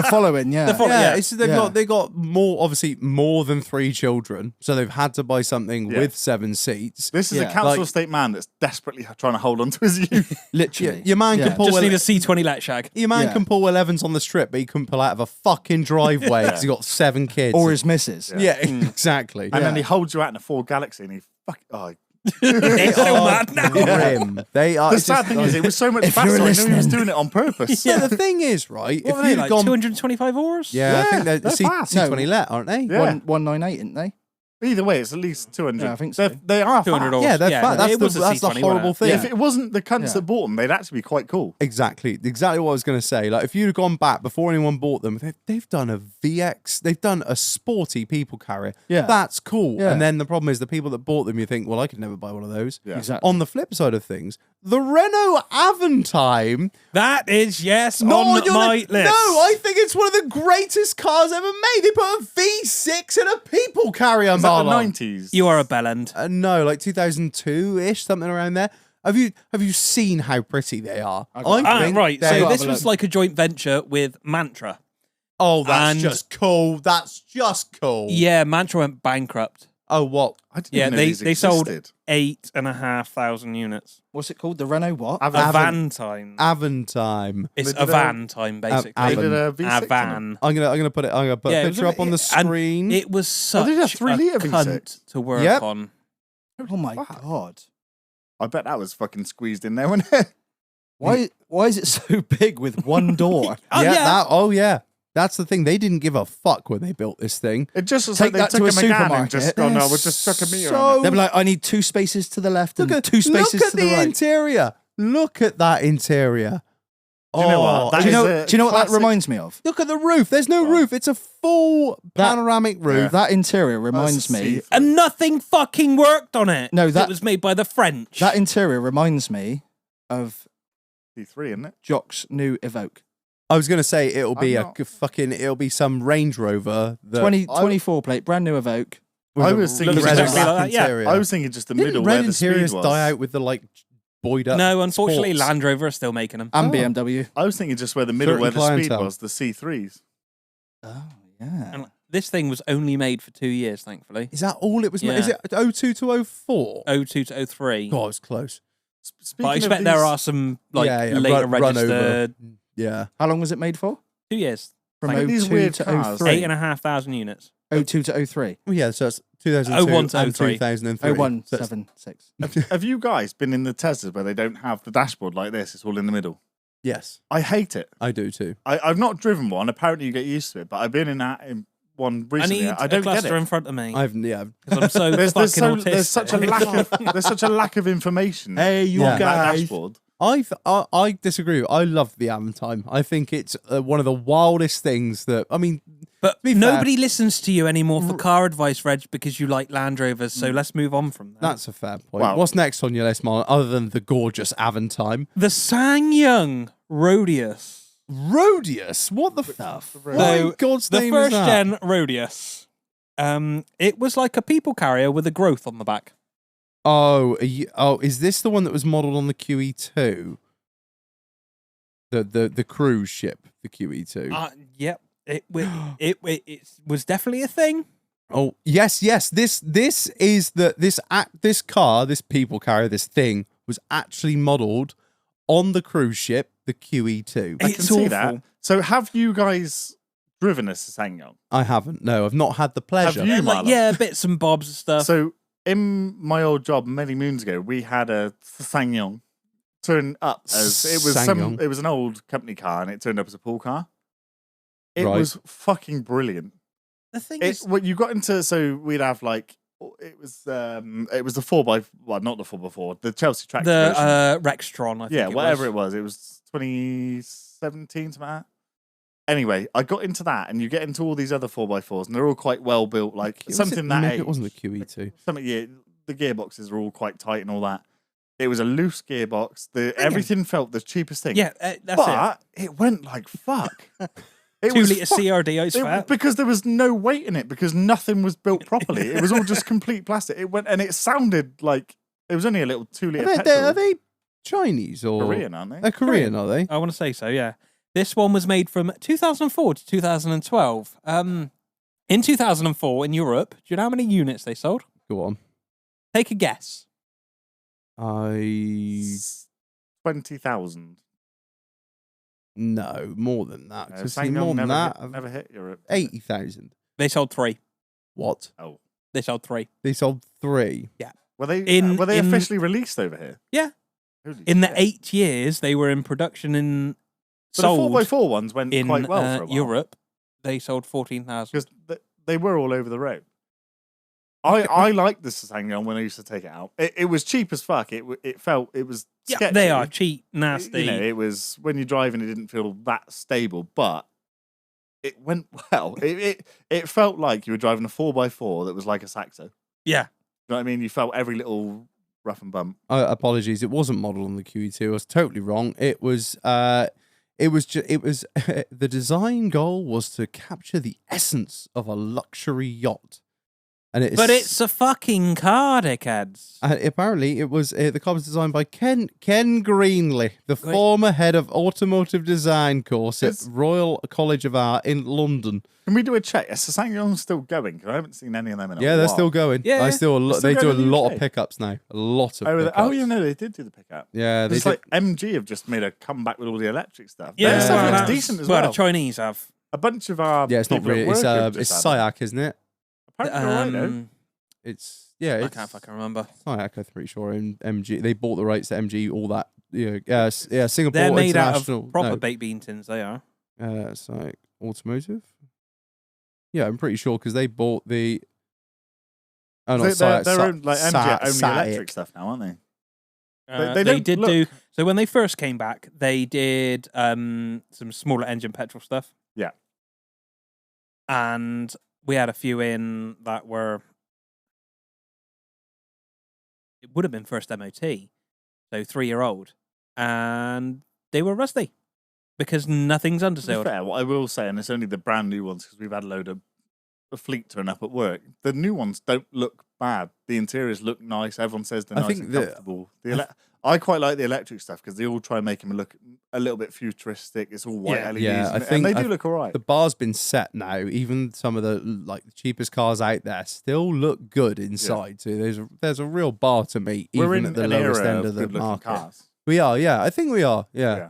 following, yeah. Yeah, it's, Yeah. they got more than 3 children, so they've had to buy something Yeah. with 7 seats. This is a Yeah. council Like- estate man that's desperately trying to hold on to his youth. Literally. Your man Yeah. can pull. Just need a C20 let shag. Your man Yeah. can pull 11s on the strip, but he couldn't pull out of a fucking driveway because he got 7 kids. Or his missus. yeah, exactly. And then he holds you out in a Ford Galaxy and he They're so mad now. Grim. They are. The it's sad just- thing is, it was so much If faster. you're I knew he was listening. doing it on purpose. Yeah, the thing is, right? What if were they you'd like? gone, 225 hours? yeah, I think they're they're fast. C20 let, aren't they? Yeah. 198, isn't they? Either way, it's at least 200. Yeah, I think so. They are 200 fast. Yeah, they're Yeah, fat. That's it was a that's the C20, horrible wasn't thing. If it wasn't the cunts Yeah. that bought them, they'd actually be quite cool. Exactly what I was going to say. Like, if you'd have gone back before anyone bought them, they've done a VX, they've done a sporty people carrier. Yeah. That's cool. Yeah. And then the problem is the people that bought them, you think, well, I could never buy one of those. Yeah. Exactly. On the flip side of things, the Renault Aventime. That is, yes, Not on your my list. list. No, I think it's one of the greatest cars ever made. They put a V6 in a people carrier, Is that the Marlon. 90s? You are a bellend. No, like 2002-ish, something around there. Have you seen how pretty they are? I think Right, they so are- this was like a joint venture with Mantra. Oh, that's and- just cool. That's just cool. Yeah, Mantra went bankrupt. Oh, what? I didn't Yeah, even know they these sold existed. 8,500 units. What's it called? The Renault what? A Avan- van time. Aventime. It's They a did van time, basically. They did Avan. a A V6 on them. van. I'm gonna put a Yeah, it picture was- up on the and screen. It was such did a a 3-litre V6. cunt to work Yep. on. Oh my Fuck. god! I bet that was fucking squeezed in there, wasn't it? Why is it so big with one door? Oh, yeah. That's the thing. They didn't give a fuck when they built this thing. It just was Take like they that took to a a Megane and supermarket. just gone, no, we'll just chuck a meter So- on it. They'll be like, I need 2 spaces to the left and Look at 2 spaces look at to the right. interior. Look at that interior. Do you know what? That Do you know? is a Do you know what that classic- reminds me of? Look at the roof. There's no roof. It's a full panoramic roof. That interior reminds That's a me. C3. And nothing fucking worked on it. No, that- it was made by the French. That interior reminds me of C3, isn't it? Jock's new Evoque. I was gonna say it'll be I'm it'll be some Range Rover. That 24 plate, brand new Evoque. with I a was thinking red exactly and black like that, yeah. interior. I was thinking just the Didn't middle red where the speed interiors was. die out with the like buoyed up. no, unfortunately, sports? Land Rover are still making them. And Oh. BMW. I was thinking just where the middle Certain where the speed clientele. was, the C3s. Oh, yeah. And this thing was only made for 2 years, thankfully. Is that all it was? Yeah. Is it 02 to 04? 02 to 03. God, it was close. Speaking But I of expect these, there are some like Yeah, later run over. registered. Yeah. How long was it made for? 2 years. From Like these 02 weird to cars. 03. 8,500 units. 02 to 03. Oh, yeah, so it's 2002 01 to and 03. 2003. 0176. Have you guys been in the Teslas where they don't have the dashboard like this? It's all in the middle. Yes, I hate it. I do too. I've not driven one. Apparently, you get used to it. But I've been in one I recently. need I a don't get cluster it. in front of me. Yeah. Because I'm so There's fucking autistic. there's such a lack of information. Hey, you on that guys. dashboard. I disagree. I love the Aventime. I think it's one of the wildest things that, I mean, But be nobody listens to you anymore for car advice, Reg, because you like Land Rovers. So let's move on from that. that's a fair point. Wow. What's next on your list, Marlon, other than the gorgeous Aventime? The SsangYong Rodius. Rodius? What the fuck? Why in God's the name is first that? gen Rodius. It was like a people carrier with a growth on the back. Oh, is this the one that was modelled on the QE2? The cruise ship, the QE2. Yep. It was definitely a thing. Oh, yes. This is this car, this people carrier, this thing was actually modelled on the cruise ship, the QE2. I can It's see awful. that. So have you guys driven a SsangYong? I haven't. No, I've not had the pleasure. Have you? Like, Marlon? yeah, bits and bobs and stuff. So in my old job many moons ago, we had a SsangYong turn up as SsangYong. it was an old company car, and it turned up as a pool car. It Right. was fucking brilliant. the thing is, What you got into, so we'd have like it was the 4x, well, not the 4x4, the Chelsea track version. the Rextron, I think. Yeah, whatever it was. was. It was 2017, something like that. Anyway, I got into that, and you get into all these other 4x4s, and they're all quite well built, like something that maybe age. it wasn't the QE2. Something, yeah, the gearboxes are all quite tight and all that. It was a loose gearbox. Everything felt the cheapest thing. Yeah, that's but it went like fuck. It 2 was litre CRD, it's fat. because there was no weight in it, because nothing was built properly. It was all just complete plastic. It went, and it sounded like it was only a little 2 litre petrol. Are they Chinese or Korean, aren't they? They're Korean, are they? I want to say so, yeah. This one was made from 2004 to 2012. In 2004, in Europe, do you know how many units they sold? Go on. Take a guess. 20,000. No, more than that. Because SsangYong more than that, never hit Europe. 80,000. They sold 3. What? Oh, They sold 3. They sold 3. were they In- officially released over here? Yeah. Holy In the shit. 8 years they were in production in But sold the 4x4 ones went in quite well for a while. Europe, they sold 14,000. Because they were all over the road. I liked the SsangYong when I used to take it out. It was cheap as fuck. It was Yeah, sketchy. they are cheap, nasty. You know, it was when you're driving, it didn't feel that stable, but it went well. It felt like you were driving a 4x4 that was like a Saxo. Yeah. You know what I mean? You felt every little rough and bump. Apologies, it wasn't modelled on the QE2. I was totally wrong. It was the design goal was to capture the essence of a luxury yacht. And But it's a fucking car, dickheads. Apparently, it was the car was designed by Ken Greenley, the former head of automotive design course at Royal College of Art in London. Can we do a check? Is the SsangYong still going? Because I haven't seen any of them in a while. Yeah, they're still going. Yeah, they do They're still a going in the lot UK? of pickups now. A lot of pickups. Oh, yeah, no, they did do the pickup. Yeah, they It's did. like MG have just made a comeback with all the electric stuff. Yeah, Their stuff well, looks that's- decent as well, well. the Chinese have. A bunch of our Yeah, it's not people at really. work It's have just had them. SIAC, isn't it? Apparently they're all right, though. It's I can't fucking remember. SIAC, I'm pretty sure. And MG, they bought the rights to MG, all that. Yeah, Singapore They're made out International. of proper baked bean tins, they are. SIAC Automotive. Yeah, I'm pretty sure because they bought the. Oh, not SIAC. They're own, like MG only SIAC. electric stuff now, aren't they? They don't did look- do so when they first came back. They did some smaller engine petrol stuff. Yeah. And we had a few in that were. It would have been first MOT, so 3-year-old, and they were rusty because nothing's To be undersealed. fair, what I will say, and it's only the brand new ones because we've had a load of a fleet turn up at work. The new ones don't look bad. The interiors look nice. Everyone says they're I nice think and the- comfortable. I quite like the electric stuff because they all try and make them look a little bit futuristic. It's all white Yeah. LEDs, Yeah, I and think they do look all right. The bar's been set now. Even some of the the cheapest cars out there still look good inside. So there's a real bar to meet, We're even in at the an lowest era end of of the good-looking market. cars. We are, yeah. I think we are, yeah.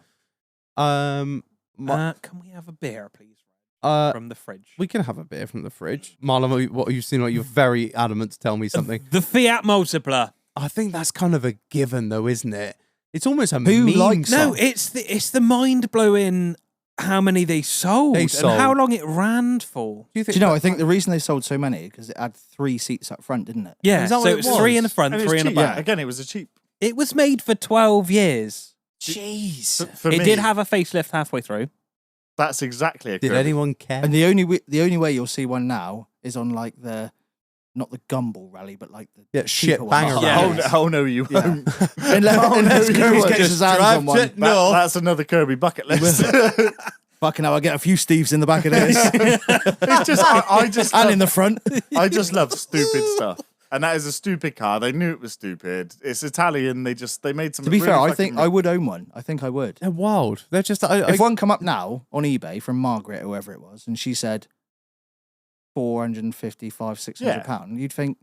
Yeah. My- Can we have a beer, please? from the fridge? We can have a beer from the fridge. Marlon, what you seem like you're very adamant to tell me something. The Fiat Multipla. I think that's kind of a given, though, isn't it? It's almost a Who meme likes song. No, it's the mind blowing how many they sold, and how long it ran for. Do you know? I think the reason they sold so many because it had 3 seats up front, didn't it? Yeah, Is that so what it it was was? 3 in the front, And it was 3 in the cheap. back. Yeah, again, it was a cheap. It was made for 12 years. Jeez. For It me, did have a facelift halfway through. That's exactly a Did Kirby. anyone care? And the only way you'll see one now is on like not the Gumball rally, but like the shit cheaper banger one. Yeah. rally. Oh no, you won't. Unless Kirby's gets his hands on one. That's another Kirby bucket list. Fucking hell, I get a few Steves in the back of this. It's just, I just, And love, in the front. I just love stupid stuff. And that is a stupid car. They knew it was stupid. It's Italian. They made some. To be really fair, I fucking think I would own one. I think I would. They're wild. They're just... If one come up now on eBay from Margaret, whoever it was, and she said 455, 600 pounds, you'd think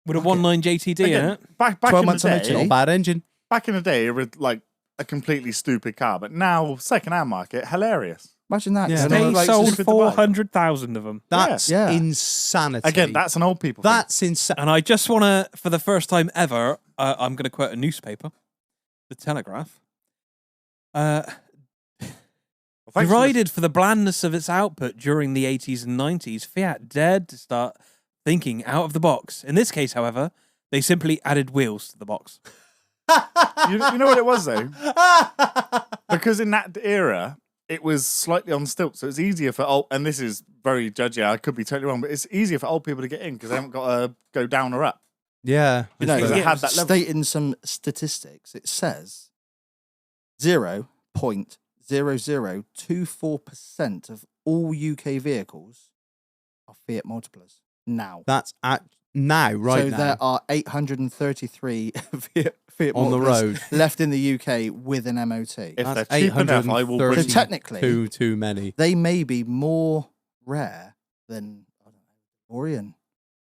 With a 1.9 JTD in Again, it. back 12 in months the on day, OT. not bad engine. back in the day, it was like a completely stupid car. But now, second-hand market, hilarious. imagine that. Yeah. You They know, like, sold stupid to buy. 400,000 of them. That's Yeah. insanity. Again, that's an old people thing. That's insane. And I just want to, for the first time ever, I'm going to quote a newspaper, The Telegraph. Thanks for Derided for the blandness of its output during the 80s and 90s, Fiat dared to start thinking out of the box. In this case, however, they simply added wheels to the box. you know what it was, though? Because in that era, it was slightly on stilts. So it's easier for old, and this is very judgy, I could be totally wrong, but it's easier for old people to get in because they haven't got to go down or up. Yeah. You know, Because it yeah, had that level. stating some statistics, it says 0.0024% of all UK vehicles are Fiat Multiplas now. That's at now, right so now. there are 833 Fiat On the Multiplas road. left in the UK with an MOT. If That's they're cheap enough, I will bring So you. technically, too many. they may be more rare than, I don't know, Orion.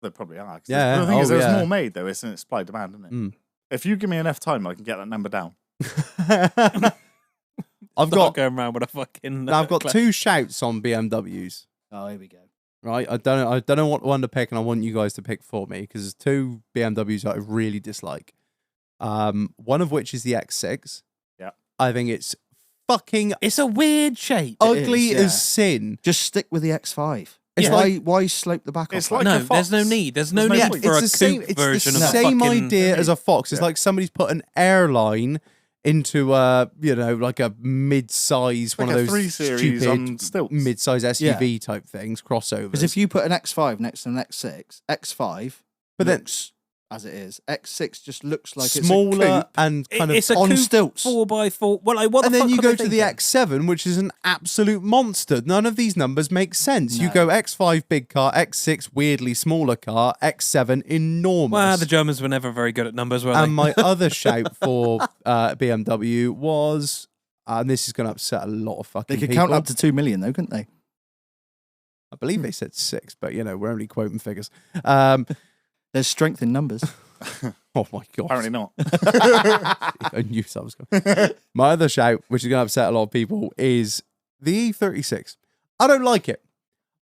They probably are. 'Cause Yeah. The thing is, there's yeah. more made, though. It's supply demand, isn't it? Mm. If you give me enough time, I can get that number down. I've Start got going around with a fucking. now I've got 2 shouts on BMWs. Oh, here we go. Right, I don't know what one to pick, and I want you guys to pick for me because there's 2 BMWs that I really dislike. One of which is the X6. Yeah, I think it's fucking It's a weird shape. ugly is, yeah. as sin. Just stick with the X5. It's Why slope the back It's off? like No, a Fox. there's no need. There's no There's no need point. for a It's the same. coupe It's version the of same fucking... idea as a Fox. It's Yeah. like somebody's put an airline into like a mid-size, Like one a of those 3 Series on stupid stilts. mid-size SUV type things, crossovers. Because if you put an X5 next to an X6, X5 But then- looks as it is. X6 just looks like smaller it's a coupe. and kind of It's a on coupe stilts. 4x4. Well, like, what and the then fuck you were go they to the thinking? X7, which is an absolute monster. None of these numbers make sense. You No. go X5 big car, X6 weirdly smaller car, X7 enormous. Well, the Germans were never very good at numbers, were and they? my other shout for BMW was, and this is going to upset a lot of fucking They could people. count up to 2 million though, couldn't they? I believe they said 6, but we're only quoting figures. There's strength in numbers. Oh my god! Apparently not. I knew that was going. My other shout, which is going to upset a lot of people, is the E36. I don't like it.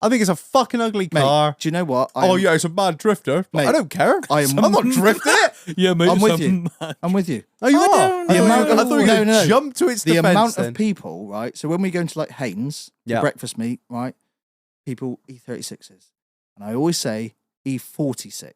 I think it's a fucking ugly Mate, car. do you know what? It's a bad drifter. But Mate, I don't care. I'm not drifting it. Yeah, mate. I'm with something- I'm with you. Oh, you I are. don't I know. thought you were No, going to no. jump to its The defense. amount then. of people, right? So when we go into like Haynes, Yeah. breakfast meat, right? People E36s. And I always say E46.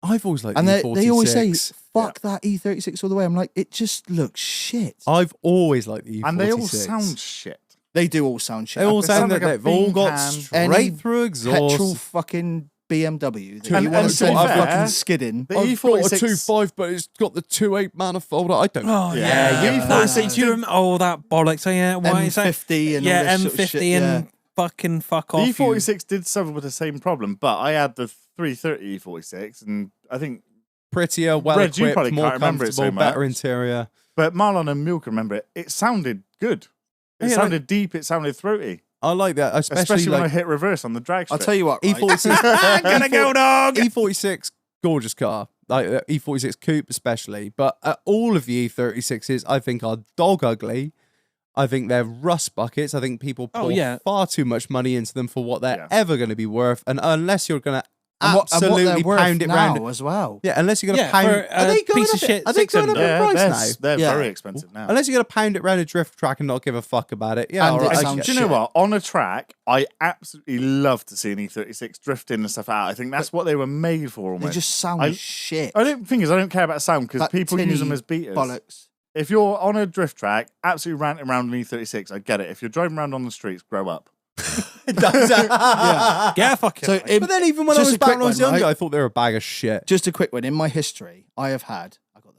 I've always liked And the they E46. always say, fuck that E36 all the way. I'm like, it just looks shit. I've always liked the E46. And they all sound shit. They do all sound shit. They all They sound sound that like a they've all bean got can. straight Any through exhaust. Petrol fucking BMW that And- you want and to to be send fair, fucking skidding. The I've got a E46 2.5, but it's got the 2.8 manifold. I don't. Oh, Yeah, yeah. yeah. That's E46 it. Do you remember? Oh, that bollocks. Oh, yeah. Why is that? M50 and Yeah, all this sort of M50 shit, and yeah. fucking fuck The off. E46 did suffer with the same problem, but I had the 330 E46, and I think, Prettier, well Reg, you equipped, probably more can't remember it so comfortable, better much. interior. but Marlon and Milk remember it. It sounded good. It Yeah, sounded deep. It sounded throaty, I like that, especially when I like hit reverse on the drag strip. I'll tell you what, right? E46. Gonna go, dog. E46, gorgeous car. Like E46 coupe especially, but all of the E36s I think are dog ugly. I think they're rust buckets. I think people pour far too much money into them for what they're ever going to be worth. And unless you're going to absolutely pound it round as well. Yeah, unless you're going to pound for a piece of shit. Are they going up in price now? They're very expensive now. Unless you're going to pound it around a drift track and not give a fuck about it. Yeah, And all right. Do you know what? On a track, I absolutely love to see an E36 drifting and stuff out. I think that's what they were made for. Almost. They just sound shit. I don't care about sound because people use them as beaters. Bollocks. If you're on a drift track, absolutely ranting around an E36, I get it. If you're driving around on the streets, grow up. Yeah, fuck it. But then even when I was back when I was younger, I thought they were a bag of shit. Just a quick one. In my history, I got the list.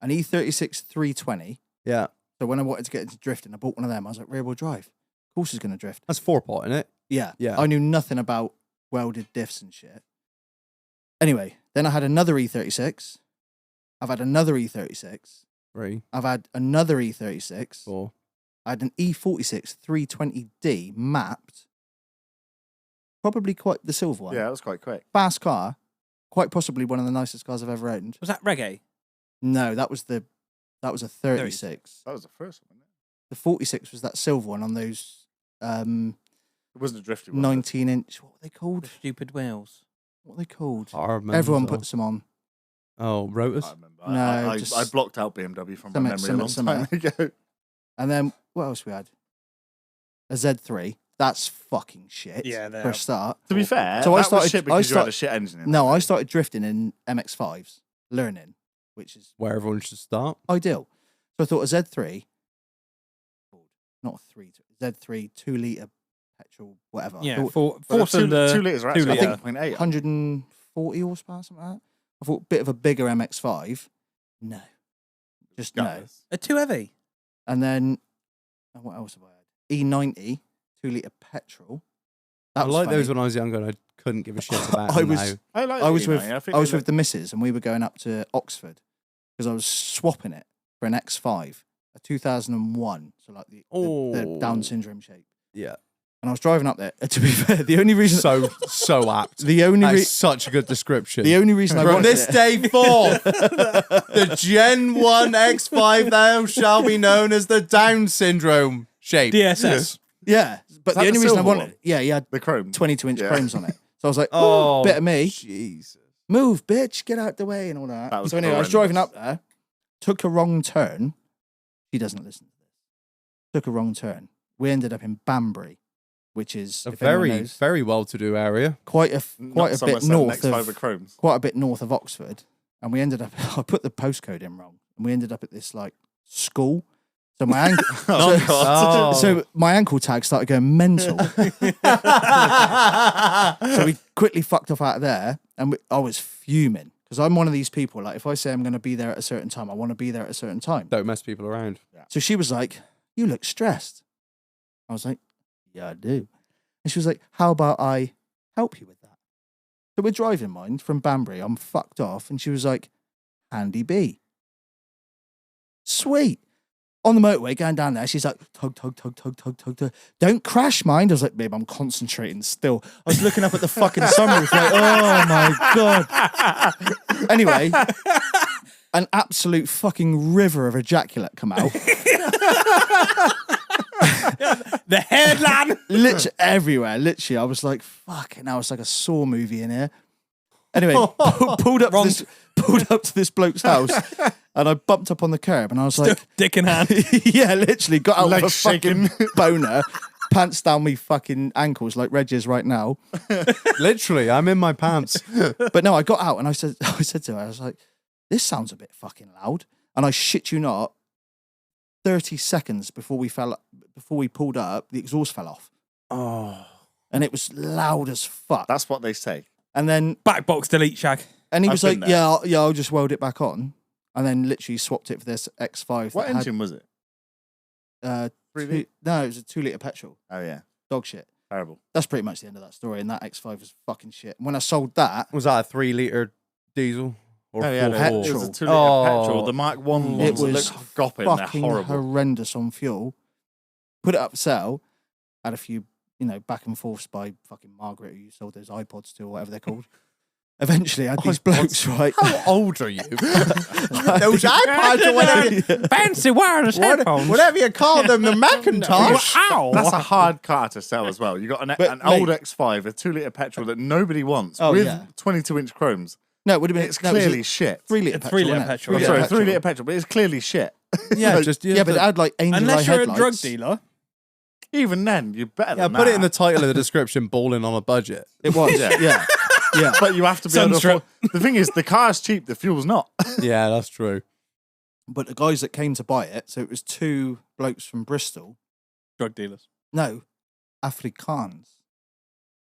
An E36 320. Yeah. So when I wanted to get into drifting, I bought one of them. I was like, rear wheel drive. Of course it's going to drift. That's 4-pot, isn't it? Yeah. Yeah. I knew nothing about welded diffs and shit. Anyway, then I had another E36. I've had another E36. 3. I've had another E36. 4. I had an E46 320D mapped. Probably quite the silver one. Yeah, that was quite quick. Fast car. Quite possibly one of the nicest cars I've ever owned. Was that reggae? No, that was a 36. That was the first one, wasn't it? The 46 was that silver one on those It wasn't a drifty one. 19-inch. What were they called? The stupid wheels. What are they called? Everyone puts them on. Oh, rotors? I remember. No, I blocked out BMW from my memory a long time ago. And then what else we had? A Z3. That's fucking shit. Yeah, for a start. To be fair, so that was shit because you had a shit engine in No, I started drifting in MX5s, learning, which is where everyone should start. Ideal. So I thought a Z3, not a 3, Z3 2-litre petrol, whatever. Yeah, 2 litres are actually 1.8. 140 horsepower, something like that. I thought a bit of a bigger MX5. No. Just no. Too heavy. And then, what else have I had? E90, 2-litre petrol. I liked those when I was younger and I couldn't give a shit about them now. I was with the missus and we were going up to Oxford because I was swapping it for an X5, a 2001, so like the Down syndrome shape. Yeah. And I was driving up there. To be fair, the only reason so apt. The only such a good description. The only reason I from wanted this day forth, the Gen 1 X5 now shall be known as the Down syndrome shape. DSS. Yeah, but the only reason I wanted, he had the chrome, 22-inch chromes on it. So I was like, oh, bit of me. Jesus. Move, bitch, get out the way and all that. So anyway, I was driving up there, took a wrong turn. He doesn't listen to this. Took a wrong turn. We ended up in Banbury, which is a very well-to-do area. Quite a bit north of quite a bit north of Oxford. And we ended up. I put the postcode in wrong, and we ended up at this like school. So my ankle, so my ankle tag started going mental. So we quickly fucked off out of there, and I was fuming because I'm one of these people. Like if I say I'm going to be there at a certain time, I want to be there at a certain time. Don't mess people around. Yeah. So she was like, "You look stressed." I was like, "Yeah, I do." And she was like, "How about I help you with that?" So we're driving, mind, from Banbury. I'm fucked off, and she was like, "Handy B." Sweet. On the motorway, going down there, she's like, tug, tug, tug, tug, tug, tug, tug. Don't crash, mind. I was like, babe, I'm concentrating still. I was looking up at the fucking sunroof like, oh my God. Anyway, an absolute fucking river of ejaculate come out. The headland. Literally everywhere. Literally, I was like, fuck. Now it's like a Saw movie in here. Anyway, pulled up to this bloke's house. And I bumped up on the curb and I was like... Dick in hand. Yeah, literally got out Legs of a shaking. fucking boner, pants down me fucking ankles like Reg is right now. Literally, I'm in my pants. But no, I got out and I said to her, I was like, this sounds a bit fucking loud. And I shit you not, 30 seconds before we pulled up, the exhaust fell off. Oh. And it was loud as fuck. That's what they say. And then... Back box delete, Shag. And he was like, yeah, I'll just weld it back on. And then literally swapped it for this X5. What engine was it? No, it was a 2-litre petrol. Oh, yeah. Dog shit. Terrible. That's pretty much the end of that story. And that X5 was fucking shit. When I sold that... Was that a 3-litre diesel? Or yeah, petrol. It was a 2-litre petrol. The Mark 1 it ones was gopping. fucking They're horrible. horrendous on fuel. Put it up for sale. Had a few, back and forths by fucking Margaret, who you sold those iPods to, or whatever they're called. eventually I had these blokes, right? How old are you? Those iPods or whatever. Fancy wireless headphones. Whatever you call them, the Macintosh. Ow. That's a hard car to sell as well. You got an old X5, a 2-litre petrol that nobody wants with 22-inch chromes. No, it would have been. It's clearly shit. 3-litre petrol. 3-litre petrol. I'm sorry, 3-litre petrol, but it's clearly shit. Yeah, but it had like angel eye Unless you're a drug headlights. dealer. Even then, you're better Yeah, than that. put it in the title of the description, balling on a budget. It was. Yeah. Yeah. But you have to be able to Sunstrip. afford. The thing is, the car's cheap, the fuel's not. Yeah, that's true. But the guys that came to buy it, so it was 2 blokes from Bristol. Drug dealers. No, Afrikaans.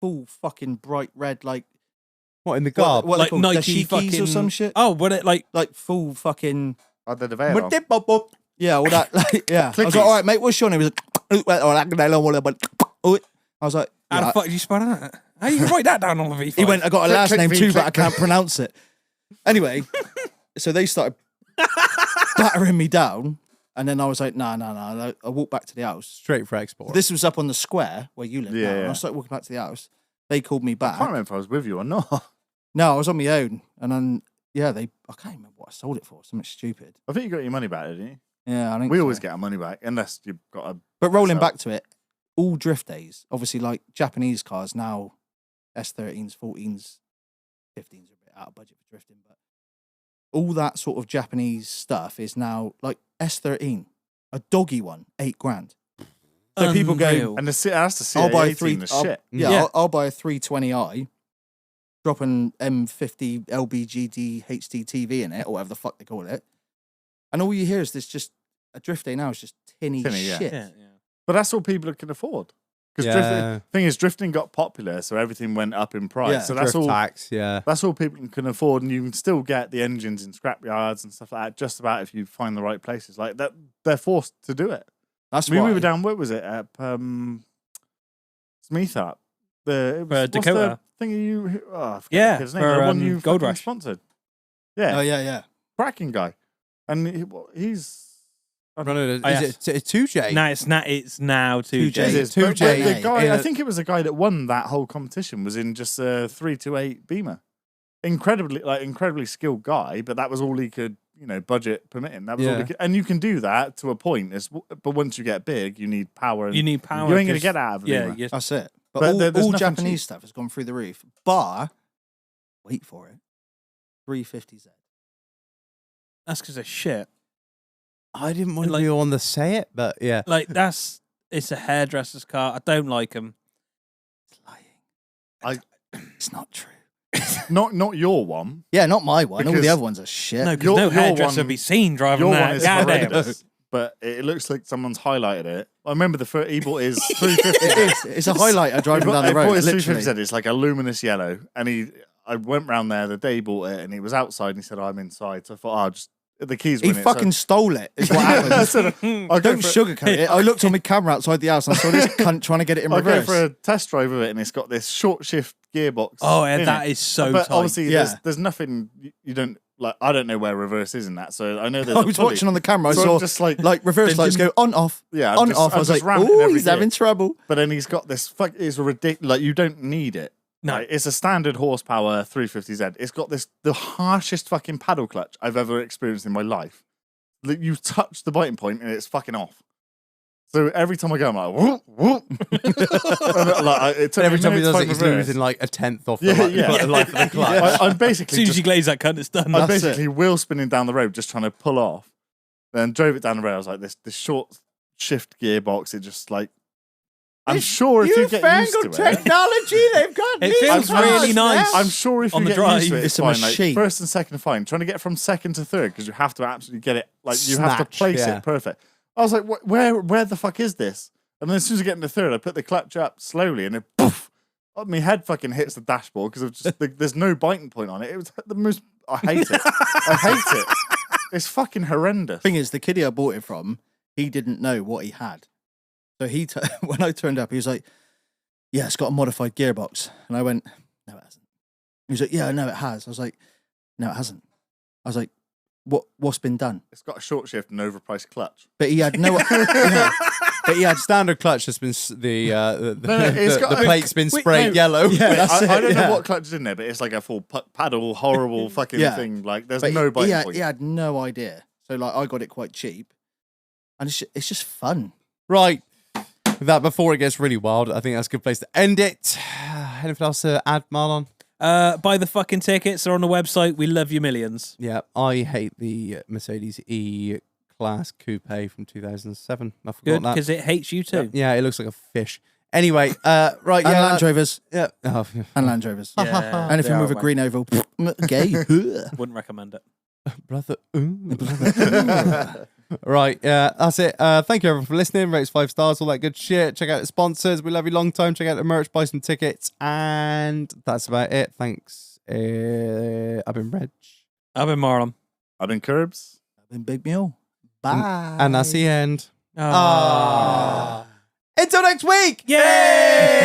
Full fucking bright red, like What, in the garb? what Like they call Nike dashikis fucking or some shit. Oh, what it like? Like full fucking I did a veil on. yeah, all that. Like, yeah, I was Clickies. like, all right, mate, what's your name? He was like, I was like, How yeah, the fuck did you spell that? How you write that down on the V5? he went, I got a last click name V, too, but click I can't pronounce it. Anyway, so they started battering me down, and then I was like, no. I walked back to the house. Straight for export. This was up on the square where you live now. And I started walking back to the house. They called me I back. can't remember if I was with you or not. No, I was on my own, and then I can't remember what I sold it for. Something stupid. I think you got your money back, didn't you? Yeah, I think We so. always get our money back, unless you've got a... But rolling So- back to it, all drift days, obviously, like Japanese cars now, S13s, 14s, 15s are a bit out of budget for drifting, but all that sort of Japanese stuff is now like S13, a doggy one, $8,000. So people go, Unreal. And that's the CA18, I'll buy the shit. yeah. I'll buy a 320i, drop an M50 LBGD HD TV in it, or whatever the fuck they call it, and all you hear is this just a drift day now is just tinny yeah. shit. Yeah. But that's all people can afford. Because Yeah. thing is, drifting got popular, so everything went up in price. Yeah. So that's Drift all. tax, yeah. That's all people can afford, and you can still get the engines in scrapyards and stuff like that. Just about if you find the right places like that, they're forced to do it. That's We why were down. Where was it at? Smeathorpe. It was, what's Dakota. the thing you? Oh, I forget Yeah, the kid's name. for, The one you Gold fucking Rush. sponsored. Yeah, Oh yeah. cracking guy, and he's. I don't know. Is it 2J? No, it's now 2J. 2J. Is Two but J the guy, in I a- think it was the guy that won that whole competition was in just a 328 Beamer. Incredibly skilled guy, but that was all he could, budget permitting. That was all Yeah. he could, and you can do that to a point. But once you get big, you need power. And You need power. You ain't gonna 'cause- get out of a Yeah, Beamer. yeah. That's it. But, But all, there's all nothing Japanese cheap. stuff has gone through the roof. Bar, wait for it, 350Z. That's because of shit. I didn't want Like- to be on the say it, but yeah. Like it's a hairdresser's car. I don't like them. It's lying. It's not true. Not your one. Yeah, not my one. All Because- the other ones are shit. No, because Your- no your hairdresser one- be seen driving Your that. one is Goddamn. horrendous, but it looks like someone's highlighted it. I remember the first he bought his 350. It is. It's a highlighter driving down the He bought road. his Literally. 350Z. It's like a luminous yellow, and I went round there the day he bought it, and he was outside, and he said, "I'm inside." So I thought, just the keys. He were in it, fucking stole it. Is what happened. I Don't sugarcoat it. I looked on my camera outside the house and I saw this cunt trying to get it in I go reverse. for a test drive of it, and it's got this short shift gearbox. Oh, yeah, in that it. is so But tight. obviously, Yeah. there's nothing you don't like. I don't know where reverse is in that, so I know there's. I a was pulley. watching on the camera. I So I'm saw just like reverse Then lights you- go on off. Yeah, I'm on just- off. I I'm was just like, ramping oh, every he's having gear. trouble. But then he's got this it's ridiculous. Like, you don't need it. No. Like, it's a standard horsepower 350Z. It's got the harshest fucking paddle clutch I've ever experienced in my life. Like, you touch the biting point and it's fucking off. So every time I go, I'm like, whoop, whoop. It took Every me time he minutes to does it, find he's reverse. losing like a tenth off the Yeah, life, yeah. life of the clutch. I'm as basically soon as just you glaze that cunt, it's done. I'm That's basically wheel spinning down the road, just trying to pull off. Then drove it down the road. I was like, this short shift gearbox. It just like, I'm sure if you get used to it, technology they've got. It feels I'm really nice. I'm sure if on you the get drive, used to it, it's it's a fine. Like, machine. first and second, fine. Trying to get from second to third because you have to absolutely get it. Like, you have to Snatch, place yeah. it perfect. I was like, where the fuck is this? And then as soon as I get into third, I put the clutch up slowly, and it poof. My head fucking hits the dashboard because of just there's no biting point on it. It was the most. I hate it. I hate it. It's fucking horrendous. Thing is, the kiddie I bought it from, he didn't know what he had. So when I turned up, he was like, "Yeah, it's got a modified gearbox," and I went, "No, it hasn't." He was like, "Yeah, no, it has." I was like, "No, it hasn't." I was like, "What's been done?" It's got a short shift and overpriced clutch. But he had no. Yeah. But yeah, standard clutch has been the plate's been sprayed no. yellow. Yeah, that's it. I don't yeah. know what clutch is in there, but it's like a full paddle, horrible fucking thing. Like there's But no biting point. he had no idea. So like I got it quite cheap, and it's just fun. Right. That before it gets really wild, I think that's a good place to end it. Anything else to add, Marlon? Buy the fucking tickets. They're on the website. We love you millions. Yeah, I hate the Mercedes E-Class Coupe from 2007. I forgot Good, that. because it hates you too. Yeah, it looks like a fish. Anyway, right, And yeah. Land Rovers. Yeah. Oh, yeah. And Land Rovers. Yeah, Anything they with are, a green oval, gay. Wouldn't recommend it. Brother. Right, yeah, that's it. Thank you everyone for listening. Rates 5 stars, all that good shit. Check out the sponsors. We love you long time. Check out the merch, buy some tickets, and that's about it. Thanks. I've been Reg. I've been Marlon. I've been Curbs. I've been Big Mule. Bye. And that's the end. Ah. Until next week. Yay!